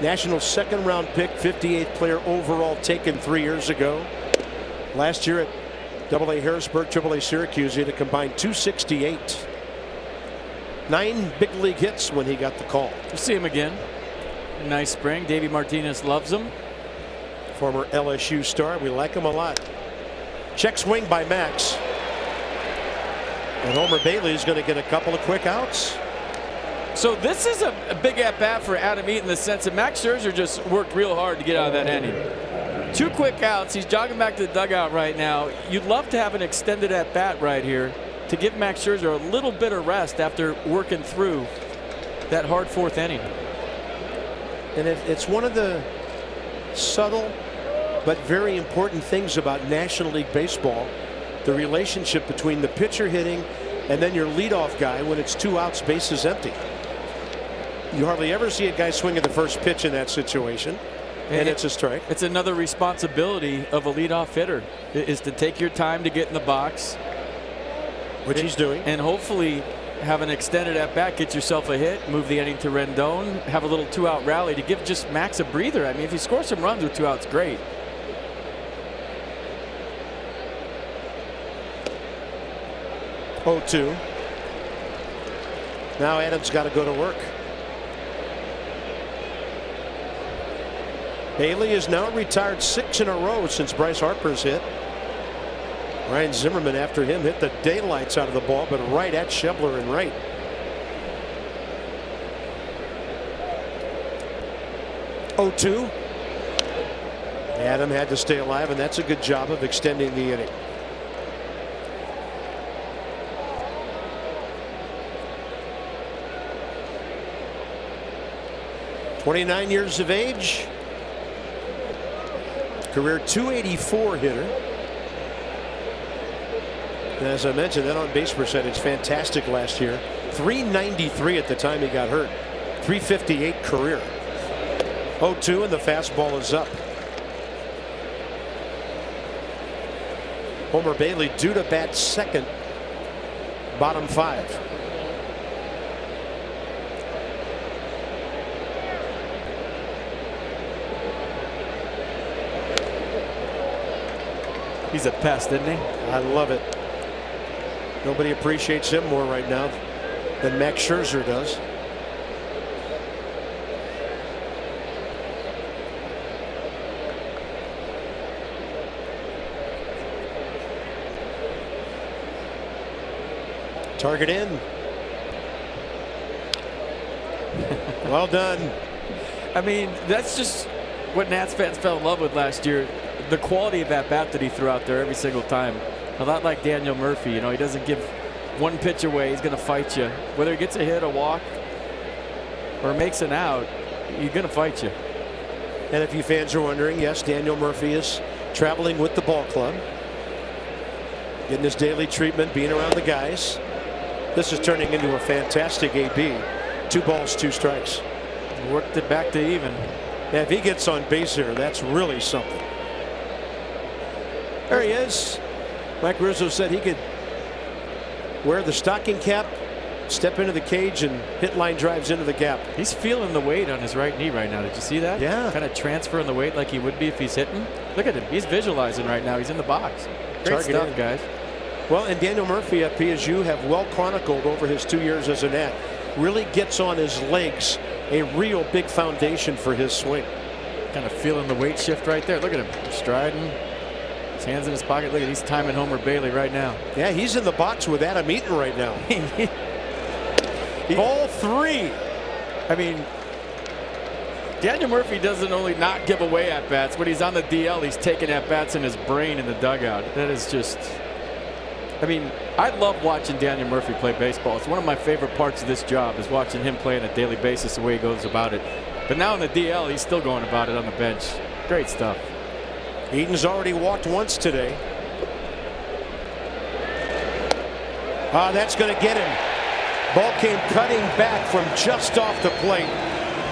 [SPEAKER 1] National 2nd round pick, 58th player overall taken 3 years ago. Last year at AA Harrisburg, AAA Syracuse, he had a combined 268. 9 big league hits when he got the call.
[SPEAKER 2] We'll see him again. A nice spring. Davey Martinez loves him.
[SPEAKER 1] Former LSU star. We like him a lot. Check swing by Max. And Homer Bailey is going to get a couple of quick outs.
[SPEAKER 2] So this is a big at-bat for Adam Eaton in the sense that Max Scherzer just worked real hard to get out of that inning. 2 quick outs. He's jogging back to the dugout right now. You'd love to have an extended at-bat right here to give Max Scherzer a little bit of rest after working through that hard 4th inning.
[SPEAKER 1] And it's one of the subtle but very important things about National League Baseball. The relationship between the pitcher hitting and then your leadoff guy when it's 2 outs, bases empty. You hardly ever see a guy swing at the first pitch in that situation, and it's a strike.
[SPEAKER 2] It's another responsibility of a leadoff hitter is to take your time to get in the box,
[SPEAKER 1] which he's doing,
[SPEAKER 2] and hopefully have an extended at bat, get yourself a hit, move the inning to Rendon, have a little 2-out rally to give just Max a breather. I mean, if he scores some runs with 2 outs, great.
[SPEAKER 1] (0-2). Now Adams got to go to work. Bailey is now retired 6 in a row since Bryce Harper's hit. Ryan Zimmerman after him hit the daylights out of the ball, but right at Schebler and right. (0-2). Adam had to stay alive, and that's a good job of extending the inning. (29 years of age). Career .284 hitter. And as I mentioned, that on-base percentage fantastic last year. .393 at the time he got hurt. .358 career. 0-2, and the fastball is up. Homer Bailey due to bat 2nd. Bottom 5.
[SPEAKER 2] He's a pest, isn't he?
[SPEAKER 1] I love it. Nobody appreciates him more right now than Max Scherzer does. Target in. Well done.
[SPEAKER 2] I mean, that's just what Nats fans fell in love with last year. The quality of that bat that he threw out there every single time. A lot like Daniel Murphy. You know, he doesn't give one pitch away. He's going to fight you. Whether he gets a hit, a walk, or makes an out, he's going to fight you.
[SPEAKER 1] And if you fans are wondering, yes, Daniel Murphy is traveling with the ball club, getting his daily treatment, being around the guys. This is turning into a fantastic AB. 2 balls, 2 strikes.
[SPEAKER 2] Worked it back to even.
[SPEAKER 1] Yeah, if he gets on base here, that's really something. There he is. Mike Rizzo said he could wear the stocking cap, step into the cage, and hit line drives into the gap.
[SPEAKER 2] He's feeling the weight on his right knee right now. Did you see that?
[SPEAKER 1] Yeah.
[SPEAKER 2] Kind of transferring the weight like he would be if he's hitting. Look at him. He's visualizing right now. He's in the box. Great
[SPEAKER 1] Target
[SPEAKER 2] stuff,
[SPEAKER 1] in.
[SPEAKER 2] guys.
[SPEAKER 1] Well, and Daniel Murphy at PSU have well chronicled over his 2 years as a Nat. Really gets on his legs, a real big foundation for his swing.
[SPEAKER 2] Kind of feeling the weight shift right there. Look at him striding. His hands in his pocket. Look at he's timing Homer Bailey right now.
[SPEAKER 1] Yeah, he's in the box with Adam Eaton right now. Ball 3.
[SPEAKER 2] I mean, Daniel Murphy doesn't only not give away at bats. When he's on the DL, he's taking at bats in his brain in the dugout. That is just. I mean, I love watching Daniel Murphy play baseball. It's one of my favorite parts of this job is watching him play on a daily basis the way he goes about it. But now in the DL, he's still going about it on the bench. Great stuff.
[SPEAKER 1] Eaton's already walked once today. That's going to get him. Ball came cutting back from just off the plate,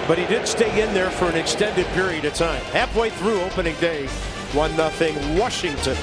[SPEAKER 1] but he did stay in there for an extended period of time. Halfway through opening day, 1-0 Washington.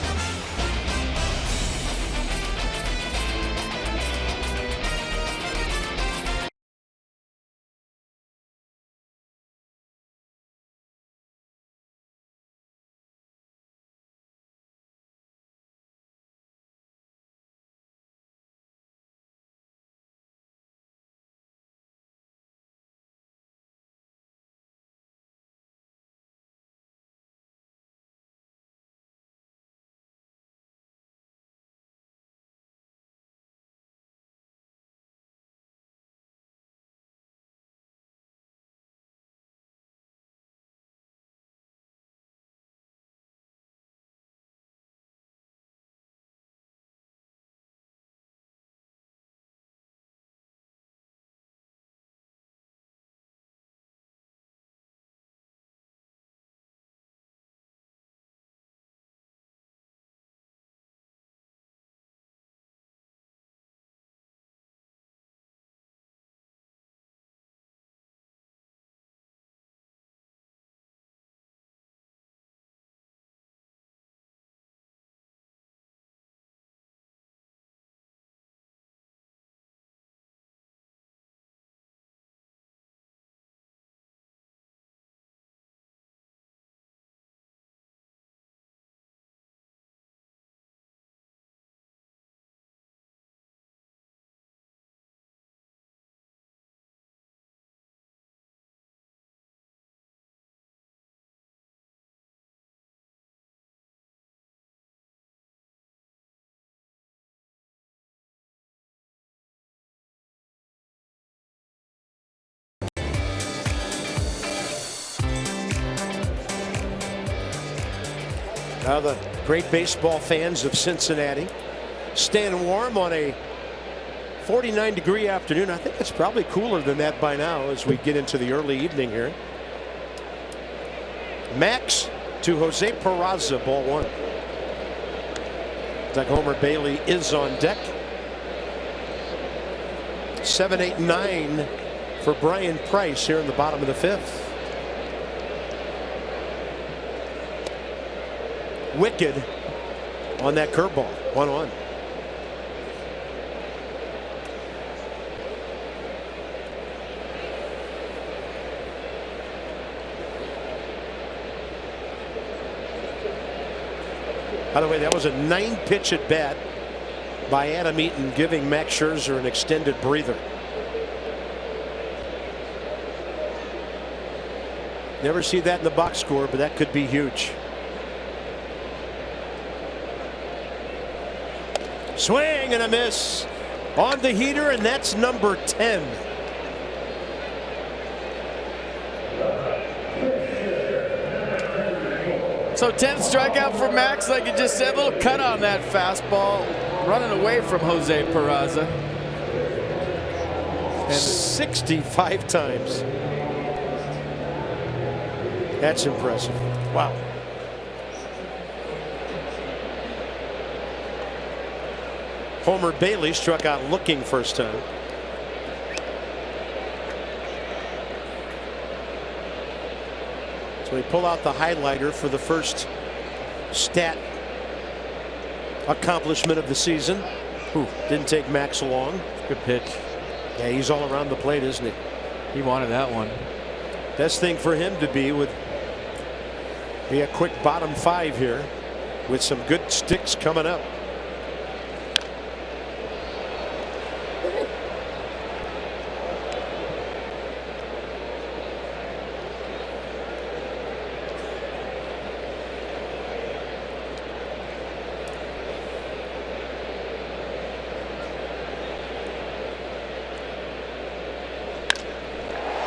[SPEAKER 1] Now the great baseball fans of Cincinnati staying warm on a 49-degree afternoon. I think it's probably cooler than that by now as we get into the early evening here. Max to Jose Peraza, ball 1. Like Homer Bailey is on deck. 7, 8, 9 for Brian Price here in the bottom of the 5th. Wicked on that curveball. 1-1. By the way, that was a 9-pitch at bat by Adam Eaton, giving Max Scherzer an extended breather. Never see that in the box score, but that could be huge. Swing and a miss on the heater, and that's number 10.
[SPEAKER 2] So 10th strikeout for Max, like you just said, a little cut on that fastball, running away from Jose Peraza.
[SPEAKER 1] And 65 times. That's impressive. Wow. Homer Bailey struck out looking first time. So we pull out the highlighter for the first stat accomplishment of the season. Didn't take Max long.
[SPEAKER 2] Good pitch.
[SPEAKER 1] Yeah, he's all around the plate, isn't he?
[SPEAKER 2] He wanted that one.
[SPEAKER 1] Best thing for him to be would be a quick bottom 5 here with some good sticks coming up.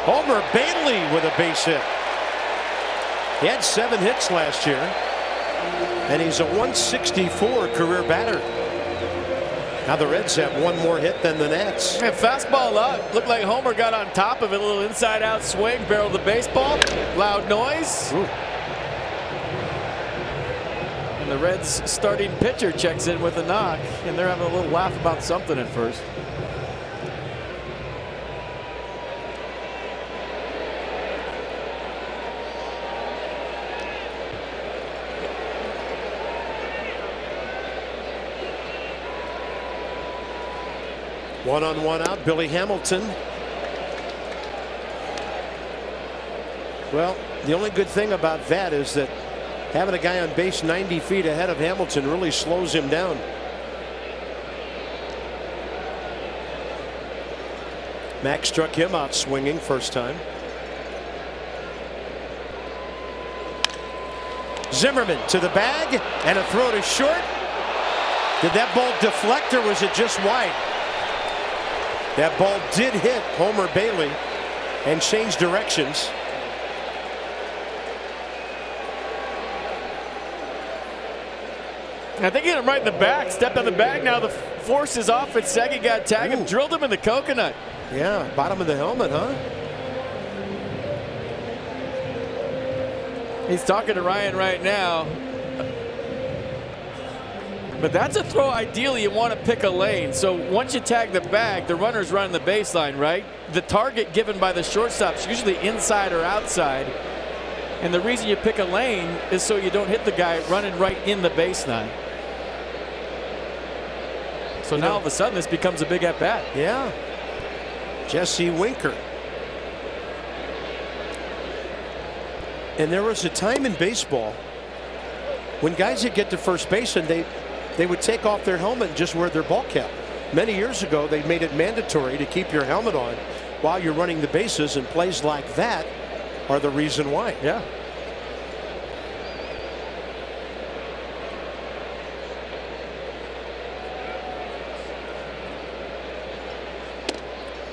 [SPEAKER 1] Homer Bailey with a base hit. He had 7 hits last year, and he's a 164 career batter. Now the Reds have 1 more hit than the Nats.
[SPEAKER 2] And fastball up. Looked like Homer got on top of it. A little inside out swing, barreled the baseball. Loud noise.
[SPEAKER 1] Ooh.
[SPEAKER 2] And the Reds starting pitcher checks in with a knock, and they're having a little laugh about something at first.
[SPEAKER 1] One-on-one out, Billy Hamilton. Well, the only good thing about that is that having a guy on base 90 feet ahead of Hamilton really slows him down. Max struck him out swinging first time. Zimmerman to the bag, and a throw to short. Did that ball deflect, or was it just wide? That ball did hit Homer Bailey and change directions.
[SPEAKER 2] I think he hit him right in the back. Stepped on the bag. Now the force is off at second. Got tagged him. Drilled him in the coconut.
[SPEAKER 1] Yeah, bottom of the helmet, huh?
[SPEAKER 2] He's talking to Ryan right now. But that's a throw. Ideally, you want to pick a lane. So once you tag the bag, the runner's running the baseline, right? The target given by the shortstop is usually inside or outside. And the reason you pick a lane is so you don't hit the guy running right in the baseline. So now all of a sudden this becomes a big at bat.
[SPEAKER 1] Yeah. Jesse Winker. And there was a time in baseball when guys would get to first base and they would take off their helmet and just wear their ball cap. Many years ago, they made it mandatory to keep your helmet on while you're running the bases, and plays like that are the reason why.
[SPEAKER 2] Yeah.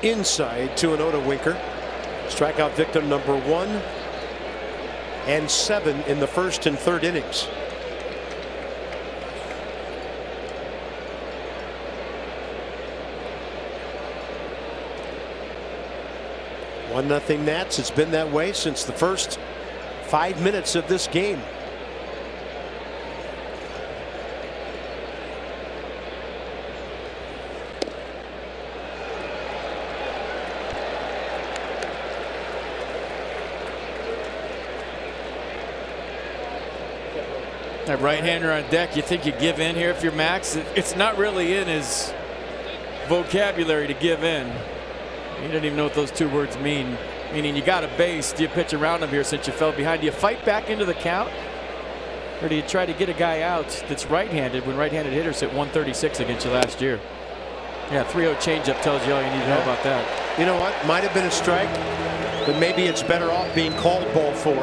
[SPEAKER 1] Inside 2-0 to Winker. Strikeout victim number 1 and 7 in the first and third innings. 1-0 Nats. It's been that way since the first 5 minutes of this game.
[SPEAKER 2] That right-hander on deck, you think you give in here if you're Max? It's not really in his vocabulary to give in. He doesn't even know what those 2 words mean. Meaning you got a base. Do you pitch around him here since you fell behind? Do you fight back into the count? Or do you try to get a guy out that's right-handed when right-handed hitters hit 136 against you last year? Yeah, 3-0 changeup tells you all you need to know about that.
[SPEAKER 1] You know what? Might have been a strike, but maybe it's better off being called ball 4.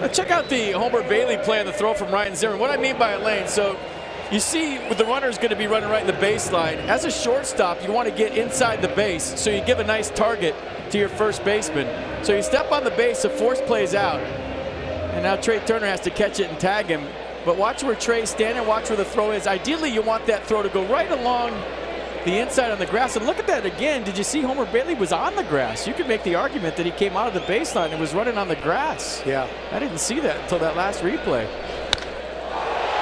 [SPEAKER 2] Now check out the Homer Bailey play on the throw from Ryan Zimmerman. What I mean by a lane, so you see the runner is going to be running right in the baseline. As a shortstop, you want to get inside the base, so you give a nice target to your first baseman. So you step on the base, the force plays out, and now Trey Turner has to catch it and tag him. But watch where Trey's standing, watch where the throw is. Ideally, you want that throw to go right along the inside on the grass. And look at that again. Did you see Homer Bailey was on the grass? You could make the argument that he came out of the baseline and was running on the grass.
[SPEAKER 1] Yeah.
[SPEAKER 2] I didn't see that until that last replay.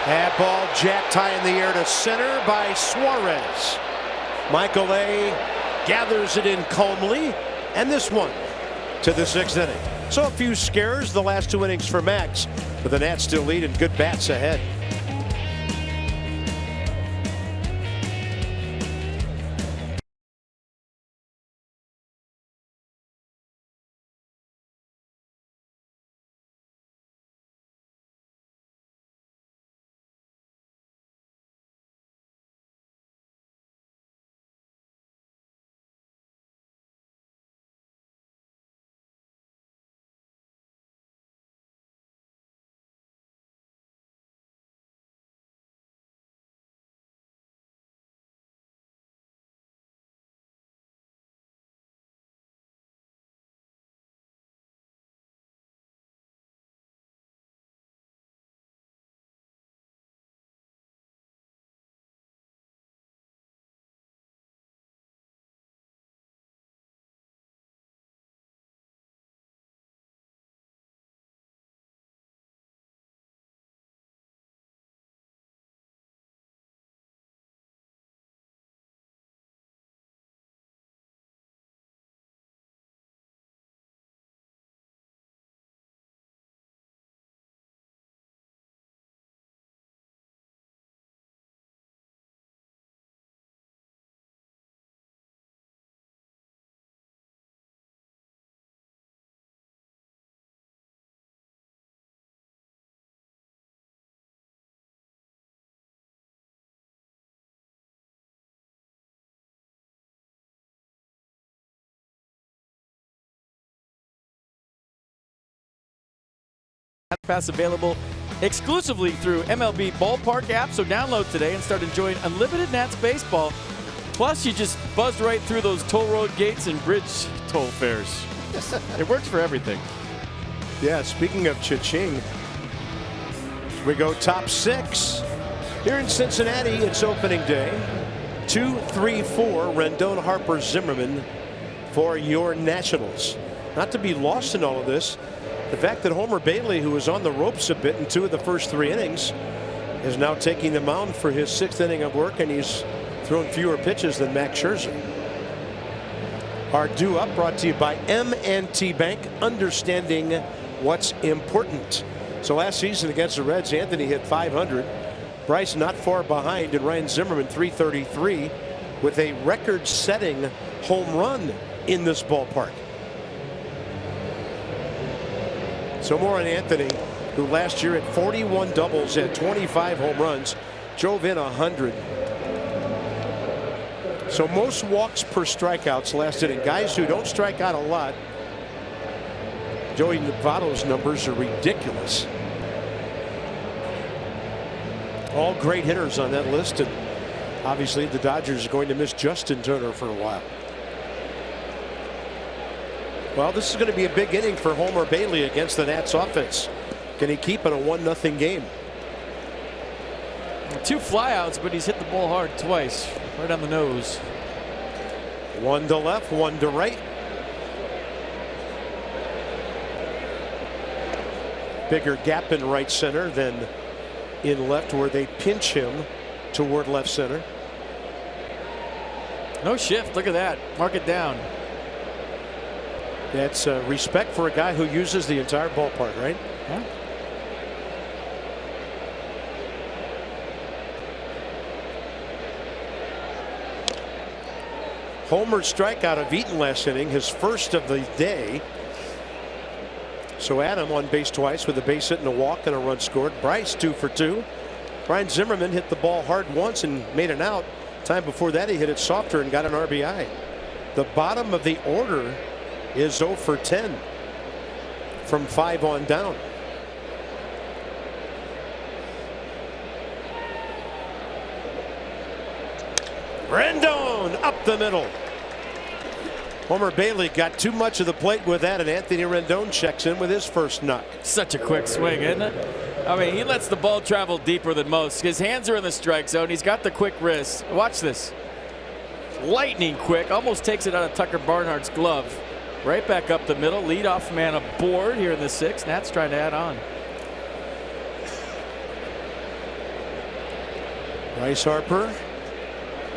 [SPEAKER 1] That ball jacked high in the air to center by Suarez. Michael A. gathers it in calmly, and this one to the 6th inning. So a few scares the last 2 innings for Max, but the Nats still lead and good bats ahead.
[SPEAKER 2] Pass available exclusively through MLB Ballpark app, so download today and start enjoying unlimited Nats baseball. Plus, you just buzzed right through those toll road gates and bridge toll fares. It works for everything.
[SPEAKER 1] Yeah, speaking of cha-ching, we go top 6. Here in Cincinnati, it's opening day. 2, 3, 4, Rendon, Harper, Zimmerman for your Nationals. Not to be lost in all of this, the fact that Homer Bailey, who was on the ropes a bit in 2 of the first 3 innings, is now taking the mound for his 6th inning of work, and he's thrown fewer pitches than Max Scherzer. Our Due Up brought to you by M&T Bank, understanding what's important. So last season against the Reds, Anthony hit .500. Bryce not far behind, and Ryan Zimmerman .333 with a record-setting home run in this ballpark. So more on Anthony, who last year had 41 doubles and 25 home runs, drove in 100. So most walks per strikeouts last inning. Guys who don't strike out a lot. Joey Votto's numbers are ridiculous. All great hitters on that list, and obviously the Dodgers are going to miss Justin Turner for a while. Well, this is going to be a big inning for Homer Bailey against the Nats offense. Can he keep it a 1-0 game?
[SPEAKER 2] 2 flyouts, but he's hit the ball hard twice, right on the nose.
[SPEAKER 1] 1 to left, 1 to right. Bigger gap in right center than in left, where they pinch him toward left center.
[SPEAKER 2] No shift. Look at that. Mark it down.
[SPEAKER 1] That's respect for a guy who uses the entire ballpark, right?
[SPEAKER 2] Yeah. Homer's
[SPEAKER 1] strikeout of Eaton last inning, his first of the day. So Adam on base twice with a base hit and a walk and a run scored. Bryce 2 for 2. Ryan Zimmerman hit the ball hard once and made an out. Time before that he hit it softer and got an RBI. The bottom of the order is 0 for 10 from 5 on down. Rendon up the middle. Homer Bailey got too much of the plate with that, and Anthony Rendon checks in with his first knock.
[SPEAKER 2] Such a quick swing, isn't it? I mean, he lets the ball travel deeper than most. His hands are in the strike zone. He's got the quick wrist. Watch this. Lightning quick. Almost takes it out of Tucker Barnhart's glove. Right back up the middle. Leadoff man aboard here in the 6th. Nat's trying to add on.
[SPEAKER 1] Bryce Harper.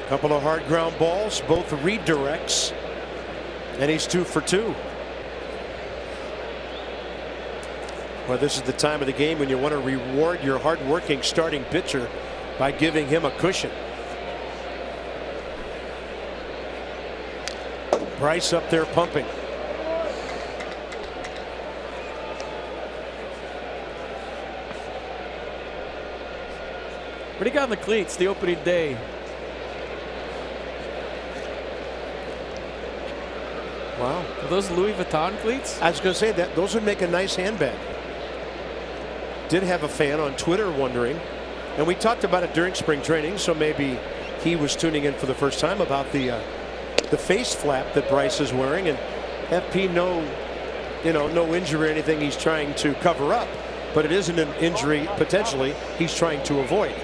[SPEAKER 1] Couple of hard ground balls. Both redirects. And he's 2 for 2. Well, this is the time of the game when you want to reward your hard-working starting pitcher by giving him a cushion. Bryce up there pumping.
[SPEAKER 2] What do you got on the cleats the opening day?
[SPEAKER 1] Wow.
[SPEAKER 2] Are those Louis Vuitton cleats?
[SPEAKER 1] I was going to say that those would make a nice handbag. Did have a fan on Twitter wondering, and we talked about it during spring training, so maybe he was tuning in for the first time about the face flap that Bryce is wearing, and FP no injury or anything he's trying to cover up, but it isn't an injury potentially he's trying to avoid.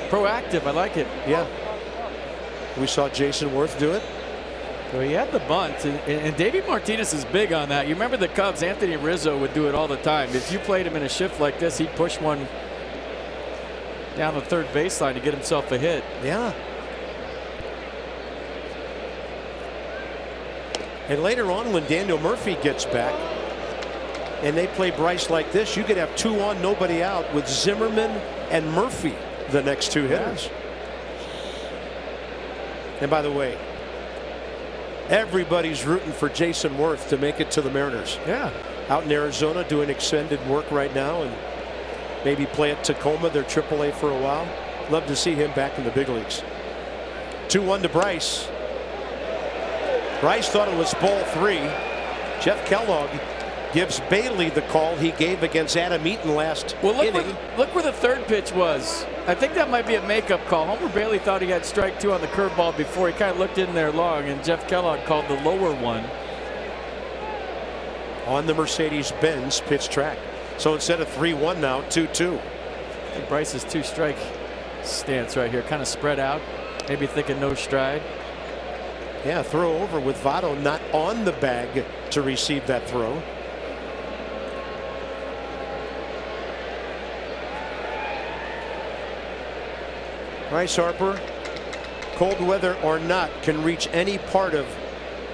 [SPEAKER 2] Proactive, I like it.
[SPEAKER 1] Yeah. We saw Jason Worth do it.
[SPEAKER 2] So he had the bunt, and Davey Martinez is big on that. You remember the Cubs, Anthony Rizzo would do it all the time. If you played him in a shift like this, he'd push one down the third baseline to get himself a hit.
[SPEAKER 1] Yeah. And later on, when Daniel Murphy gets back and they play Bryce like this, you could have 2 on, nobody out with Zimmerman and Murphy, the next 2 hitters. And by the way, everybody's rooting for Jason Worth to make it to the Mariners.
[SPEAKER 2] Yeah.
[SPEAKER 1] Out in Arizona doing extended work right now, and maybe play at Tacoma, their AAA for a while. Love to see him back in the big leagues. 2-1 to Bryce. Bryce thought it was ball 3. Jeff Kellogg gives Bailey the call he gave against Adam Eaton last inning.
[SPEAKER 2] Look where the third pitch was. I think that might be a makeup call. Homer Bailey thought he had strike 2 on the curveball before. He kind of looked in there long, and Jeff Kellogg called the lower one.
[SPEAKER 1] On the Mercedes-Benz pitch track. So instead of 3-1 now, 2-2.
[SPEAKER 2] Bryce's 2-strike stance right here, kind of spread out, maybe thinking no stride.
[SPEAKER 1] Yeah, throw over with Votto not on the bag to receive that throw. Bryce Harper, cold weather or not, can reach any part of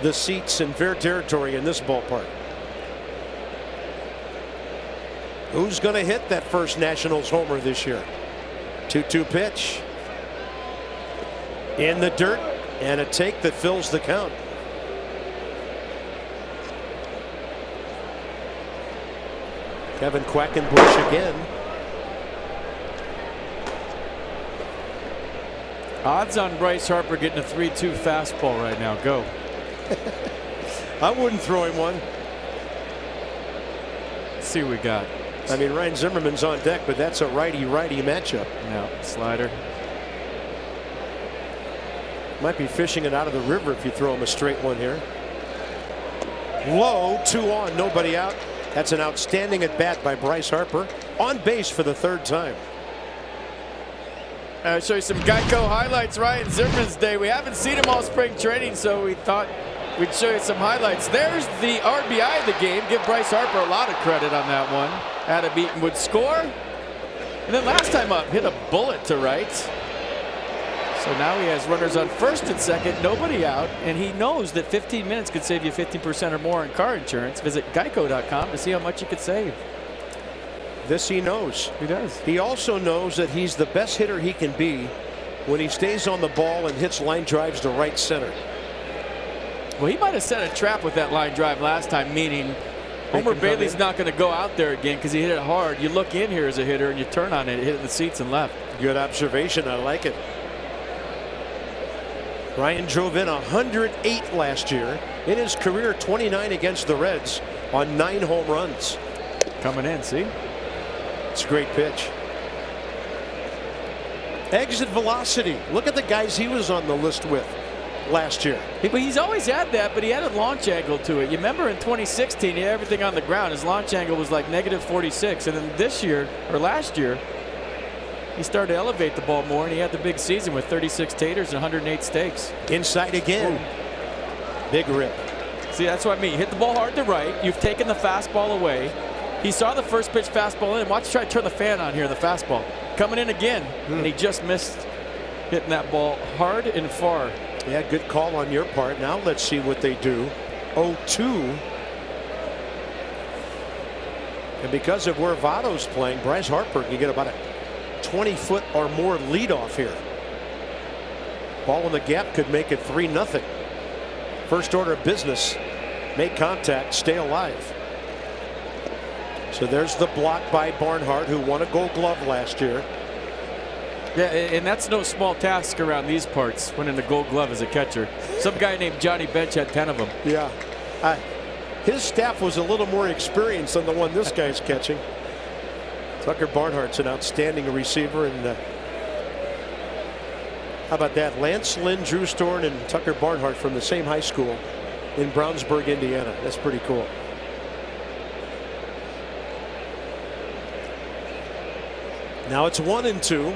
[SPEAKER 1] the seats in fair territory in this ballpark. Who's going to hit that first Nationals homer this year? 2-2 pitch. In the dirt, and a take that fills the count. Kevin Quackenbush again.
[SPEAKER 2] Odds on Bryce Harper getting a 3-2 fastball right now. Go.
[SPEAKER 1] I wouldn't throw him one.
[SPEAKER 2] Let's see what we got.
[SPEAKER 1] I mean, Ryan Zimmerman's on deck, but that's a righty-righty matchup.
[SPEAKER 2] No, slider.
[SPEAKER 1] Might be fishing it out of the river if you throw him a straight one here. Low, 2 on, nobody out. That's an outstanding at bat by Bryce Harper. On base for the 3rd time.
[SPEAKER 2] I'll show you some Geico highlights. Ryan Zimmerman's day. We haven't seen him all spring training, so we thought we'd show you some highlights. There's the RBI of the game. Give Bryce Harper a lot of credit on that one. Adam Eaton would score. And then last time up, hit a bullet to right. So now he has runners on first and second, nobody out, and he knows that 15 minutes could save you 15% or more on car insurance. Visit geico.com to see how much you could save.
[SPEAKER 1] This he knows.
[SPEAKER 2] He does.
[SPEAKER 1] He also knows that he's the best hitter he can be when he stays on the ball and hits line drives to right center.
[SPEAKER 2] Well, he might have set a trap with that line drive last time, meaning Homer Bailey's not going to go out there again because he hit it hard. You look in here as a hitter and you turn on it, hit the seats and left.
[SPEAKER 1] Good observation. I like it. Ryan drove in 108 last year. In his career, 29 against the Reds on 9 home runs.
[SPEAKER 2] Coming in, see?
[SPEAKER 1] It's a great pitch. Exit velocity. Look at the guys he was on the list with last year.
[SPEAKER 2] But he's always had that, but he had a launch angle to it. You remember in 2016, he had everything on the ground. His launch angle was like -46. And then this year, or last year, he started to elevate the ball more, and he had the big season with 36 taters and 108 steaks.
[SPEAKER 1] Inside again. Ooh. Big rip.
[SPEAKER 2] See, that's what I mean. You hit the ball hard to right. You've taken the fastball away. He saw the first pitch fastball in. Watch, try to turn the fan on here, the fastball. Coming in again, and he just missed hitting that ball hard and far.
[SPEAKER 1] Yeah, good call on your part. Now let's see what they do. 0-2. And because of where Votto's playing, Bryce Harper can get about a 20-foot or more lead off here. Ball in the gap could make it 3-0. First order of business. Make contact, stay alive. So there's the block by Barnhart, who won a Gold Glove last year.
[SPEAKER 2] Yeah, and that's no small task around these parts, winning the Gold Glove as a catcher. Some guy named Johnny Bench had 10 of them.
[SPEAKER 1] Yeah. His staff was a little more experienced than the one this guy's catching. Tucker Barnhart's an outstanding receiver. And how about that? Lance Lynn, Drew Storn, and Tucker Barnhart from the same high school in Brownsburg, Indiana. That's pretty cool. Now it's 1-2.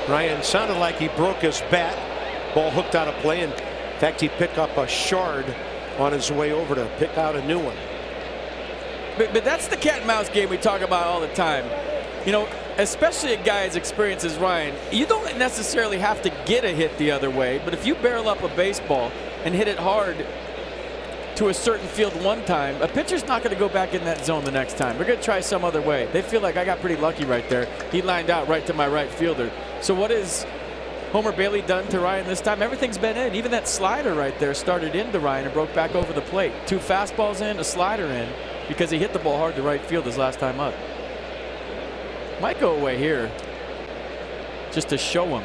[SPEAKER 1] Ryan sounded like he broke his bat. Ball hooked out of play. In fact, he picked up a shard on his way over to pick out a new one.
[SPEAKER 2] But that's the cat and mouse game we talk about all the time. You know, especially a guy as experienced as Ryan, you don't necessarily have to get a hit the other way, but if you barrel up a baseball and hit it hard to a certain field one time, a pitcher's not going to go back in that zone the next time. They're going to try some other way. They feel like I got pretty lucky right there. He lined out right to my right fielder. So what has Homer Bailey done to Ryan this time? Everything's been in. Even that slider right there started into Ryan and broke back over the plate. 2 fastballs in, a slider in, because he hit the ball hard to right field his last time up. Might go away here just to show him.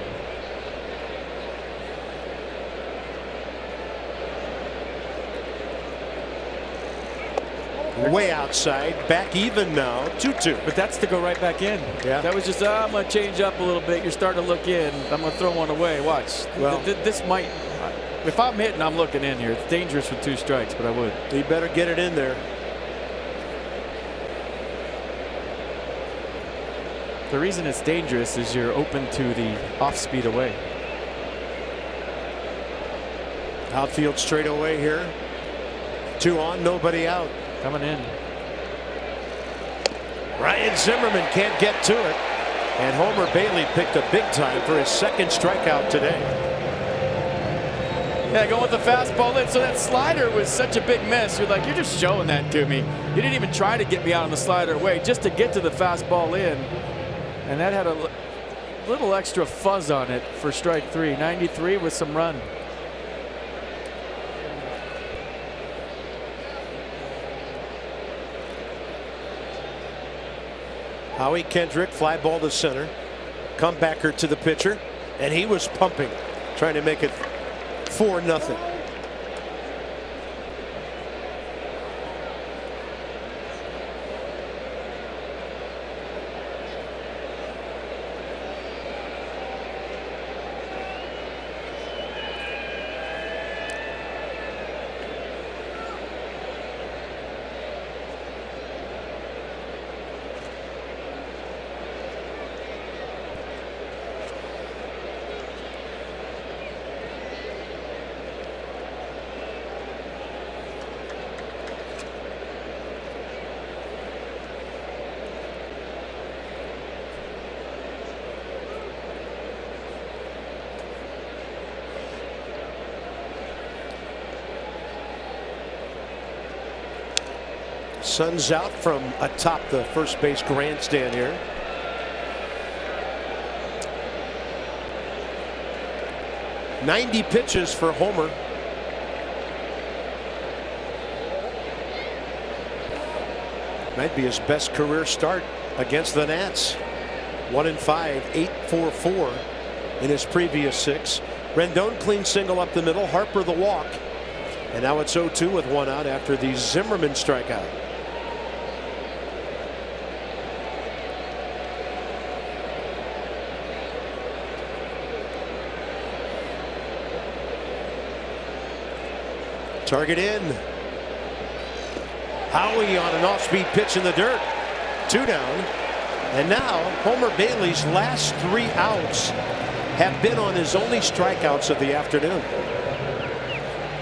[SPEAKER 1] Way outside, back even now, 2-2.
[SPEAKER 2] But that's to go right back in.
[SPEAKER 1] Yeah.
[SPEAKER 2] That was just, I'm going to change up a little bit. You're starting to look in. I'm going to throw one away. Watch.
[SPEAKER 1] Well,
[SPEAKER 2] this might, if I'm hitting, I'm looking in here. It's dangerous with 2 strikes, but I would.
[SPEAKER 1] You better get it in there.
[SPEAKER 2] The reason it's dangerous is you're open to the off speed away.
[SPEAKER 1] Outfield straight away here. 2 on, nobody out.
[SPEAKER 2] Coming in.
[SPEAKER 1] Ryan Zimmerman can't get to it. And Homer Bailey picked a big time for his 2nd strikeout today.
[SPEAKER 2] Yeah, going with the fastball in. So that slider was such a big miss. You're like, you're just showing that to me. You didn't even try to get me out on the slider away just to get to the fastball in. And that had a little extra fuzz on it for strike 3. 93 with some run.
[SPEAKER 1] Howie Kendrick, fly ball to center. Comebacker to the pitcher. And he was pumping, trying to make it 4-0. Sun's out from atop the first base grandstand here. 90 pitches for Homer. Might be his best career start against the Nats. 1-5, 8.44 in his previous 6. Rendon clean single up the middle. Harper the walk. And now it's 0-2 with 1 out after the Zimmerman strikeout. Target in. Howie on an off-speed pitch in the dirt. 2 down. And now Homer Bailey's last 3 outs have been on his only strikeouts of the afternoon.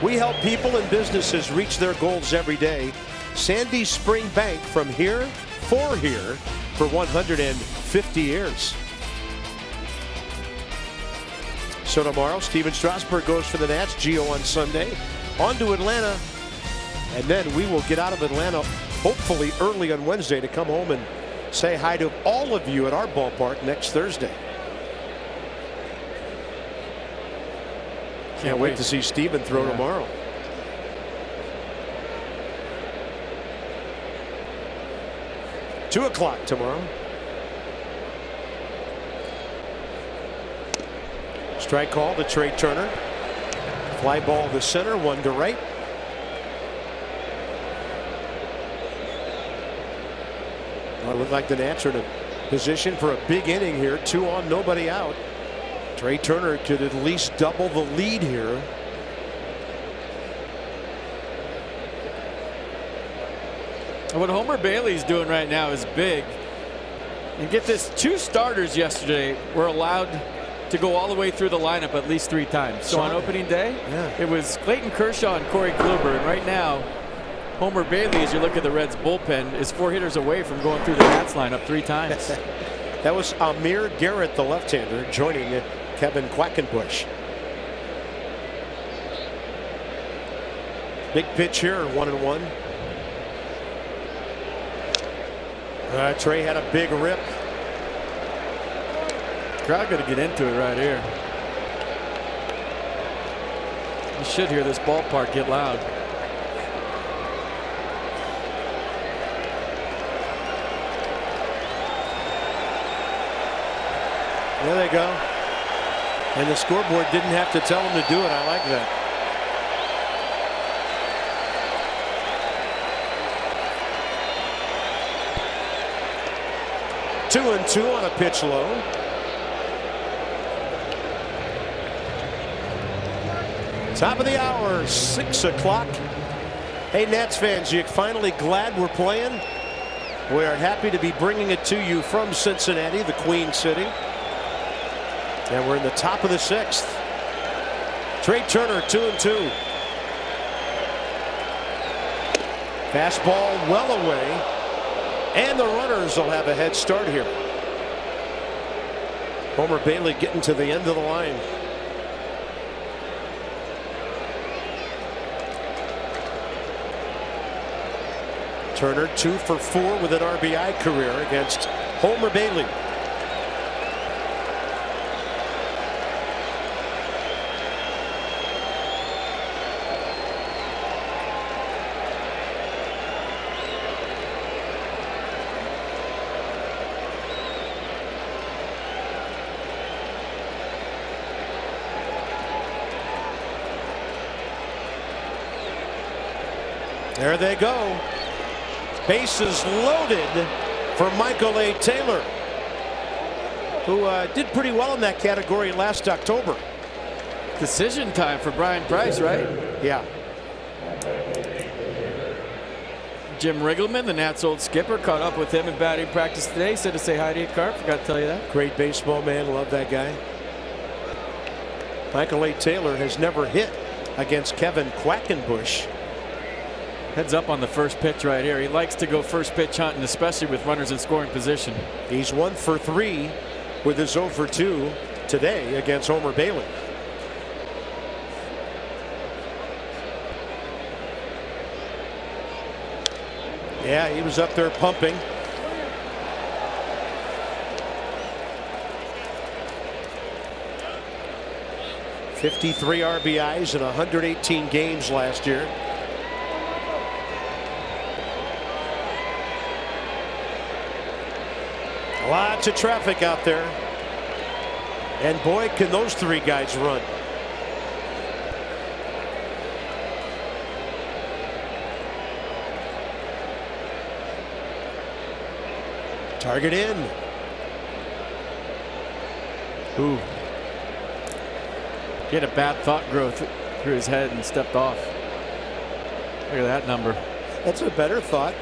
[SPEAKER 1] We help people and businesses reach their goals every day. Sandy Spring Bank, from here for 150 years. So tomorrow, Steven Strasburg goes for the Nats. Gio on Sunday. On to Atlanta. And then we will get out of Atlanta hopefully early on Wednesday to come home and say hi to all of you at our ballpark next Thursday. Can't wait to see Steven throw tomorrow. $2:00 tomorrow. Strike call to Trey Turner. Fly ball to center, 1 to right. Well, it looked like the Nats are in a position for a big inning here. 2 on, nobody out. Trey Turner could at least double the lead here.
[SPEAKER 2] What Homer Bailey's doing right now is big. And get this, 2 starters yesterday were allowed to go all the way through the lineup at least 3 times. So on opening day, it was Clayton Kershaw and Corey Kluber. And right now, Homer Bailey, as you look at the Reds bullpen, is 4 hitters away from going through the Nats lineup 3 times.
[SPEAKER 1] That was Amir Garrett, the left-hander, joining Kevin Quackenbush. Big pitch here, 1-1. Trey had a big rip.
[SPEAKER 2] Crowd got to get into it right here. You should hear this ballpark get loud.
[SPEAKER 1] There they go. And the scoreboard didn't have to tell him to do it. I like that. Two and 2 on a pitch low. Top of the hour, 6 o'clock. Hey, Nats fans, you finally glad we're playing? We are happy to be bringing it to you from Cincinnati, the Queen City. And we're in the top of the 6th. Trey Turner, 2 and 2. Fastball well away. And the runners will have a head start here. Homer Bailey getting to the end of the line. Turner 2 for 4 with an RBI career against Homer Bailey. There they go. Bases loaded for Michael A. Taylor, who did pretty well in that category last October.
[SPEAKER 2] Decision time for Brian Price, right?
[SPEAKER 1] Yeah.
[SPEAKER 2] Jim Riggleman, the Nats' old skipper, caught up with him in batting practice today. Said to say hi to you, Carp. Forgot to tell you that.
[SPEAKER 1] Great baseball man. Love that guy. Michael A. Taylor has never hit against Kevin Quackenbush.
[SPEAKER 2] Heads up on the first pitch right here. He likes to go first pitch hunting, especially with runners in scoring position.
[SPEAKER 1] He's 1 for 3 with his 0 for 2 today against Homer Bailey. Yeah, he was up there pumping. 53 RBIs in 118 games last year. Lots of traffic out there. And boy, can those three guys run. Target in.
[SPEAKER 2] Ooh. He had a bad thought growth through his head and stepped off. Look at that number.
[SPEAKER 1] That's a better thought.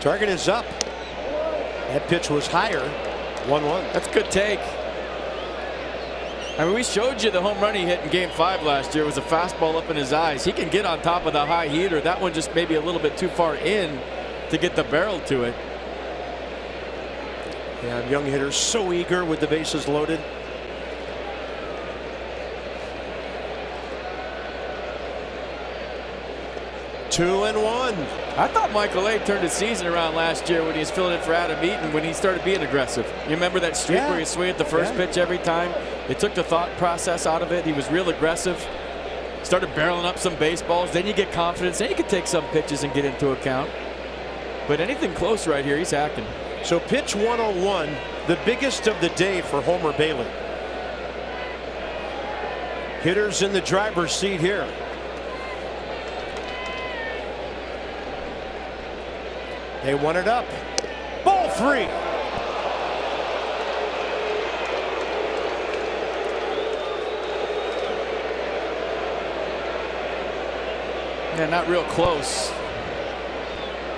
[SPEAKER 1] Target is up. That pitch was higher. 1-1.
[SPEAKER 2] That's a good take. I mean, we showed you the home run he hit in Game 5 last year. It was a fastball up in his eyes. He can get on top of the high heater. That one just maybe a little bit too far in to get the barrel to it.
[SPEAKER 1] Yeah, young hitters so eager with the bases loaded. Two and one.
[SPEAKER 2] I thought Michael A. turned his season around last year when he was filling in for Adam Eaton when he started being aggressive. You remember that streak where he swung at the first pitch every time? It took the thought process out of it. He was real aggressive. Started barreling up some baseballs. Then you get confidence. Then you can take some pitches and get into account. But anything close right here, he's hacking.
[SPEAKER 1] So pitch 101, the biggest of the day for Homer Bailey. Hitters in the driver's seat here. They want it up. Ball 3.
[SPEAKER 2] Yeah, not real close.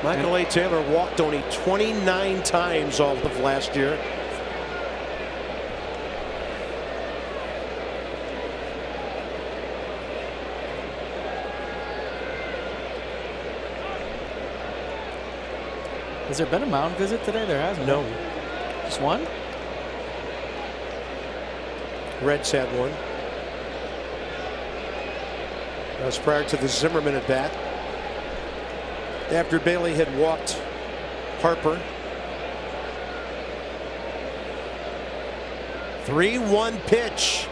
[SPEAKER 1] Michael A. Taylor walked only 29 times all of last year.
[SPEAKER 2] Has there been a mound visit today? There hasn't.
[SPEAKER 1] No.
[SPEAKER 2] Just one?
[SPEAKER 1] Reds had one. That was prior to the Zimmerman at bat. After Bailey had walked Harper. 3-1 pitch.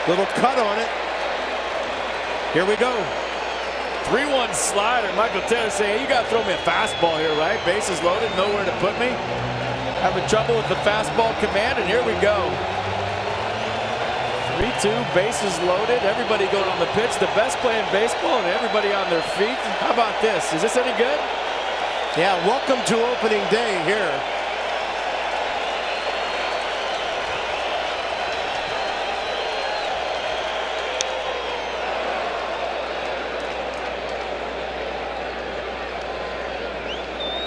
[SPEAKER 1] Little cut on it. Here we go.
[SPEAKER 2] 3-1 slider. Michael Taylor saying, hey, you got to throw me a fastball here, right? Bases loaded, nowhere to put me. Having trouble with the fastball command, and here we go. 3-2, bases loaded. Everybody going on the pitch. The best play in baseball, and everybody on their feet. How about this? Is this any good?
[SPEAKER 1] Yeah, welcome to opening day here.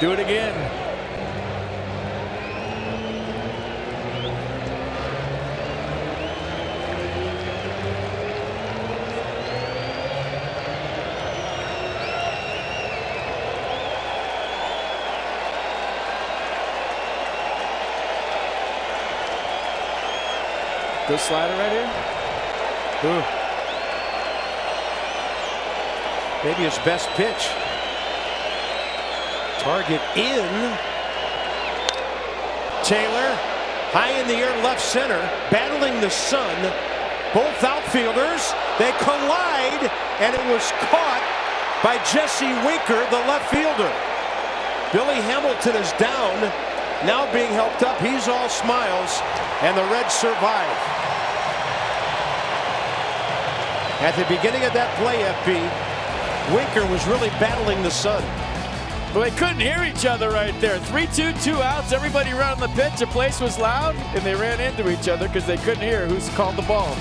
[SPEAKER 2] Do it again. Good slider right here.
[SPEAKER 1] Ooh. Maybe his best pitch. Target in. Taylor high in the air left center, battling the sun. Both outfielders, they collide, and it was caught by Jesse Winker, the left fielder. Billy Hamilton is down, now being helped up. He's all smiles, and the Reds survive. At the beginning of that play, FP, Winker was really battling the sun.
[SPEAKER 2] Well, they couldn't hear each other right there. 3-2, 2 outs. Everybody around the pitch. The place was loud, and they ran into each other because they couldn't hear who's called the ball.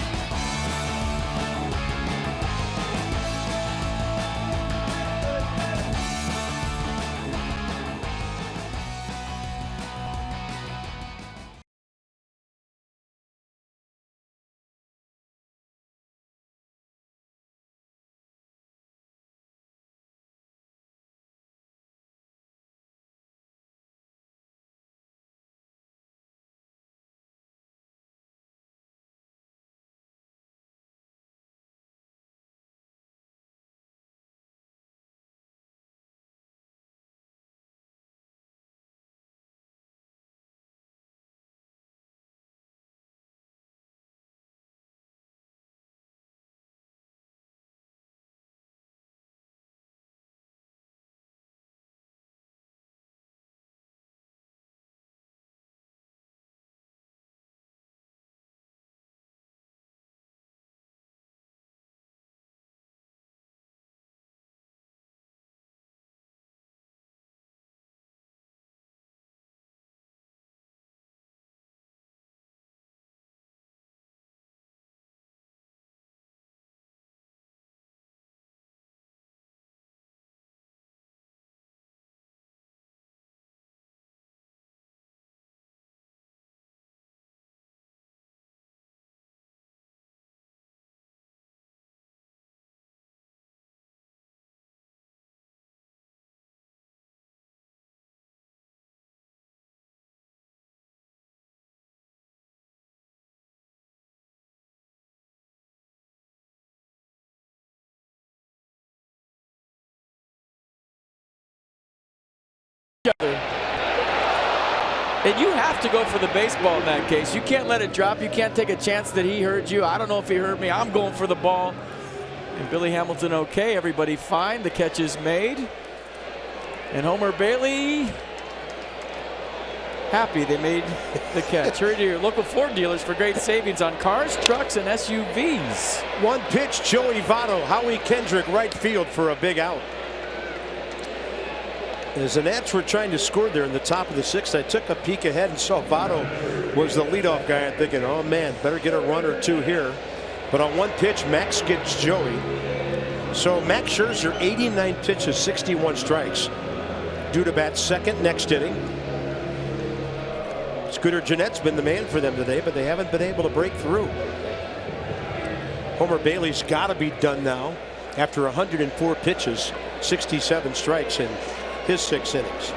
[SPEAKER 4] other. And you have to go for the baseball in that case. You can't let it drop. You can't take a chance that he heard you. I don't know if he heard me. I'm going for the ball. And Billy Hamilton okay. Everybody fine. The catch is made. And Homer Bailey happy they made the catch. Hurry to your local Ford dealers for great savings on cars, trucks, and SUVs.
[SPEAKER 1] One pitch, Joey Votto. Howie Kendrick, right field for a big out. As the Nats were trying to score there in the top of the sixth, I took a peek ahead and saw Votto was the leadoff guy. I'm thinking, oh man, better get a run or two here. But on one pitch, Max gets Joey. So Max Scherzer, 89 pitches, 61 strikes. Due to bat second next inning. Scooter Gennett's been the man for them today, but they haven't been able to break through. Homer Bailey's got to be done now after 104 pitches, 67 strikes in his 6 innings.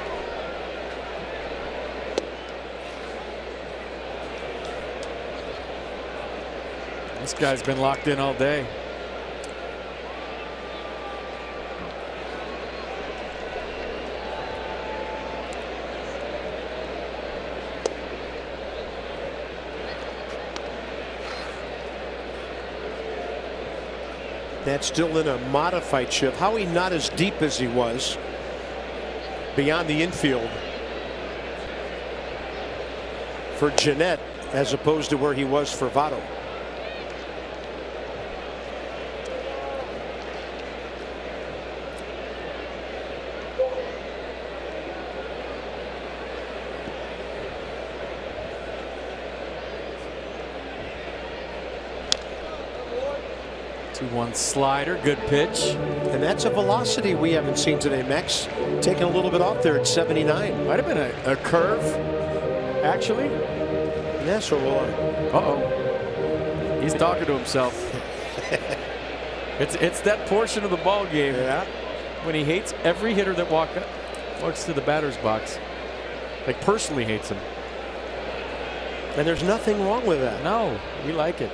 [SPEAKER 4] This guy's been locked in all day.
[SPEAKER 1] That's still in a modified shift. Howie not as deep as he was beyond the infield for Gennett as opposed to where he was for Votto.
[SPEAKER 4] One slider, good pitch.
[SPEAKER 1] And that's a velocity we haven't seen today. Max taking a little bit off there at 79.
[SPEAKER 4] Might have been a curve, actually.
[SPEAKER 1] Yes, or will
[SPEAKER 4] Uh-oh. He's talking to himself. It's that portion of the ball game when he hates every hitter that walks to the batter's box. Like personally hates him.
[SPEAKER 1] And there's nothing wrong with that.
[SPEAKER 4] No, we like it.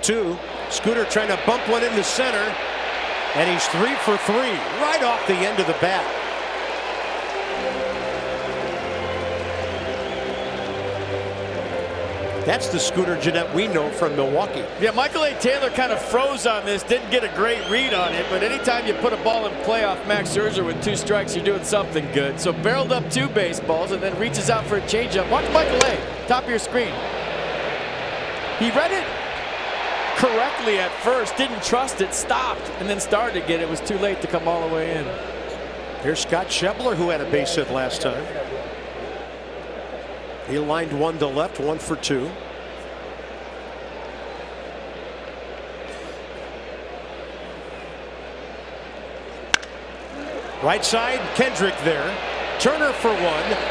[SPEAKER 1] Two. Scooter trying to bump one into center, and he's 3 for 3 right off the end of the bat. That's the Scooter Gennett we know from Milwaukee.
[SPEAKER 4] Yeah, Michael A. Taylor kind of froze on this, didn't get a great read on it, but anytime you put a ball in play off Max Scherzer with 2 strikes, you're doing something good. So barreled up 2 baseballs and then reaches out for a changeup. Watch Michael A. Top of your screen. He read it correctly at first, didn't trust it, stopped, and then started again. It was too late to come all the way in.
[SPEAKER 1] Here's Scott Schebler, who had a base hit last time. He lined one to left, 1 for 2. Right side, Kendrick there. Turner for 1.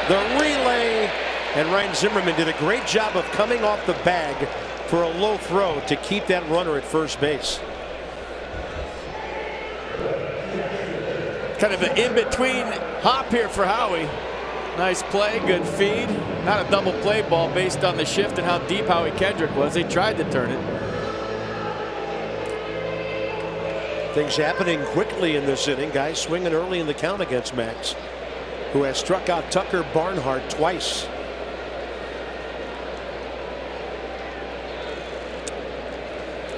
[SPEAKER 1] The relay, and Ryan Zimmerman did a great job of coming off the bag for a low throw to keep that runner at first base.
[SPEAKER 4] Kind of an in-between hop here for Howie. Nice play, good feed. Not a double play ball based on the shift and how deep Howie Kendrick was. They tried to turn it.
[SPEAKER 1] Things happening quickly in this inning. Guys swinging early in the count against Max, who has struck out Tucker Barnhart twice.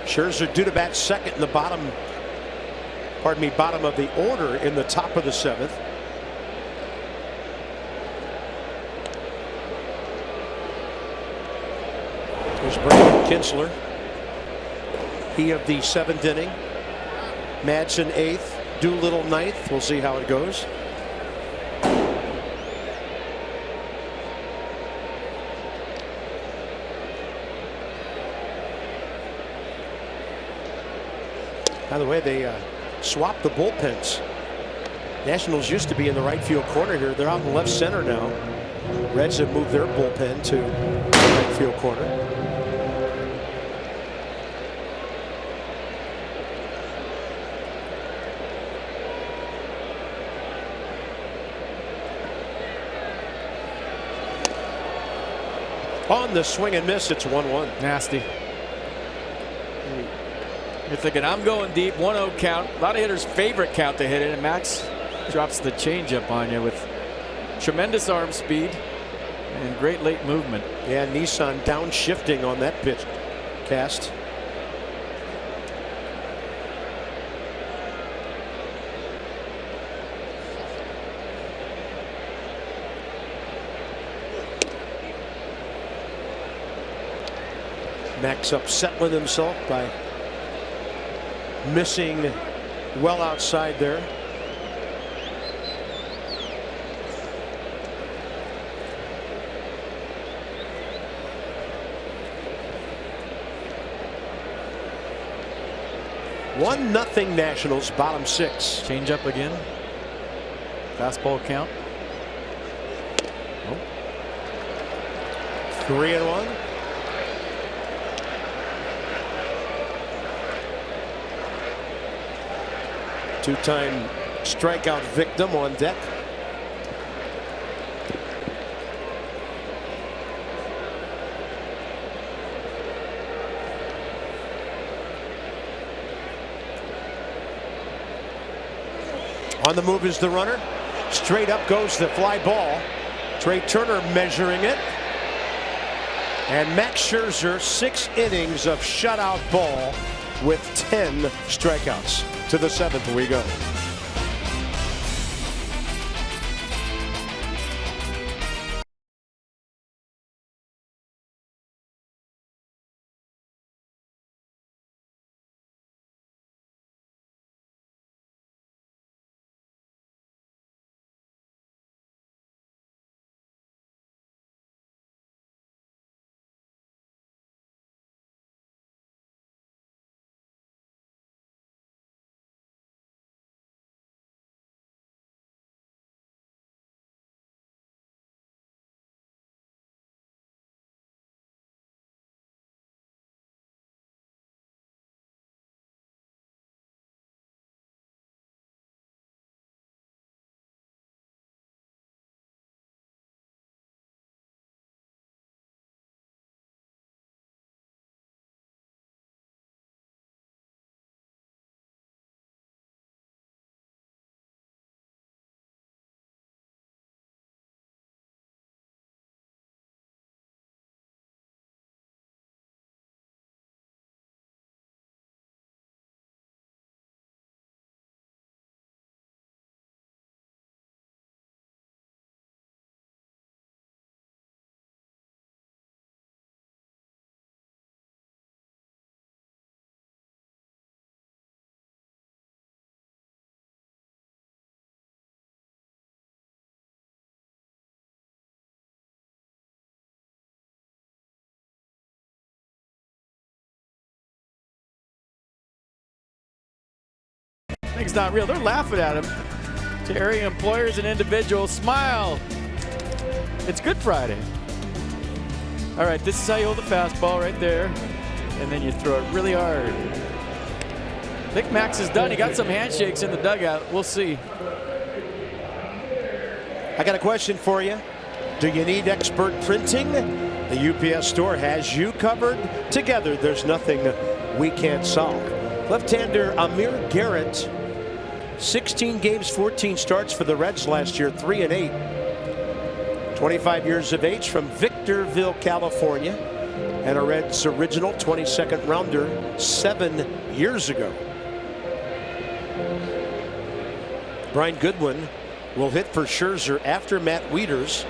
[SPEAKER 1] Scherzer due to bat second in the bottom of the order in the top of the 7th. There's Brandon Kinsler. He of the 7th inning. Madsen 8th. Doolittle 9th. We'll see how it goes. By the way, they swapped the bullpens. Nationals used to be in the right field corner here. They're out in left center now. Reds have moved their bullpen to the right field corner. On the swing and miss, it's 1-1.
[SPEAKER 2] Nasty.
[SPEAKER 4] You're thinking, I'm going deep, 1-0 count. A lot of hitters' favorite count to hit it, and Max drops the changeup on you with tremendous arm speed and great late movement.
[SPEAKER 1] Yeah, Nissan downshifting on that pitch cast. Max upset with himself by missing well outside there. One nothing Nationals, bottom 6.
[SPEAKER 2] Change up again. Fastball count.
[SPEAKER 1] Oh. 3-1. Two-time strikeout victim on deck. On the move is the runner. Straight up goes the fly ball. Trey Turner measuring it. And Max Scherzer, 6 innings of shutout ball with 10 strikeouts. To the 7th we go.
[SPEAKER 4] Thing's not real. They're laughing at him. To area employers and individuals, smile. It's Good Friday. All right, this is how you hold the fastball right there. And then you throw it really hard. I think Max is done. He got some handshakes in the dugout. We'll see.
[SPEAKER 1] I got a question for you. Do you need expert printing? The UPS store has you covered. Together, there's nothing we can't solve. Left-hander Amir Garrett, 16 games, 14 starts for the Reds last year, 3-8. 25 years of age, from Victorville, California, and a Reds original 22nd rounder 7 years ago. Brian Goodwin will hit for Scherzer after Matt Wieters,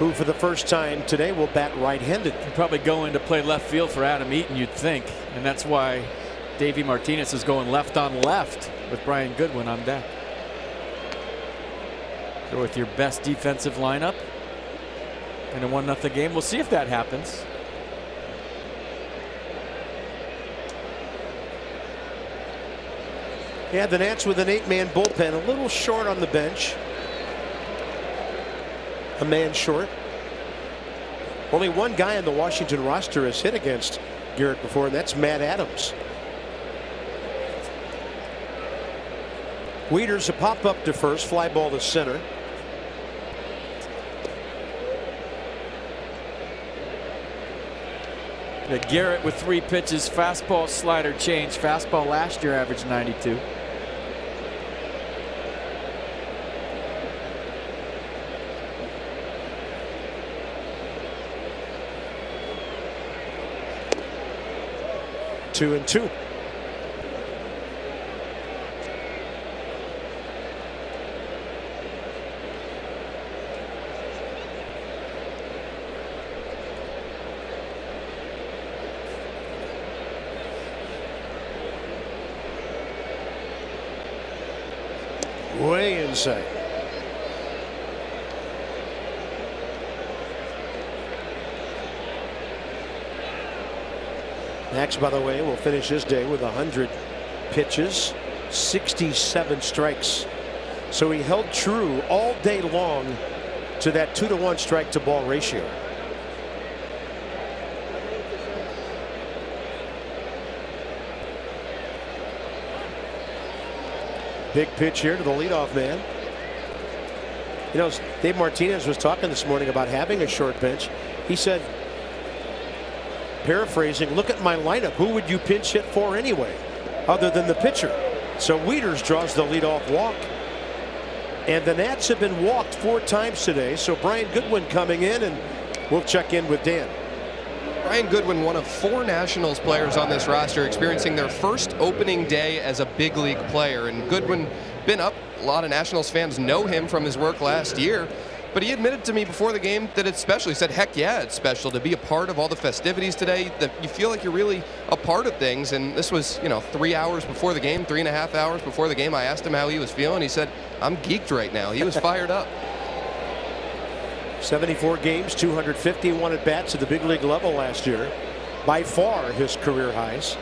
[SPEAKER 1] who for the first time today will bat right-handed.
[SPEAKER 4] He'll probably go in to play left field for Adam Eaton, you'd think, and that's why Davey Martinez is going left on left with Brian Goodwin on deck. Go with your best defensive lineup in a 1-0 game. We'll see if that happens.
[SPEAKER 1] Yeah, the Nats with an 8-man bullpen, a little short on the bench. A man short. Only one guy on the Washington roster has hit against Garrett before, and that's Matt Adams. Wieters a pop up to first, fly ball to center.
[SPEAKER 4] Yeah, Garrett with 3 pitches, fastball, slider, change. Fastball last year averaged 92.
[SPEAKER 1] Two and two. Way inside. Max, by the way, will finish his day with 100 pitches, 67 strikes. So he held true all day long to that 2-to-1 strike to ball ratio. Big pitch here to the leadoff man. You know, Dave Martinez was talking this morning about having a short bench. He said, paraphrasing, look at my lineup. Who would you pinch hit for anyway, other than the pitcher? So Wieters draws the leadoff walk. And the Nats have been walked 4 times today. So Brian Goodwin coming in, and we'll check in with Dan.
[SPEAKER 3] Brian Goodwin, one of 4 Nationals players on this roster, experiencing their first opening day as a big league player. And Goodwin been up. A lot of Nationals fans know him from his work last year. But he admitted to me before the game that it's special. He said, heck yeah, it's special to be a part of all the festivities today, that you feel like you're really a part of things. And this was, 3 hours before the game, 3.5 hours before the game. I asked him how he was feeling. He said, I'm geeked right now. He was fired up.
[SPEAKER 1] 74 games, 251 at bats at the big league level last year. By far his career highs.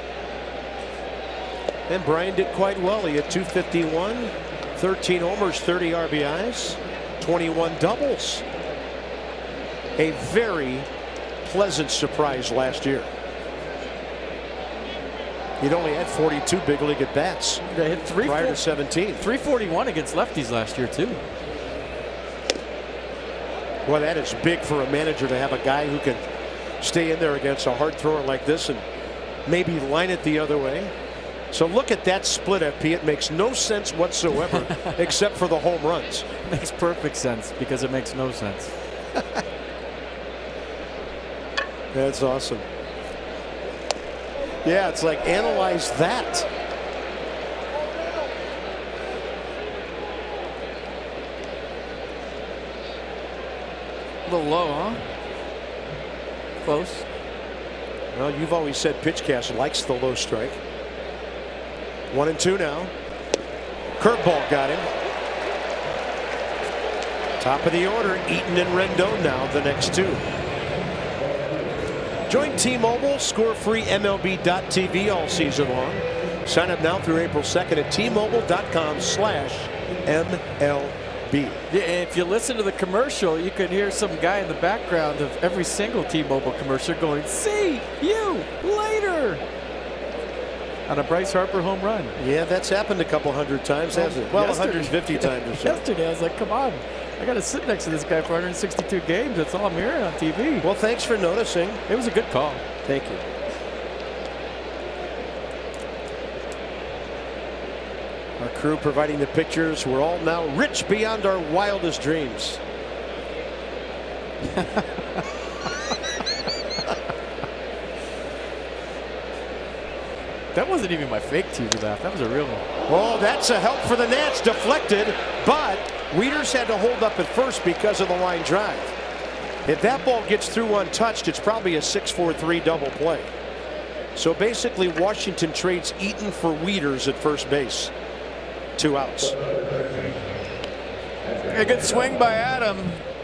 [SPEAKER 1] And Brian did quite well. He had 251, 13 homers, 30 RBIs. 21 doubles. A very pleasant surprise last year. He'd only had 42 big league at bats.
[SPEAKER 4] They hit
[SPEAKER 1] prior to 17.
[SPEAKER 4] 341 against lefties last year too.
[SPEAKER 1] Well, that is big for a manager to have a guy who can stay in there against a hard thrower like this and maybe line it the other way. So look at that split, FP. It makes no sense whatsoever except for the home runs.
[SPEAKER 4] Makes perfect sense because it makes no sense.
[SPEAKER 1] That's awesome. Yeah, it's like analyze that.
[SPEAKER 4] A little low, huh? Close.
[SPEAKER 1] Well, you've always said PitchCast likes the low strike. 1-2 now. Curveball got him. Top of the order, Eaton and Rendon now the next 2. Join T-Mobile, score free MLB.tv all season long. Sign up now through April 2nd at T-Mobile.com/MLB.
[SPEAKER 4] Yeah, if you listen to the commercial, you can hear some guy in the background of every single T-Mobile commercial going, "See you later," on a Bryce Harper home run.
[SPEAKER 1] Yeah, that's happened a couple hundred times, hasn't it? Well, 150 times or so.
[SPEAKER 4] Yesterday, I was like, come on. I got to sit next to this guy for 162 games. That's all I'm hearing on TV.
[SPEAKER 1] Well, thanks for noticing.
[SPEAKER 4] It was a good call.
[SPEAKER 1] Thank you. Our crew providing the pictures. We're all now rich beyond our wildest dreams.
[SPEAKER 4] That wasn't even my fake TV laugh. That was a real one.
[SPEAKER 1] Oh, that's a help for the Nats. Deflected, but Wieters had to hold up at first because of the line drive. If that ball gets through untouched, it's probably a 6-4-3 double play. So basically, Washington trades Eaton for Wieters at first base. 2 outs.
[SPEAKER 4] A good swing by Adam,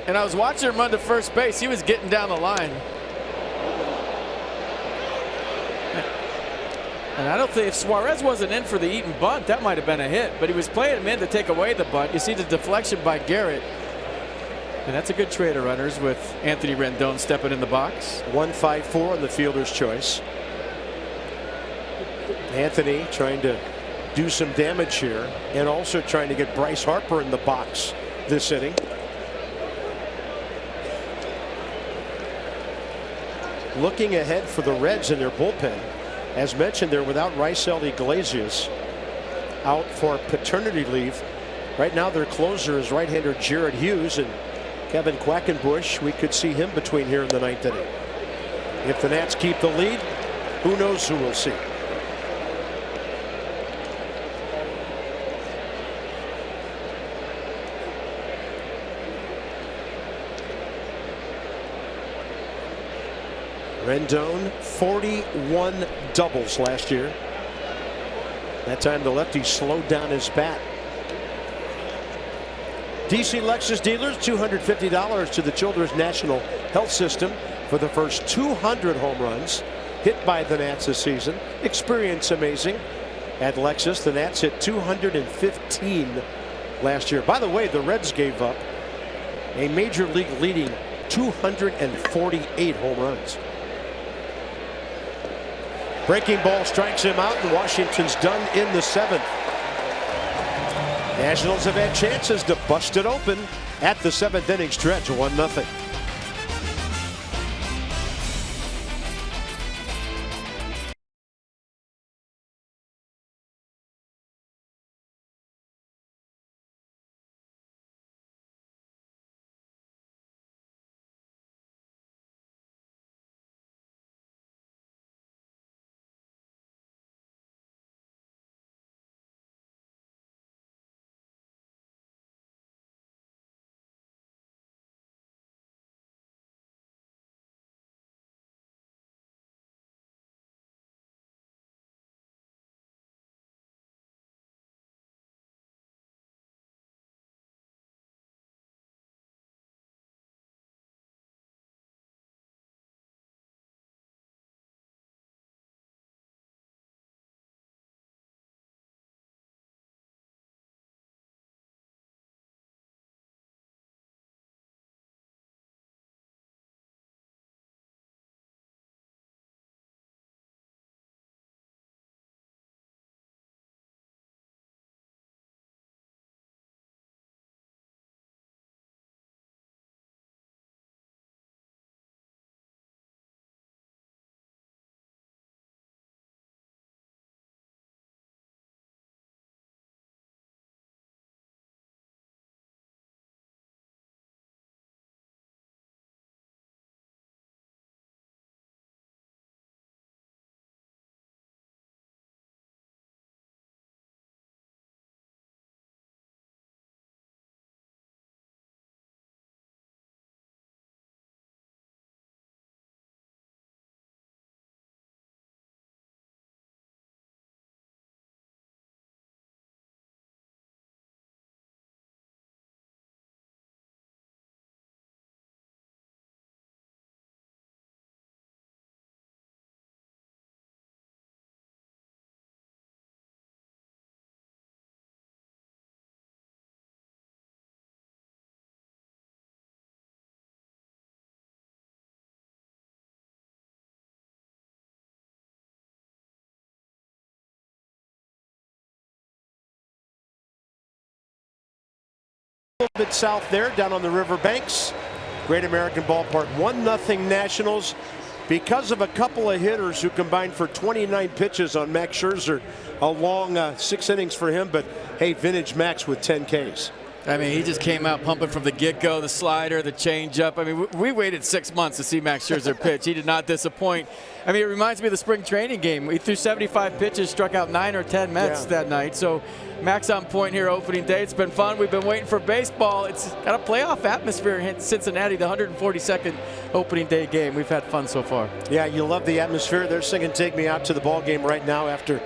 [SPEAKER 4] and I was watching him run to first base. He was getting down the line. And I don't think if Suarez wasn't in for the Eaton bunt, that might have been a hit. But he was playing him in to take away the bunt. You see the deflection by Garrett. And that's a good trade of runners with Anthony Rendon stepping in the box.
[SPEAKER 1] 1-5-4 on the fielder's choice. Anthony trying to do some damage here and also trying to get Bryce Harper in the box this inning. looking ahead for the Reds in their bullpen. As mentioned, they're without Raisel Iglesias, out for paternity leave. Right now their closer is right-hander Jared Hughes, and Kevin Quackenbush, we could see him between here in the 9th inning. If the Nats keep the lead, who knows who we'll see. Rendon, 41 doubles last year. That time the lefty slowed down his bat. DC Lexus dealers, $250 to the Children's National Health System for the first 200 home runs hit by the Nats this season. Experience amazing at Lexus. The Nats hit 215 last year. By the way, the Reds gave up a major league leading 248 home runs. Breaking ball strikes him out, and Washington's done in the 7th. Nationals have had chances to bust it open at the 7th inning stretch, 1-0. A little bit south there, down on the riverbanks. Great American Ballpark, 1-0 Nationals, because of a couple of hitters who combined for 29 pitches on Max Scherzer. A long 6 innings for him, but hey, vintage Max with 10 Ks.
[SPEAKER 2] I mean, he just came out pumping from the get-go, the slider, the changeup. I mean, we waited 6 months to see Max Scherzer pitch. He did not disappoint. I mean, it reminds me of the spring training game. He threw 75 pitches, struck out 9 or 10 Mets that night. So Max on point here opening day. It's been fun. We've been waiting for baseball. It's got a playoff atmosphere in Cincinnati, the 142nd opening day game. We've had fun so far.
[SPEAKER 1] Yeah, you love the atmosphere. They're singing "Take Me Out to the Ball Game" right now after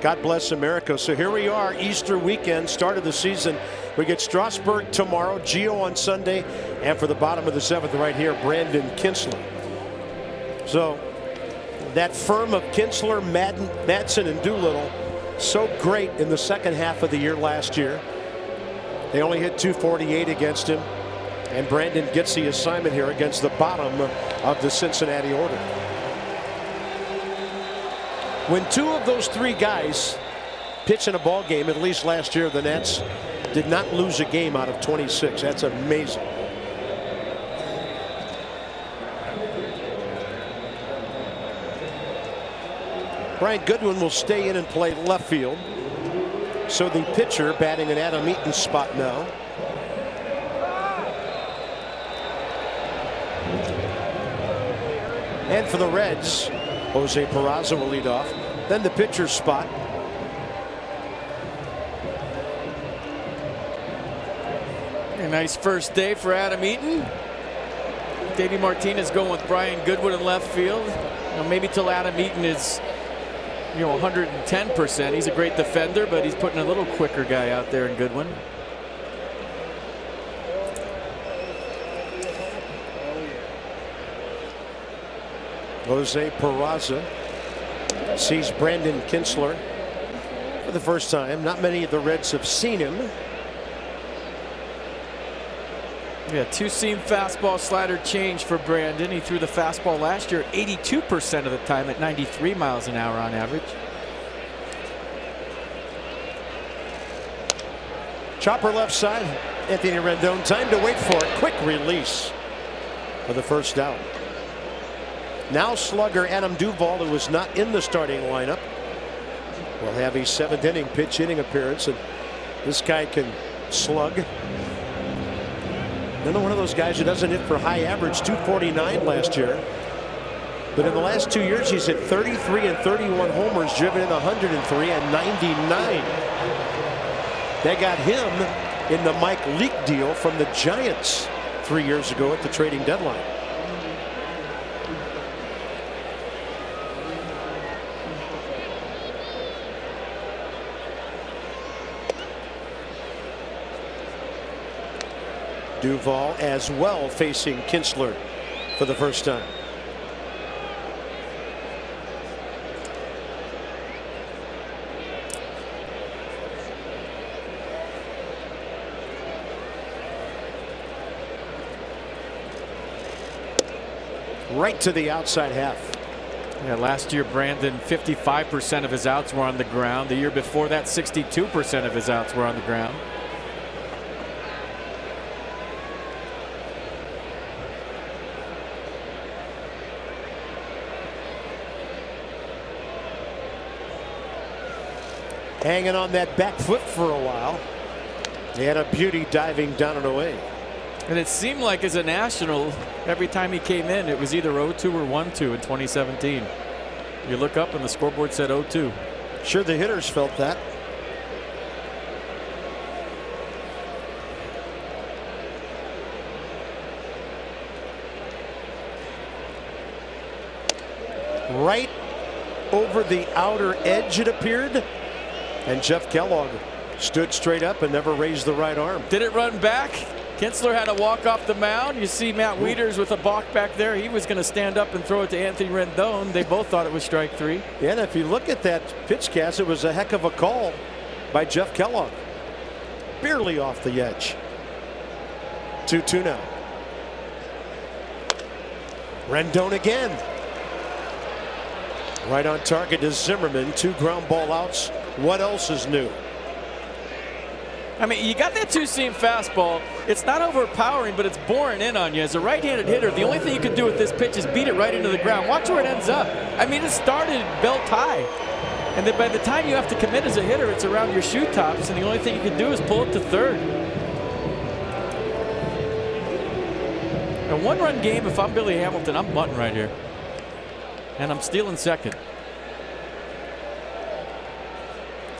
[SPEAKER 1] God Bless America. So here we are, Easter weekend, start of the season. We get Strasburg tomorrow, Gio on Sunday, and for the bottom of the 7th right here, Brandon Kintzler. So that firm of Kintzler, Madsen, and Doolittle, so great in the second half of the year last year. They only hit 248 against him, and Brandon gets the assignment here against the bottom of the Cincinnati order. When 2 of those 3 guys pitch in a ball game, at least last year, the Nats did not lose a game out of 26. That's amazing. Brian Goodwin will stay in and play left field. So the pitcher batting in Adam Eaton's spot now. And for the Reds, Jose Peraza will lead off. Then the pitcher's spot.
[SPEAKER 4] A nice first day for Adam Eaton. Davey Martinez going with Brian Goodwin in left field. Maybe till Adam Eaton is 110%. He's a great defender, but he's putting a little quicker guy out there in Goodwin.
[SPEAKER 1] Jose Peraza sees Brandon Kintzler for the first time. Not many of the Reds have seen him.
[SPEAKER 4] Yeah, two-seam fastball slider change for Brandon. He threw the fastball last year 82% of the time at 93 miles an hour on average.
[SPEAKER 1] Chopper left side. Anthony Rendon, time to wait for it. Quick release for the first out. Now slugger Adam Duvall, who was not in the starting lineup, will have a 7th inning pitch hitting appearance, and this guy can slug. Another one of those guys who doesn't hit for high average, 249 last year. But in the last 2 years, he's hit 33 and 31 homers, driven in 103 and 99. They got him in the Mike Leake deal from the Giants 3 years ago at the trading deadline. Duvall as well facing Kintzler for the first time. Right to the outside half.
[SPEAKER 4] Yeah, last year Brandon 55% of his outs were on the ground. The year before that 62% of his outs were on the ground.
[SPEAKER 1] Hanging on that back foot for a while. He had a beauty diving down and away.
[SPEAKER 4] And it seemed like as a National, every time he came in, it was either 0-2 or 1-2 in 2017. You look up and the scoreboard said 0-2.
[SPEAKER 1] Sure, the hitters felt that. Right over the outer edge, it appeared. And Jeff Kellogg stood straight up and never raised the right arm.
[SPEAKER 4] Did it run back? Kintzler had to walk off the mound. You see Matt Wieters with a balk back there. He was going to stand up and throw it to Anthony Rendon. They both thought it was strike 3.
[SPEAKER 1] Yeah, and if you look at that pitch cast, it was a heck of a call by Jeff Kellogg. Barely off the edge. 2-2 now. Rendon again. Right on target to Zimmerman. 2 ground ball outs. What else is new?
[SPEAKER 4] I mean, you got that two-seam fastball. It's not overpowering, but it's boring in on you. As a right-handed hitter, the only thing you can do with this pitch is beat it right into the ground. Watch where it ends up. I mean, it started belt high. And then by the time you have to commit as a hitter, it's around your shoe tops, and the only thing you can do is pull it to third. A one-run game, if I'm Billy Hamilton, I'm bunting right here. And I'm stealing second.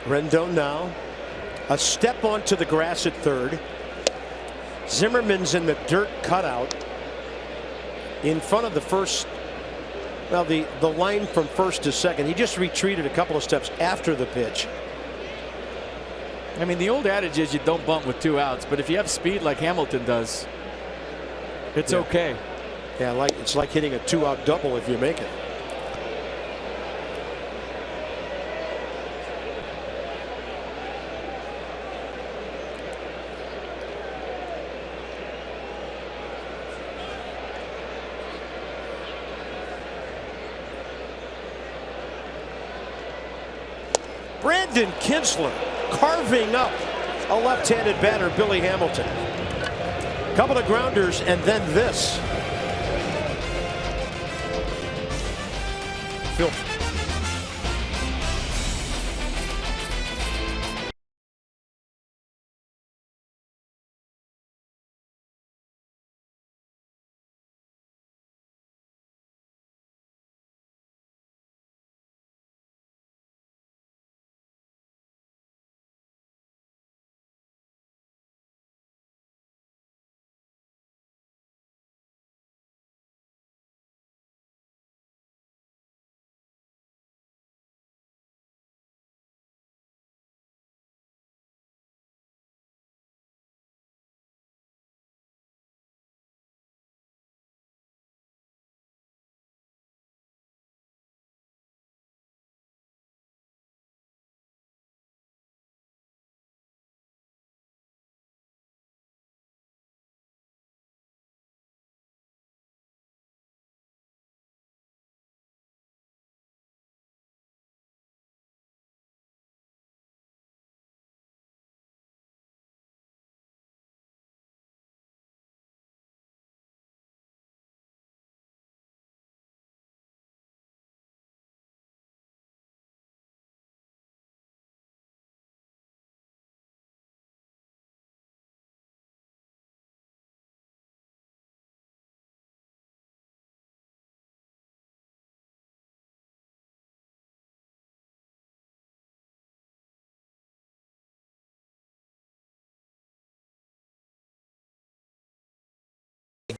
[SPEAKER 1] Rendon now. A step onto the grass at third. Zimmerman's in the dirt cutout in front of the first. Well, the line from first to second. He just retreated a couple of steps after the pitch.
[SPEAKER 4] I mean, the old adage is you don't bunt with 2 outs, but if you have speed like Hamilton does, it's okay.
[SPEAKER 1] Yeah, it's like hitting a 2-out double if you make it. Brandon Kintzler carving up a left-handed batter, Billy Hamilton. Couple of grounders and then this.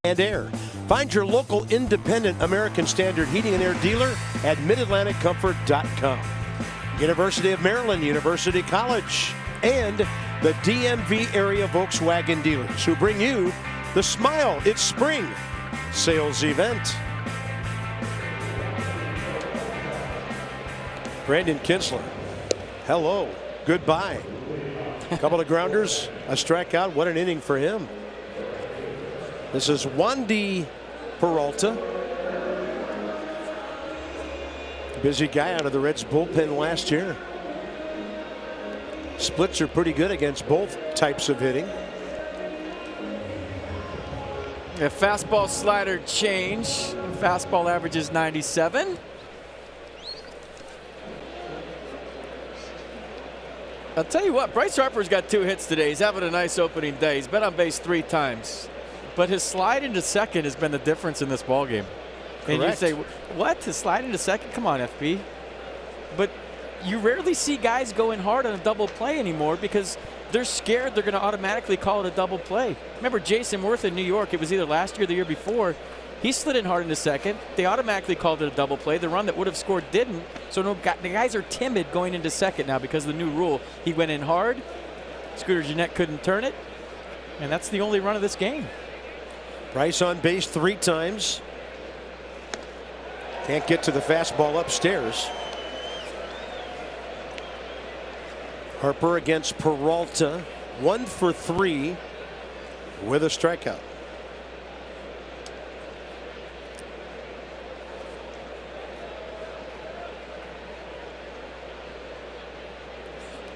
[SPEAKER 1] and air. Find your local independent American Standard heating and air dealer at midatlanticcomfort.com. University of Maryland, University College, and the DMV area Volkswagen dealers who bring you the Smile It's Spring sales event. Brandon Kinsler, hello, goodbye. A couple of grounders, a strikeout. What an inning for him. This is Wandy Peralta. Busy guy out of the Reds bullpen last year. Splits are pretty good against both types of hitting.
[SPEAKER 4] A fastball slider change. Fastball averages 97. I'll tell you what, Bryce Harper's got 2 hits today. He's having a nice opening day. He's been on base 3 times. But his slide into second has been the difference in this ballgame. And you say, what? To slide into second? Come on, FP. But you rarely see guys going hard on a double play anymore because they're scared they're going to automatically call it a double play. Remember Jason Worth in New York, it was either last year or the year before. He slid in hard into second. They automatically called it a double play. The run that would have scored didn't. So the guys are timid going into second now because of the new rule. He went in hard. Scooter Gennett couldn't turn it. And that's the only run of this game.
[SPEAKER 1] Bryce on base 3 times. Can't get to the fastball upstairs. Harper against Peralta. 1 for 3 with a strikeout.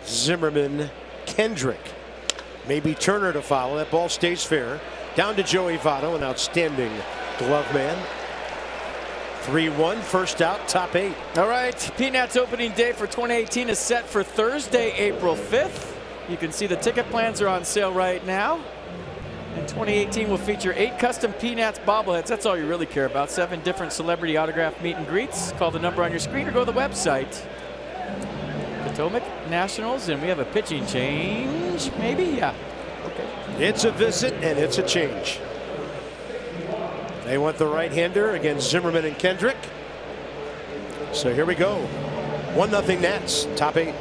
[SPEAKER 1] Zimmerman, Kendrick. Maybe Turner to follow. That ball stays fair. Down to Joey Votto, an outstanding glove man. 3-1, first out, top 8.
[SPEAKER 4] All right, Peanuts opening day for 2018 is set for Thursday, April 5th. You can see the ticket plans are on sale right now. And 2018 will feature 8 custom Peanuts bobbleheads. That's all you really care about. 7 different celebrity autograph meet and greets. Call the number on your screen or go to the website. Potomac Nationals, and we have a pitching change, maybe? Yeah. Okay.
[SPEAKER 1] It's a visit and it's a change. They want the right-hander against Zimmerman and Kendrick. So here we go. 1-0 Nats, top 8.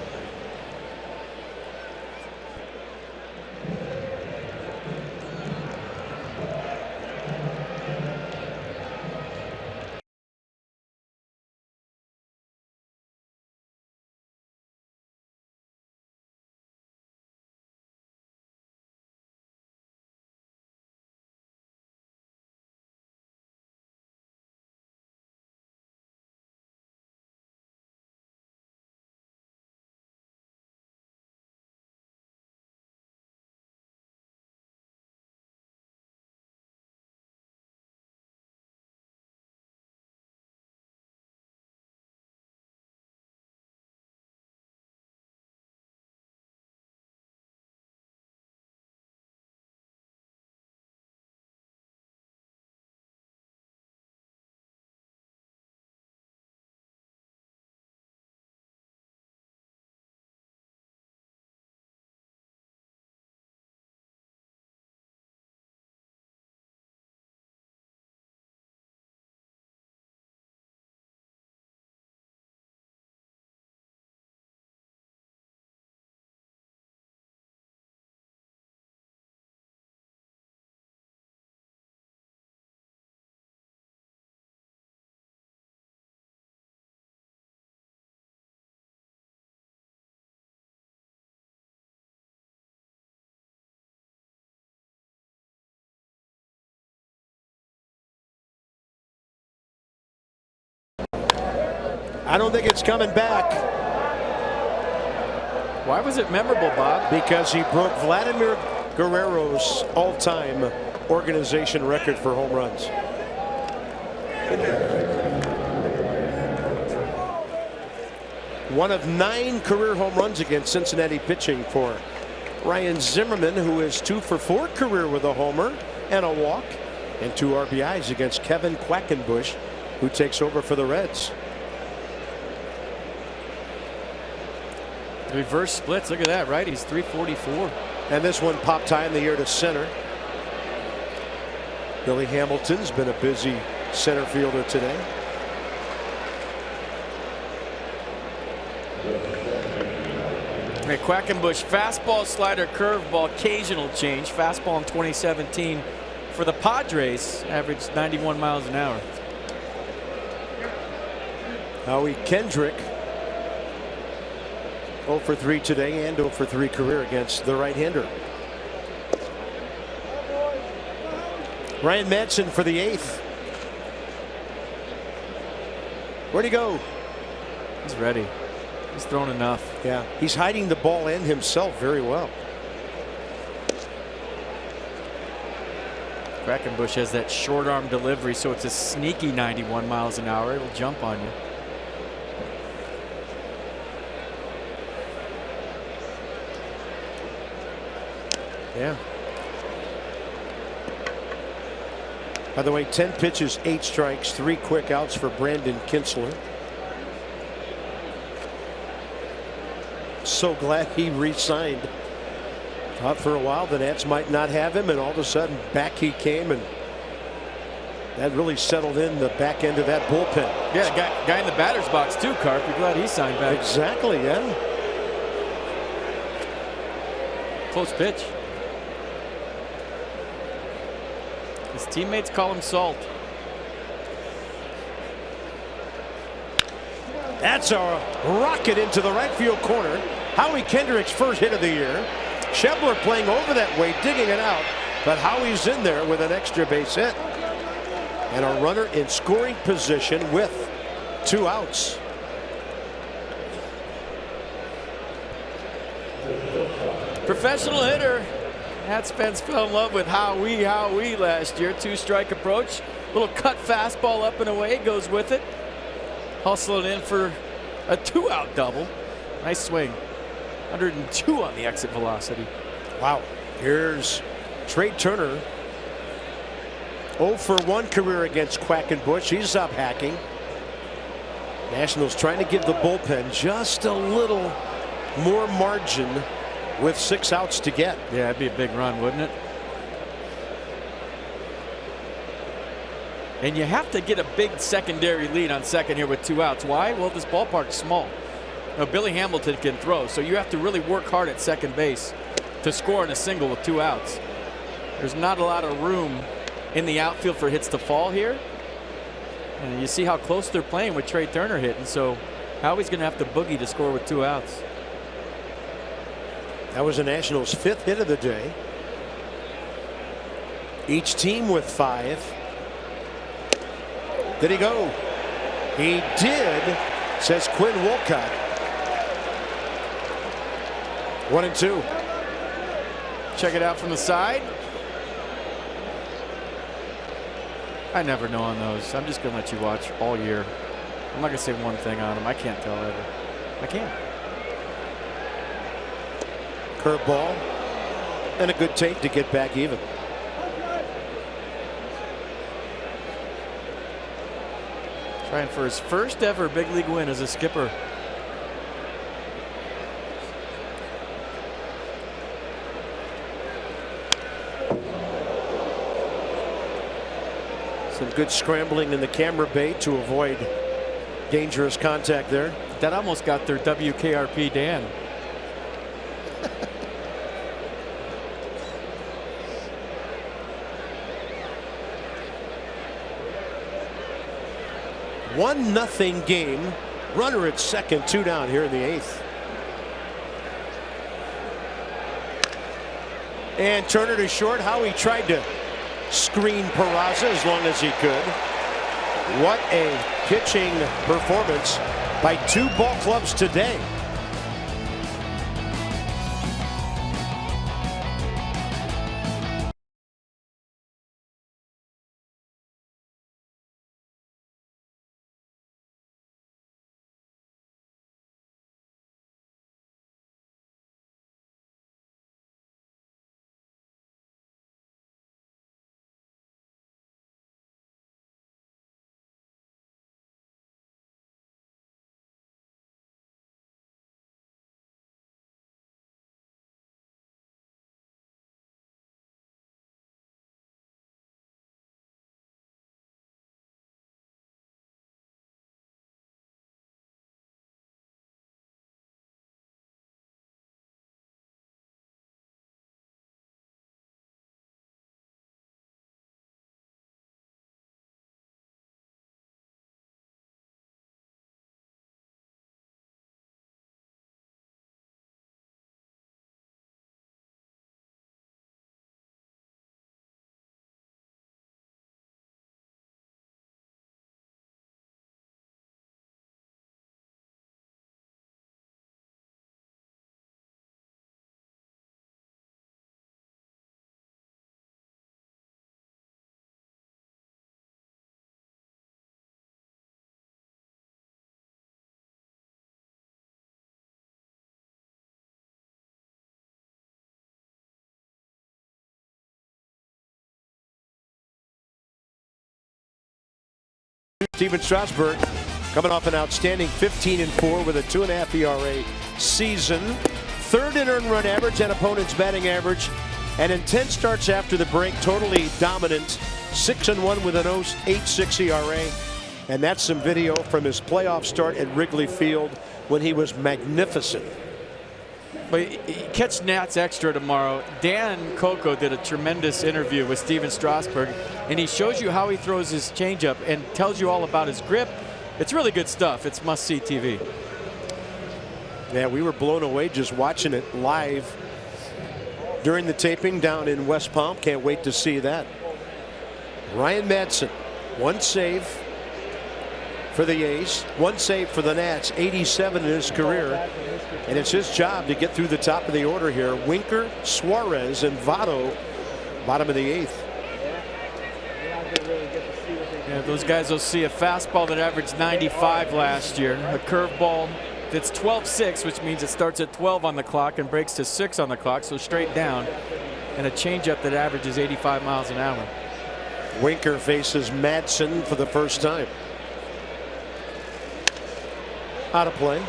[SPEAKER 1] I don't think it's coming back.
[SPEAKER 4] Why was it memorable, Bob?
[SPEAKER 1] Because he broke Vladimir Guerrero's all-time organization record for home runs. One of 9 career home runs against Cincinnati pitching for Ryan Zimmerman, who is 2 for 4 career with a homer and a walk, and 2 RBIs against Kevin Quackenbush, who takes over for the Reds.
[SPEAKER 4] Reverse splits. Look at that. Right. He's 344.
[SPEAKER 1] And this one popped high in the air to center. Billy Hamilton's been a busy center fielder today.
[SPEAKER 4] Hey, Quackenbush, fastball, slider, curveball, occasional change. Fastball in 2017 for the Padres averaged 91 miles an hour.
[SPEAKER 1] Howie Kendrick 0 for 3 today and 0 for 3 career against the right-hander. Ryan Madsen for the 8th. Where'd he go?
[SPEAKER 4] He's ready. He's thrown enough.
[SPEAKER 1] Yeah, he's hiding the ball and himself very well.
[SPEAKER 4] Quackenbush has that short arm delivery, so it's a sneaky 91 miles an hour. It'll jump on you.
[SPEAKER 1] Yeah. By the way, 10 pitches, 8 strikes, 3 quick outs for Brandon Kinsler. So glad he re-signed. Thought for a while the Nats might not have him, and all of a sudden back he came, and that really settled in the back end of that bullpen.
[SPEAKER 4] Yeah, guy in the batter's box too, Carp. You're glad he signed back.
[SPEAKER 1] Exactly, yeah.
[SPEAKER 4] Close pitch. His teammates call him Salt.
[SPEAKER 1] That's a rocket into the right field corner. Howie Kendrick's first hit of the year. Schebler playing over that way, digging it out, but Howie's in there with an extra base hit. And a runner in scoring position with 2 outs.
[SPEAKER 4] Professional hitter. Nats fans fell in love with Howie last year. 2-strike approach. Little cut fastball up and away, goes with it. Hustle it in for a 2-out double. Nice swing. 102 on the exit velocity.
[SPEAKER 1] Wow. Here's Trey Turner. 0 for 1 career against Quackenbush. He's up hacking. Nationals trying to give the bullpen just a little more margin with 6 outs to get.
[SPEAKER 4] Yeah, that'd be a big run, wouldn't it? And you have to get a big secondary lead on second here with 2 outs. Why? Well, this ballpark's small. Now, Billy Hamilton can throw, so you have to really work hard at second base to score in a single with 2 outs. There's not a lot of room in the outfield for hits to fall here. And you see how close they're playing with Trey Turner hitting, so Howie's going to have to boogie to score with 2 outs.
[SPEAKER 1] That was the Nationals' 5th hit of the day. Each team with 5. Did he go? He did, says Quinn Wolcott. 1-2.
[SPEAKER 4] Check it out from the side. I never know on those. I'm just going to let you watch all year. I'm not going to say one thing on them. I can't tell ever. I can't.
[SPEAKER 1] Curveball and a good take to get back even.
[SPEAKER 4] Trying for his first ever big league win as a skipper.
[SPEAKER 1] Some good scrambling in the camera bay to avoid dangerous contact there.
[SPEAKER 4] That almost got their WKRP Dan.
[SPEAKER 1] One nothing game. Runner at second, 2 down here in the 8th. And Turner to short. Howie tried to screen Peraza as long as he could. What a pitching performance by 2 ball clubs today. Steven Strasburg coming off an outstanding 15-4 with a 2.5 ERA season. Third in earned run average and opponent's batting average. And in 10 starts after the break, totally dominant. 6-1 with an 0.86 ERA. And that's some video from his playoff start at Wrigley Field when he was magnificent.
[SPEAKER 2] But catch Nats Extra tomorrow. Dan Coco did a tremendous interview with Steven Strasburg, and he shows you how he throws his changeup and tells you all about his grip. It's really good stuff. It's must-see TV.
[SPEAKER 1] Yeah, we were blown away just watching it live during the taping down in West Palm. Can't wait to see that. Ryan Madson, 1 save for the A's, 1 save for the Nats, 87 in his career. And it's his job to get through the top of the order here. Winker, Suarez, and Votto, bottom of the 8th.
[SPEAKER 2] Yeah, those guys will see a fastball that averaged 95 last year, a curveball that's 12-6, which means it starts at 12 on the clock and breaks to 6 on the clock, so straight down, and a changeup that averages 85 miles an hour.
[SPEAKER 1] Winker faces Madson for the first time. Out of play.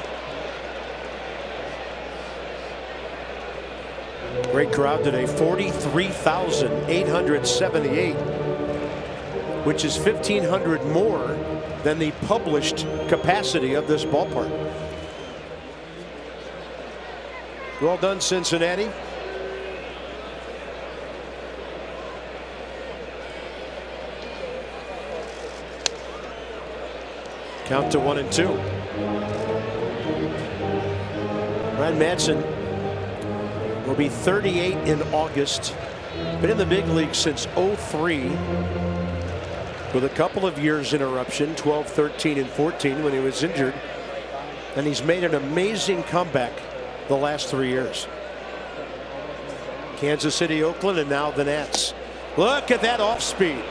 [SPEAKER 1] Great crowd today, 43,878, which is 1,500 more than the published capacity of this ballpark. Well done, Cincinnati. Count to 1-2. Ryan Madson will be 38 in August. Been in the big league since '03, with a couple of years interruption, 12, 13, and 14 when he was injured. And he's made an amazing comeback the last 3 years. Kansas City, Oakland, and now the Nats. Look at that off speed.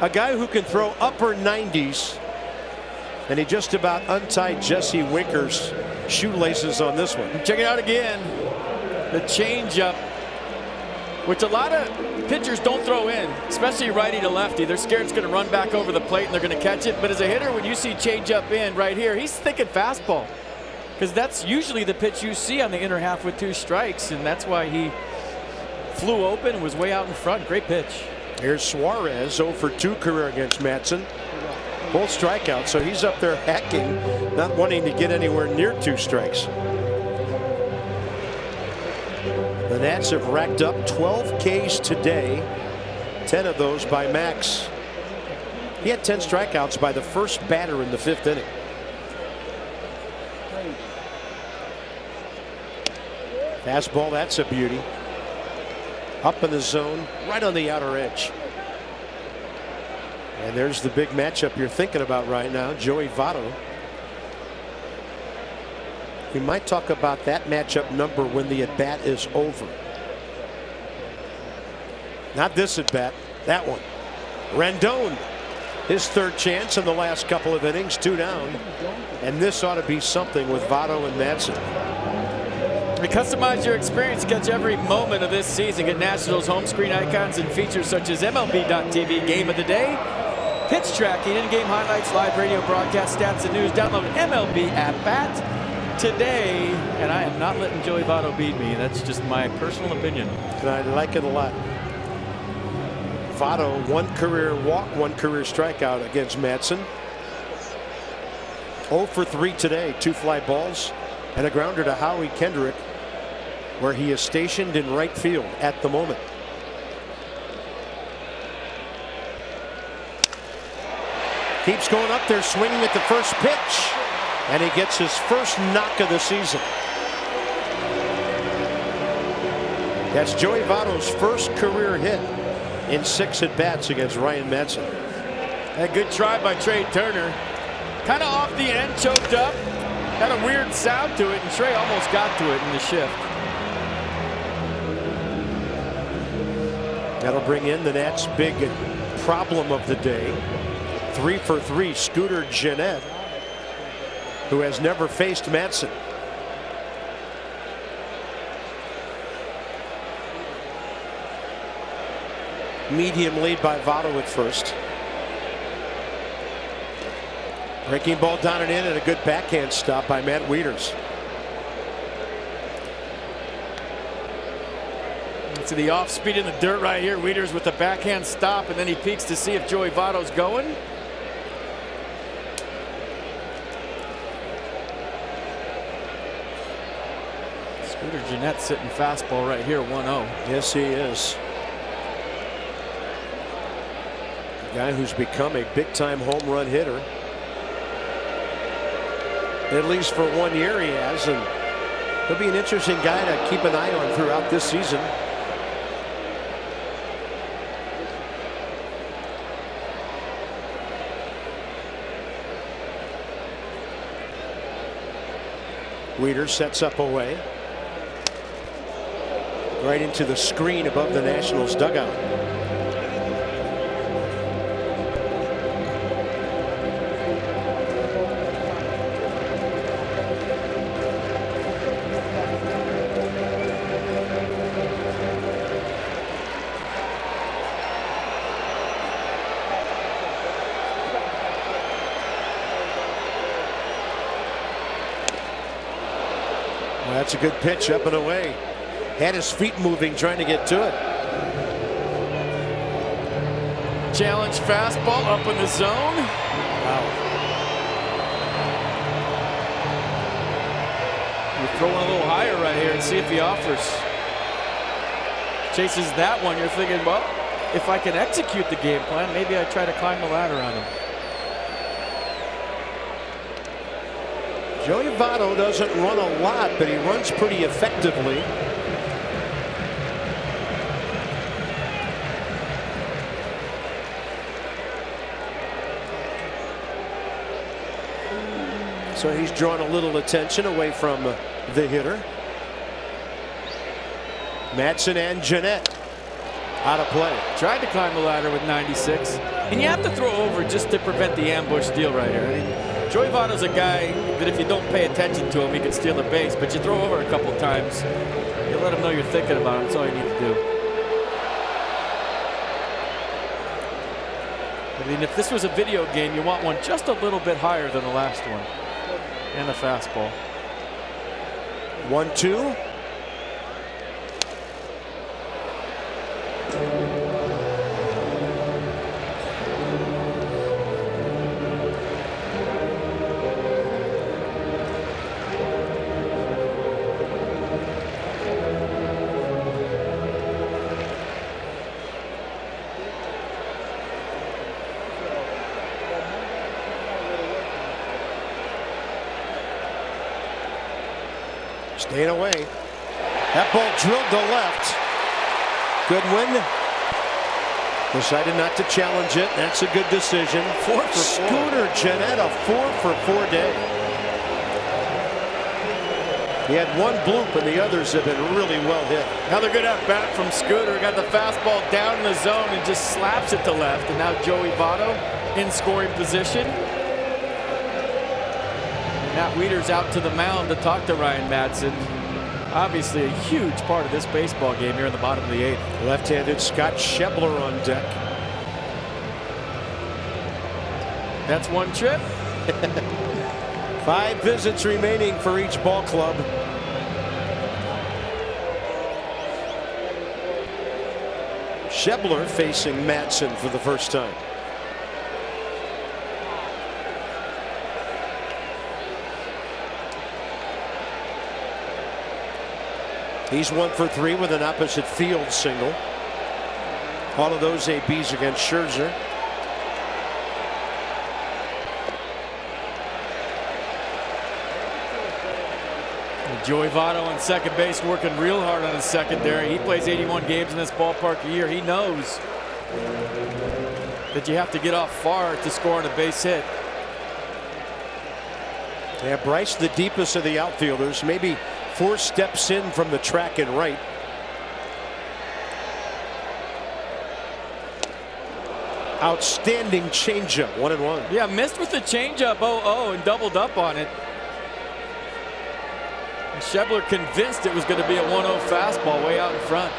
[SPEAKER 1] A guy who can throw upper 90s. And he just about untied Jesse Winker's shoelaces on this one.
[SPEAKER 2] Check it out again. The changeup, which a lot of pitchers don't throw in, especially righty to lefty. They're scared it's going to run back over the plate and they're going to catch it. But as a hitter, when you see changeup in right here, he's thinking fastball, because that's usually the pitch you see on the inner half with 2 strikes, and that's why he flew open and was way out in front. Great pitch.
[SPEAKER 1] Here's Suarez, 0 for 2 career against Madson. Both strikeouts, so he's up there hacking, not wanting to get anywhere near 2 strikes. The Nats have racked up 12 Ks today, 10 of those by Max. He had 10 strikeouts by the first batter in the 5th inning. Fastball, that's a beauty. Up in the zone, right on the outer edge. And there's the big matchup you're thinking about right now, Joey Votto. We might talk about that matchup number when the at-bat is over. Not this at-bat, that one. Rendon, his 3rd chance in the last couple of innings, 2 down. And this ought to be something with Votto and Madson.
[SPEAKER 2] Customize your experience. Catch every moment of this season. Get Nationals home screen icons and features such as MLB.TV Game of the Day, pitch tracking, in-game highlights, live radio broadcast, stats, and news. Download MLB at Bat today. And I am not letting Joey Votto beat me. That's just my personal opinion.
[SPEAKER 1] And I like it a lot. Votto, 1 career walk, 1 career strikeout against Madson. 0 for 3 today, 2 fly balls and a grounder to Howie Kendrick, where he is stationed in right field at the moment. Keeps going up there, swinging at the first pitch, and he gets his first knock of the season. That's Joey Votto's first career hit in 6 at-bats against Ryan Madson.
[SPEAKER 2] A good try by Trey Turner. Kind of off the end, choked up. Had a weird sound to it, and Trey almost got to it in the shift.
[SPEAKER 1] That'll bring in the Nats' big problem of the day. 3 for 3, Scooter Gennett, who has never faced Madson. Medium lead by Votto at first. Breaking ball down and in, and a good backhand stop by Matt Wieters.
[SPEAKER 4] To the off speed in the dirt right here. Wieters with the backhand stop, and then he peeks to see if Joey Votto's going. Scooter Gennett sitting fastball right here, 1-0.
[SPEAKER 1] Yes, he is. A guy who's become a big-time home run hitter. At least for 1 year he has, and he'll be an interesting guy to keep an eye on throughout this season. Wieters sets up away. Right into the screen above the Nationals dugout. Well, that's a good pitch up and away. Had his feet moving trying to get to it.
[SPEAKER 4] Challenge fastball up in the zone.
[SPEAKER 1] Wow.
[SPEAKER 4] You're throwing a little higher right here and see if he offers. Chases that one. You're thinking, well, if I can execute the game plan, maybe I try to climb the ladder on him.
[SPEAKER 1] Joey Votto doesn't run a lot, but he runs pretty effectively. So he's drawn a little attention away from the hitter. Madsen and Gennett out of play.
[SPEAKER 4] Tried to climb the ladder with 96. And you have to throw over just to prevent the ambush deal right here. I mean, Joey Votto's a guy that if you don't pay attention to him, he can steal a base. But you throw over a couple times, you let him know you're thinking about him. That's all you need to do. I mean, if this was a video game, you want one just a little bit higher than the last one. And a fastball.
[SPEAKER 1] 1-2. Staying away. That ball drilled to left. Goodwin decided not to challenge it. That's a good decision.
[SPEAKER 4] 4 for 4.
[SPEAKER 1] Scooter Gennett, a 4-for-4 day. He had one bloop, and the others have been really well hit.
[SPEAKER 4] Another good at bat from Scooter. Got the fastball down in the zone and just slaps it to left. And now Joey Votto in scoring position. Matt Wieters out to the mound to talk to Ryan Madsen. Obviously a huge part of this baseball game here in the bottom of the 8th.
[SPEAKER 1] Left-handed Scott Schebler on deck.
[SPEAKER 4] That's one trip.
[SPEAKER 1] 5 visits remaining for each ball club. Schebler facing Madsen for the first time. He's 1 for 3 with an opposite field single. All of those ABs against Scherzer.
[SPEAKER 4] Joey Votto on second base working real hard on his secondary. He plays 81 games in this ballpark a year. He knows that you have to get off far to score on a base hit.
[SPEAKER 1] Yeah, Bryce, the deepest of the outfielders, maybe 4 steps in from the track and right. Outstanding changeup, 1-1.
[SPEAKER 4] Yeah, missed with the changeup, 0-0, and doubled up on it. Schebler convinced it was going to be a 1-0 fastball way out in front.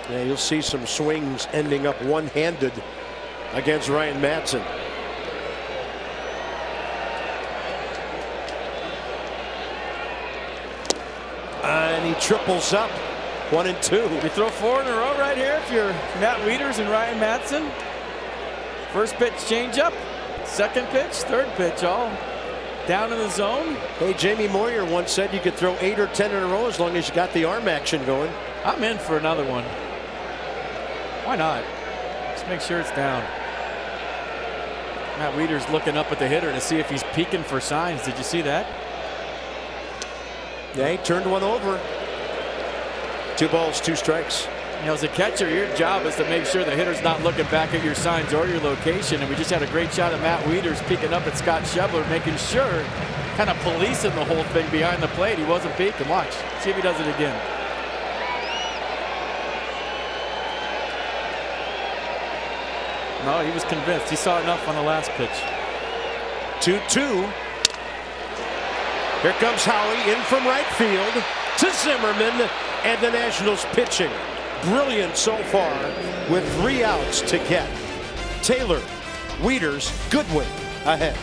[SPEAKER 1] Yeah, you'll see some swings ending up one-handed against Ryan Madsen. And he triples up. 1 and 2.
[SPEAKER 4] You throw 4 in a row right here if you're Matt Wieters and Ryan Madsen. First pitch changeup, second pitch, third pitch, all down in the zone.
[SPEAKER 1] Hey, Jamie Moyer once said you could throw 8 or 10 in a row as long as you got the arm action going.
[SPEAKER 4] I'm in for another one. Why not? Just make sure it's down. Matt Wieters looking up at the hitter to see if he's peeking for signs. Did you see that?
[SPEAKER 1] Yeah, he turned one over. 2 balls, 2 strikes.
[SPEAKER 4] You know, as a catcher, your job is to make sure the hitter's not looking back at your signs or your location. And we just had a great shot of Matt Wieters peeking up at Scott Schebler, making sure, kind of policing the whole thing behind the plate. He wasn't peeking. Watch. See if he does it again. No, he was convinced. He saw enough on the last pitch.
[SPEAKER 1] 2-2. Here comes Howie in from right field to Zimmerman, and the Nationals pitching brilliant so far with 3 outs to get. Taylor, Wieters, Goodwin ahead.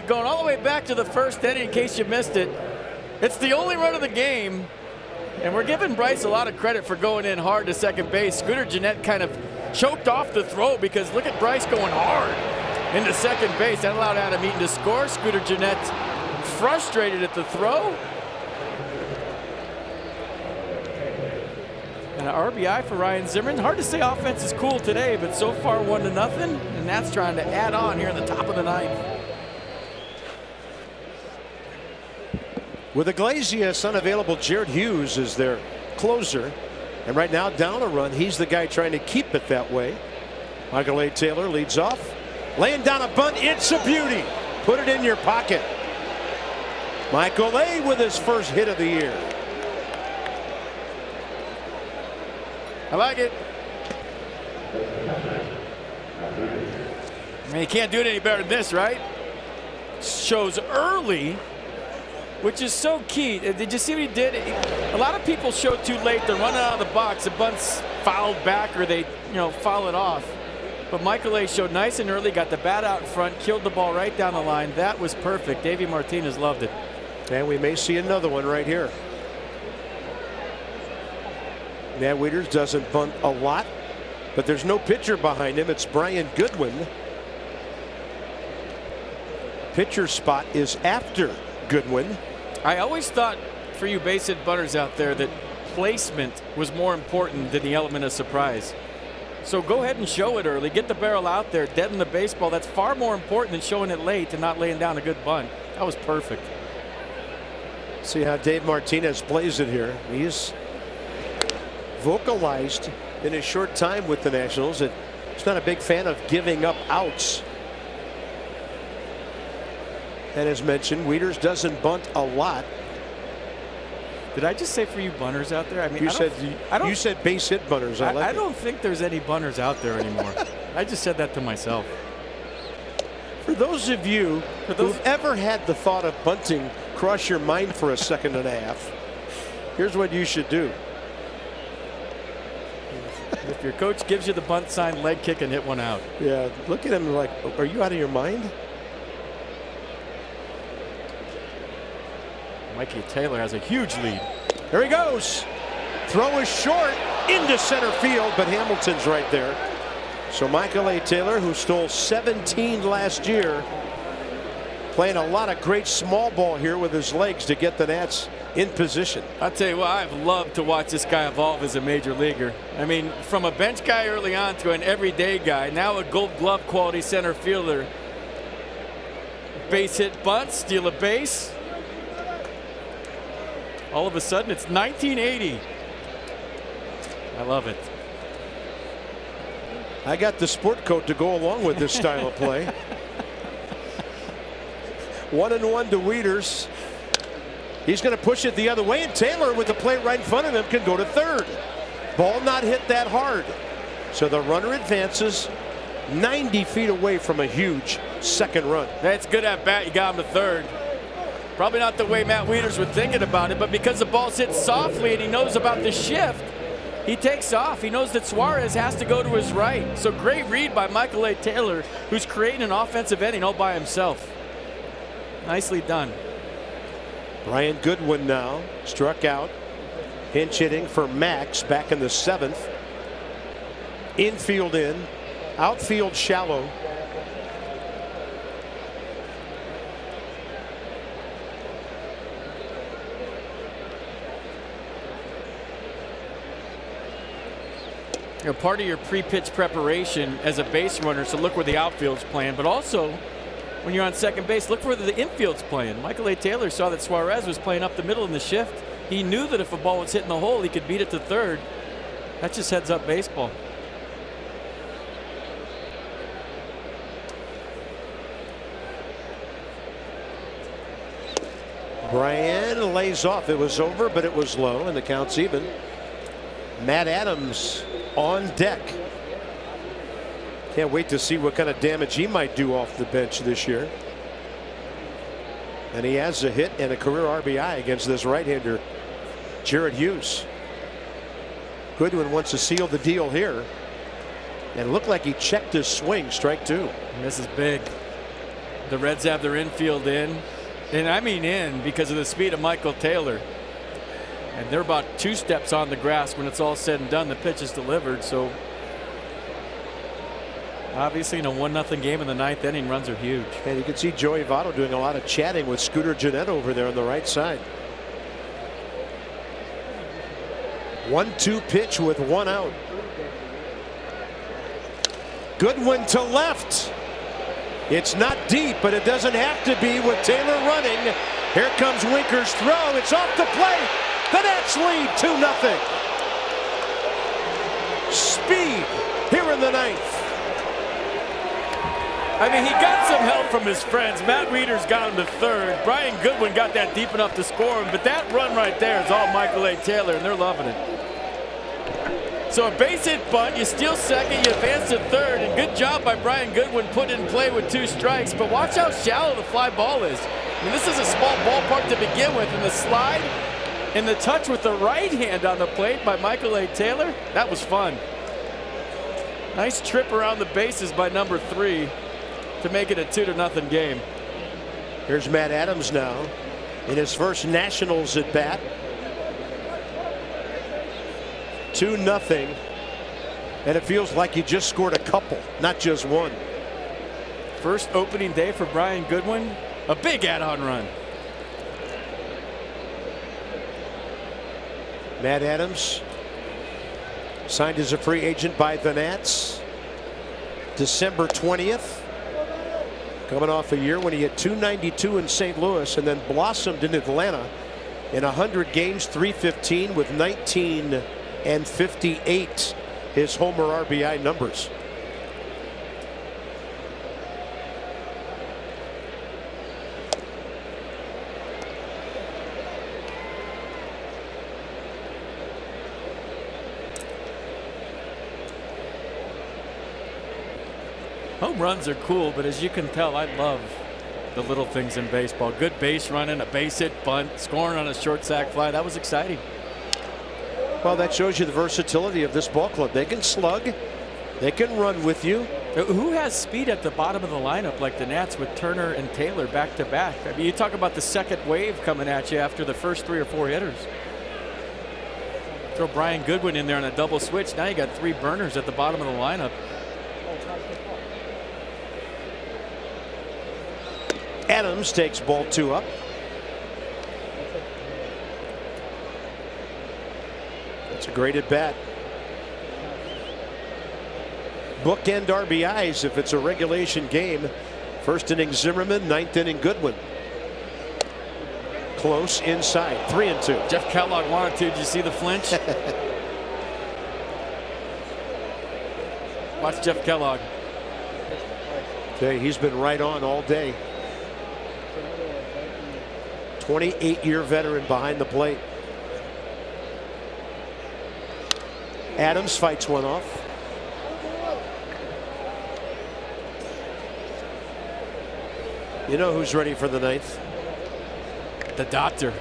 [SPEAKER 4] Going all the way back to the first inning in case you missed it. It's the only run of the game, and we're giving Bryce a lot of credit for going in hard to second base. Scooter Gennett kind of choked off the throw because look at Bryce going hard into second base. That allowed Adam Eaton to score. Scooter Gennett frustrated at the throw. And an RBI for Ryan Zimmerman. Hard to say offense is cool today, but so far 1-0, and that's trying to add on here in the top of the ninth.
[SPEAKER 1] With Iglesias unavailable, Jared Hughes is their closer. And right now, down a run, he's the guy trying to keep it that way. Michael A. Taylor leads off. Laying down a bunt. It's a beauty. Put it in your pocket. Michael A. with his first hit of the year.
[SPEAKER 4] I like it. I mean, you can't do it any better than this, right? Shows early, which is so key. Did you see what he did? A lot of people show too late. They're running out of the box. The bunt's fouled back or they, foul it off. But Michael A. showed nice and early, got the bat out in front, killed the ball right down the line. That was perfect. Davey Martinez loved it.
[SPEAKER 1] And we may see another one right here. Matt Wieters doesn't bunt a lot, but there's no pitcher behind him. It's Brian Goodwin. Pitcher spot is after Goodwin.
[SPEAKER 4] I always thought for you base hit butters out there that placement was more important than the element of surprise. So go ahead and show it early. Get the barrel out there, deaden the baseball. That's far more important than showing it late and not laying down a good bunt. That was perfect.
[SPEAKER 1] See how Dave Martinez plays it here. He's vocalized in his short time with the Nationals that he's not a big fan of giving up outs. And as mentioned, Wieters doesn't bunt a lot.
[SPEAKER 4] Did I just say for you bunters out there? I mean,
[SPEAKER 1] you said base hit bunters. I like
[SPEAKER 4] I
[SPEAKER 1] it.
[SPEAKER 4] don't think there's any bunters out there anymore.
[SPEAKER 2] I just said that to myself.
[SPEAKER 1] For those of you who've ever had the thought of bunting cross your mind for a second and a half, here's what you should do.
[SPEAKER 2] If your coach gives you the bunt sign, leg kick and hit one out.
[SPEAKER 1] Yeah, look at him like, are you out of your mind?
[SPEAKER 2] Mikey Taylor has a huge lead.
[SPEAKER 1] Here he goes. Throw is short into center field, but Hamilton's right there. So Michael A. Taylor, who stole 17 last year, playing a lot of great small ball here with his legs to get the Nats in position.
[SPEAKER 2] I'll tell you what, I've loved to watch this guy evolve as a major leaguer. I mean, from a bench guy early on to an everyday guy, now a Gold Glove quality center fielder. Base hit bunt, steal a base. All of a sudden, it's 1980. I love it.
[SPEAKER 1] I got the sport coat to go along with this style of play. 1-1 to Wieters. He's going to push it the other way, and Taylor, with the plate right in front of him, can go to third. Ball not hit that hard. So the runner advances 90 feet away from a huge second run.
[SPEAKER 2] That's good at bat. You got him to third. Probably not the way Matt Wieters was thinking about it, but because the ball's hit softly and he knows about the shift, he takes off. He knows that Suarez has to go to his right. So great read by Michael A. Taylor, who's creating an offensive inning all by himself. Nicely done.
[SPEAKER 1] Brian Goodwin now struck out. Pinch hitting for Max back in the 7th. Infield in, outfield shallow.
[SPEAKER 2] You know, part of your pre-pitch preparation as a base runner is to look where the outfield's playing, but also when you're on second base, look where the infield's playing. Michael A. Taylor saw that Suarez was playing up the middle in the shift. He knew that if a ball was hitting the hole, he could beat it to third. That's just heads up baseball.
[SPEAKER 1] Brian lays off. It was over, but it was low, and the count's even. Matt Adams on deck. Can't wait to see what kind of damage he might do off the bench this year. And he has a hit and a career RBI against this right-hander, Jared Hughes. Goodwin wants to seal the deal here. And it looked like he checked his swing. Strike two.
[SPEAKER 2] And this is big. The Reds have their infield in. And I mean in because of the speed of Michael Taylor. And they're about 2 steps on the grass when it's all said and done. The pitch is delivered. So obviously in a 1-0 game in the 9th inning, runs are huge.
[SPEAKER 1] And you can see Joey Votto doing a lot of chatting with Scooter Gennett over there on the right side. 1-2 pitch with 1 out. Goodwin to left. It's not deep, but it doesn't have to be with Taylor running. Here comes Winker's throw. It's off the plate. The Nats lead 2-0. Speed here in the 9th.
[SPEAKER 4] I mean, he got some help from his friends. Matt Wieters got him to third. Brian Goodwin got that deep enough to score him, but that run right there is all Michael A. Taylor, and they're loving it. So a base hit bunt, you steal second, you advance to third, and good job by Brian Goodwin putting in play with 2 strikes, but watch how shallow the fly ball is. I mean, this is a small ballpark to begin with, and the slide and the touch with the right hand on the plate by Michael A. Taylor, that was fun. Nice trip around the bases by number 3 to make it a 2-0 game.
[SPEAKER 1] Here's Matt Adams now in his first Nationals at bat. 2-0, and it feels like he just scored a couple, not just one.
[SPEAKER 2] First opening day for Brian Goodwin, a big add-on run.
[SPEAKER 1] Matt Adams signed as a free agent by the Nats December 20th, coming off a year when he had 292 in St. Louis and then blossomed in Atlanta in 100 games, 315 with 19 and 58 his homer RBI numbers.
[SPEAKER 4] Home runs are cool, but as you can tell, I love the little things in baseball. Good base running, a base hit bunt, scoring on a short sac fly. That was exciting.
[SPEAKER 1] Well, that shows you the versatility of this ball club. They can slug, they can run with you.
[SPEAKER 4] Who has speed at the bottom of the lineup like the Nats with Turner and Taylor back to back? I mean, you talk about the second wave coming at you after the first 3 or 4 hitters. Throw Brian Goodwin in there on a double switch. Now you got 3 burners at the bottom of the lineup.
[SPEAKER 1] Adams takes ball 2 up. That's a great at bat. Bookend RBIs if it's a regulation game. First inning Zimmerman, 9th inning Goodwin. Close inside, 3-2.
[SPEAKER 4] Jeff Kellogg wanted to. Did you see the flinch? Watch Jeff Kellogg.
[SPEAKER 1] Okay, he's been right on all day. 28-year veteran behind the plate. Adams fights one off. You know who's ready for the 9th?
[SPEAKER 4] The doctor.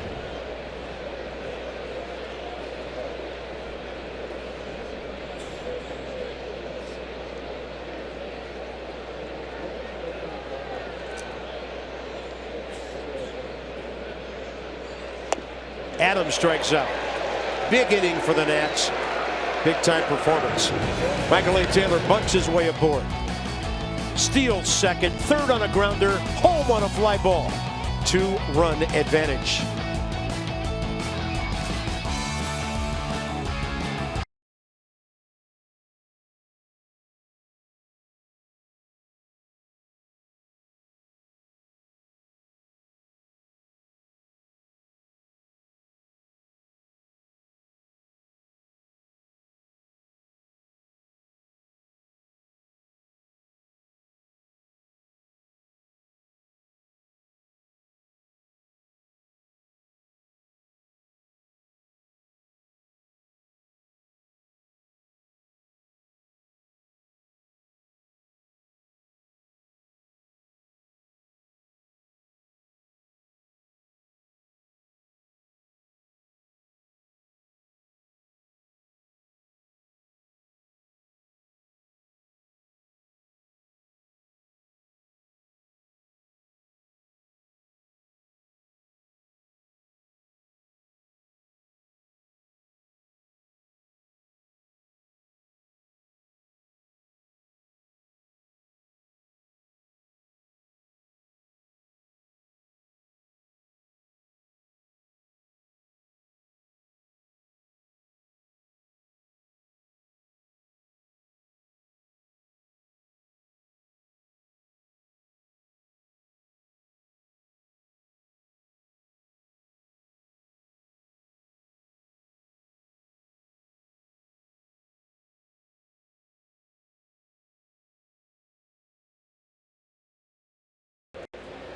[SPEAKER 1] Adams strikes out. Big inning for the Nats. Big time performance. Michael A. Taylor bunts his way aboard. Steals second, third on a grounder, home on a fly ball. 2-run advantage.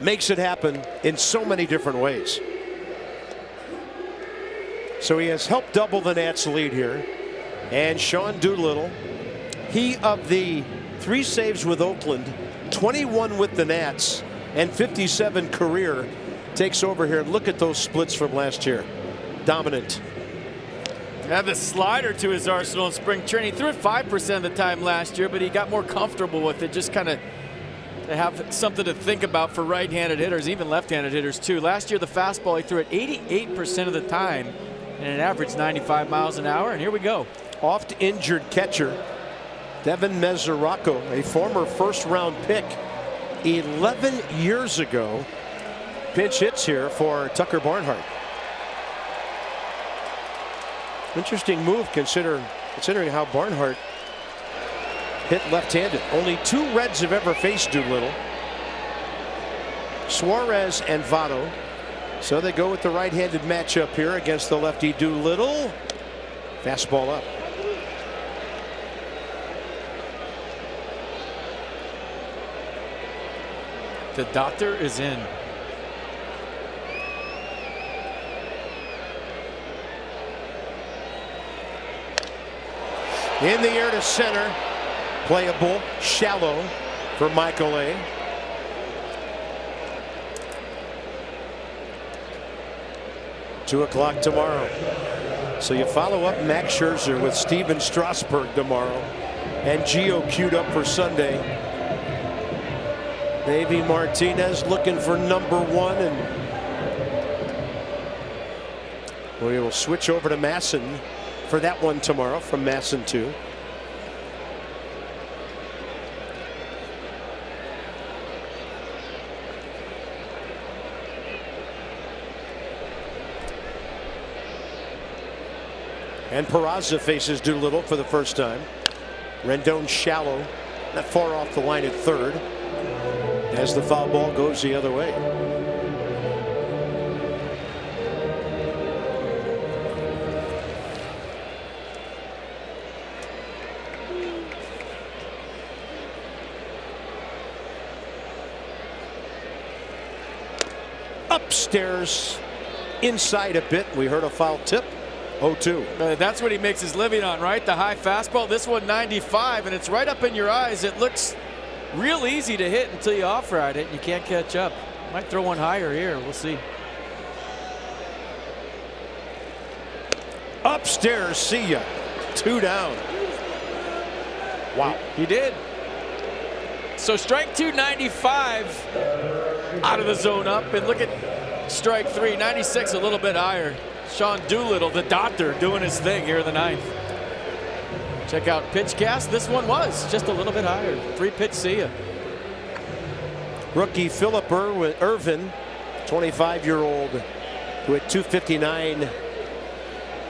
[SPEAKER 1] Makes it happen in so many different ways. So he has helped double the Nats lead here. And Sean Doolittle, he of the 3 saves with Oakland, 21 with the Nats, and 57 career, takes over here. Look at those splits from last year. Dominant.
[SPEAKER 4] Had the slider to his arsenal in spring training. He threw it 5% of the time last year, but he got more comfortable with it, just kind of to have something to think about for right-handed hitters, even left-handed hitters too. Last year the fastball he threw it 88% of the time and it averaged 95 miles an hour, and here we go.
[SPEAKER 1] Oft injured catcher Devin Mesoraco, a former first-round pick 11 years ago, pinch hits here for Tucker Barnhart. Interesting move considering how Barnhart hit left-handed. Only 2 Reds have ever faced Doolittle, Suarez and Votto. So they go with the right-handed matchup here against the lefty Doolittle. Fastball up.
[SPEAKER 4] The doctor is in.
[SPEAKER 1] In the air to center. Playable, shallow, for Michael A. $2:00 tomorrow. So you follow up Max Scherzer with Steven Strasburg tomorrow, and Gio queued up for Sunday. Davey Martinez looking for #1, and we will switch over to Masson for that one tomorrow from Masson 2. And Peraza faces Doolittle for the first time. Rendon shallow, not far off the line at third, as the foul ball goes the other way. Upstairs, inside a bit. We heard a foul tip. 0-2.
[SPEAKER 4] That's what he makes his living on, right? The high fastball. This one 95, and it's right up in your eyes. It looks real easy to hit until you off-ride it. You can't catch up. Might throw one higher here. We'll see.
[SPEAKER 1] Upstairs, see ya. 2 down. Wow.
[SPEAKER 4] He did. So strike 2, 95 out of the zone up, and look at strike 3, 96, a little bit higher. Sean Doolittle, the doctor, doing his thing here in the 9th. Check out PitchCast. This one was just a little bit higher. 3-pitch, see ya.
[SPEAKER 1] Rookie Philip Irvin, 25-year-old, who had 259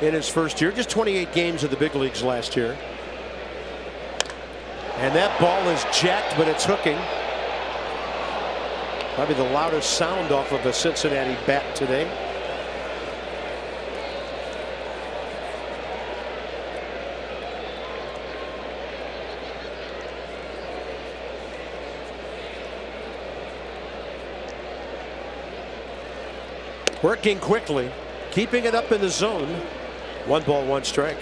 [SPEAKER 1] in his first year. Just 28 games of the big leagues last year. And that ball is jacked, but it's hooking. Probably the loudest sound off of a Cincinnati bat today. Working quickly, keeping it up in the zone. 1 ball, 1 strike.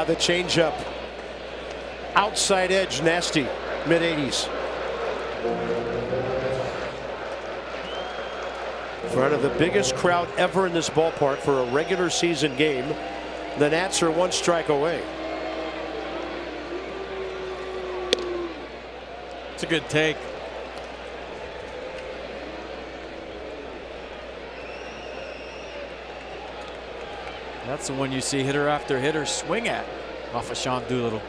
[SPEAKER 1] The changeup. Outside edge, nasty. Mid-80s. In front of the biggest crowd ever in this ballpark for a regular season game. The Nats are 1 strike away.
[SPEAKER 4] It's a good take. That's the one you see hitter after hitter swing at off of Sean Doolittle.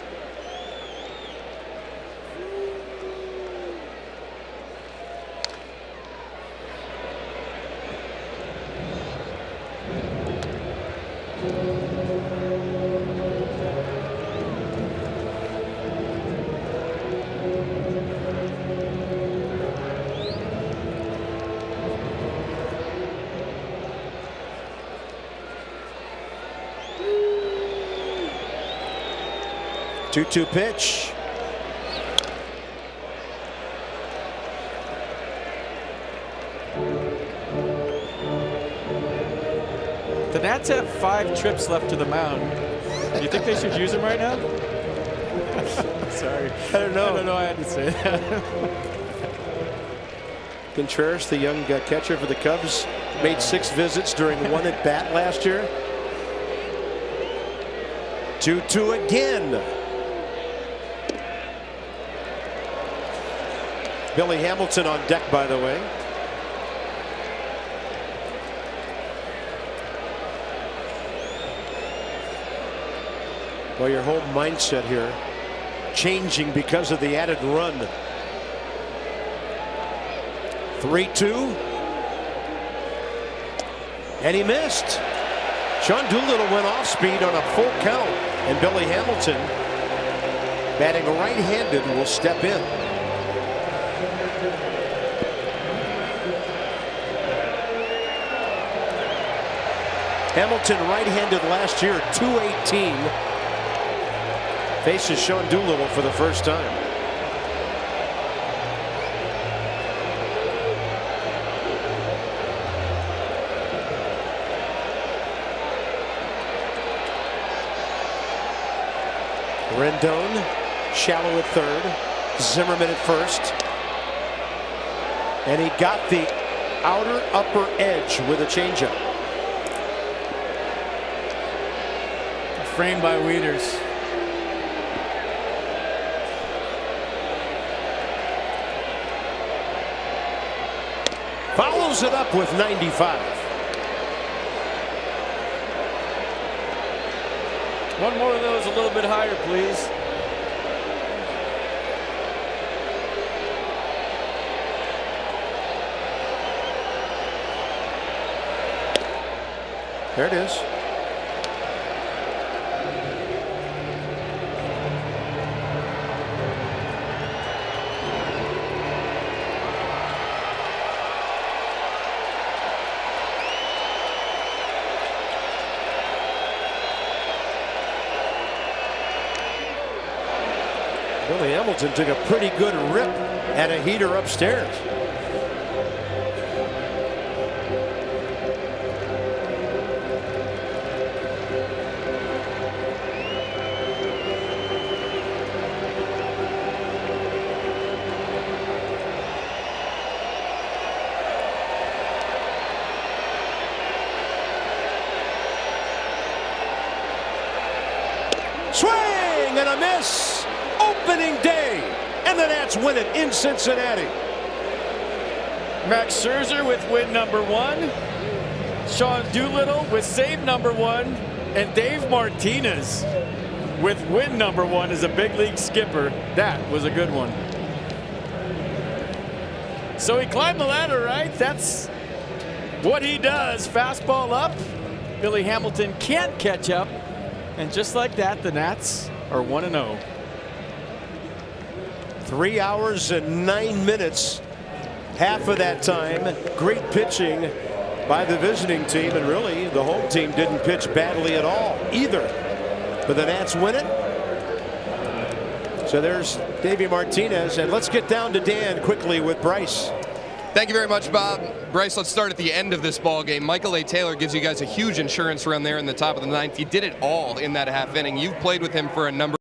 [SPEAKER 1] Two pitch.
[SPEAKER 4] The Nats have 5 trips left to the mound. Do you think they should use them right now? Sorry.
[SPEAKER 1] I don't know.
[SPEAKER 4] I don't know. I had to say that.
[SPEAKER 1] Contreras, the young catcher for the Cubs, made 6 visits during 1 at bat last year. 2-2 again. Billy Hamilton on deck, by the way. Well, your whole mindset here changing because of the added run. 3-2. And he missed. Sean Doolittle went off speed on a full count, and Billy Hamilton, batting right-handed, will step in. Hamilton right-handed last year, 218. Faces Sean Doolittle for the first time. Rendon, shallow at third, Zimmerman at first. And he got the outer upper edge with a changeup.
[SPEAKER 2] Framed by Wieters.
[SPEAKER 1] Follows it up with 95.
[SPEAKER 4] One more of those a little bit higher, please.
[SPEAKER 1] There it is. Billy Hamilton took a pretty good rip at a heater upstairs. Swing and a miss. Opening day, and the Nats win it in Cincinnati.
[SPEAKER 4] Max Scherzer with win number 1. Sean Doolittle with save number 1. And Dave Martinez with win number 1 as a big league skipper. That was a good one. So he climbed the ladder, right? That's what he does. Fastball up. Billy Hamilton can't catch up. And just like that, the Nats are 1-0.
[SPEAKER 1] 3 hours and 9 minutes. Half of that time, great pitching by the visiting team, and really the home team didn't pitch badly at all either. But the Nats win it. So there's Davey Martinez, and let's get down to Dan quickly with Bryce.
[SPEAKER 3] Thank you very much, Bob. Bryce, let's start at the end of this ball game. Michael A. Taylor gives you guys a huge insurance run there in the top of the 9th. He did it all in that half inning. You've played with him for a number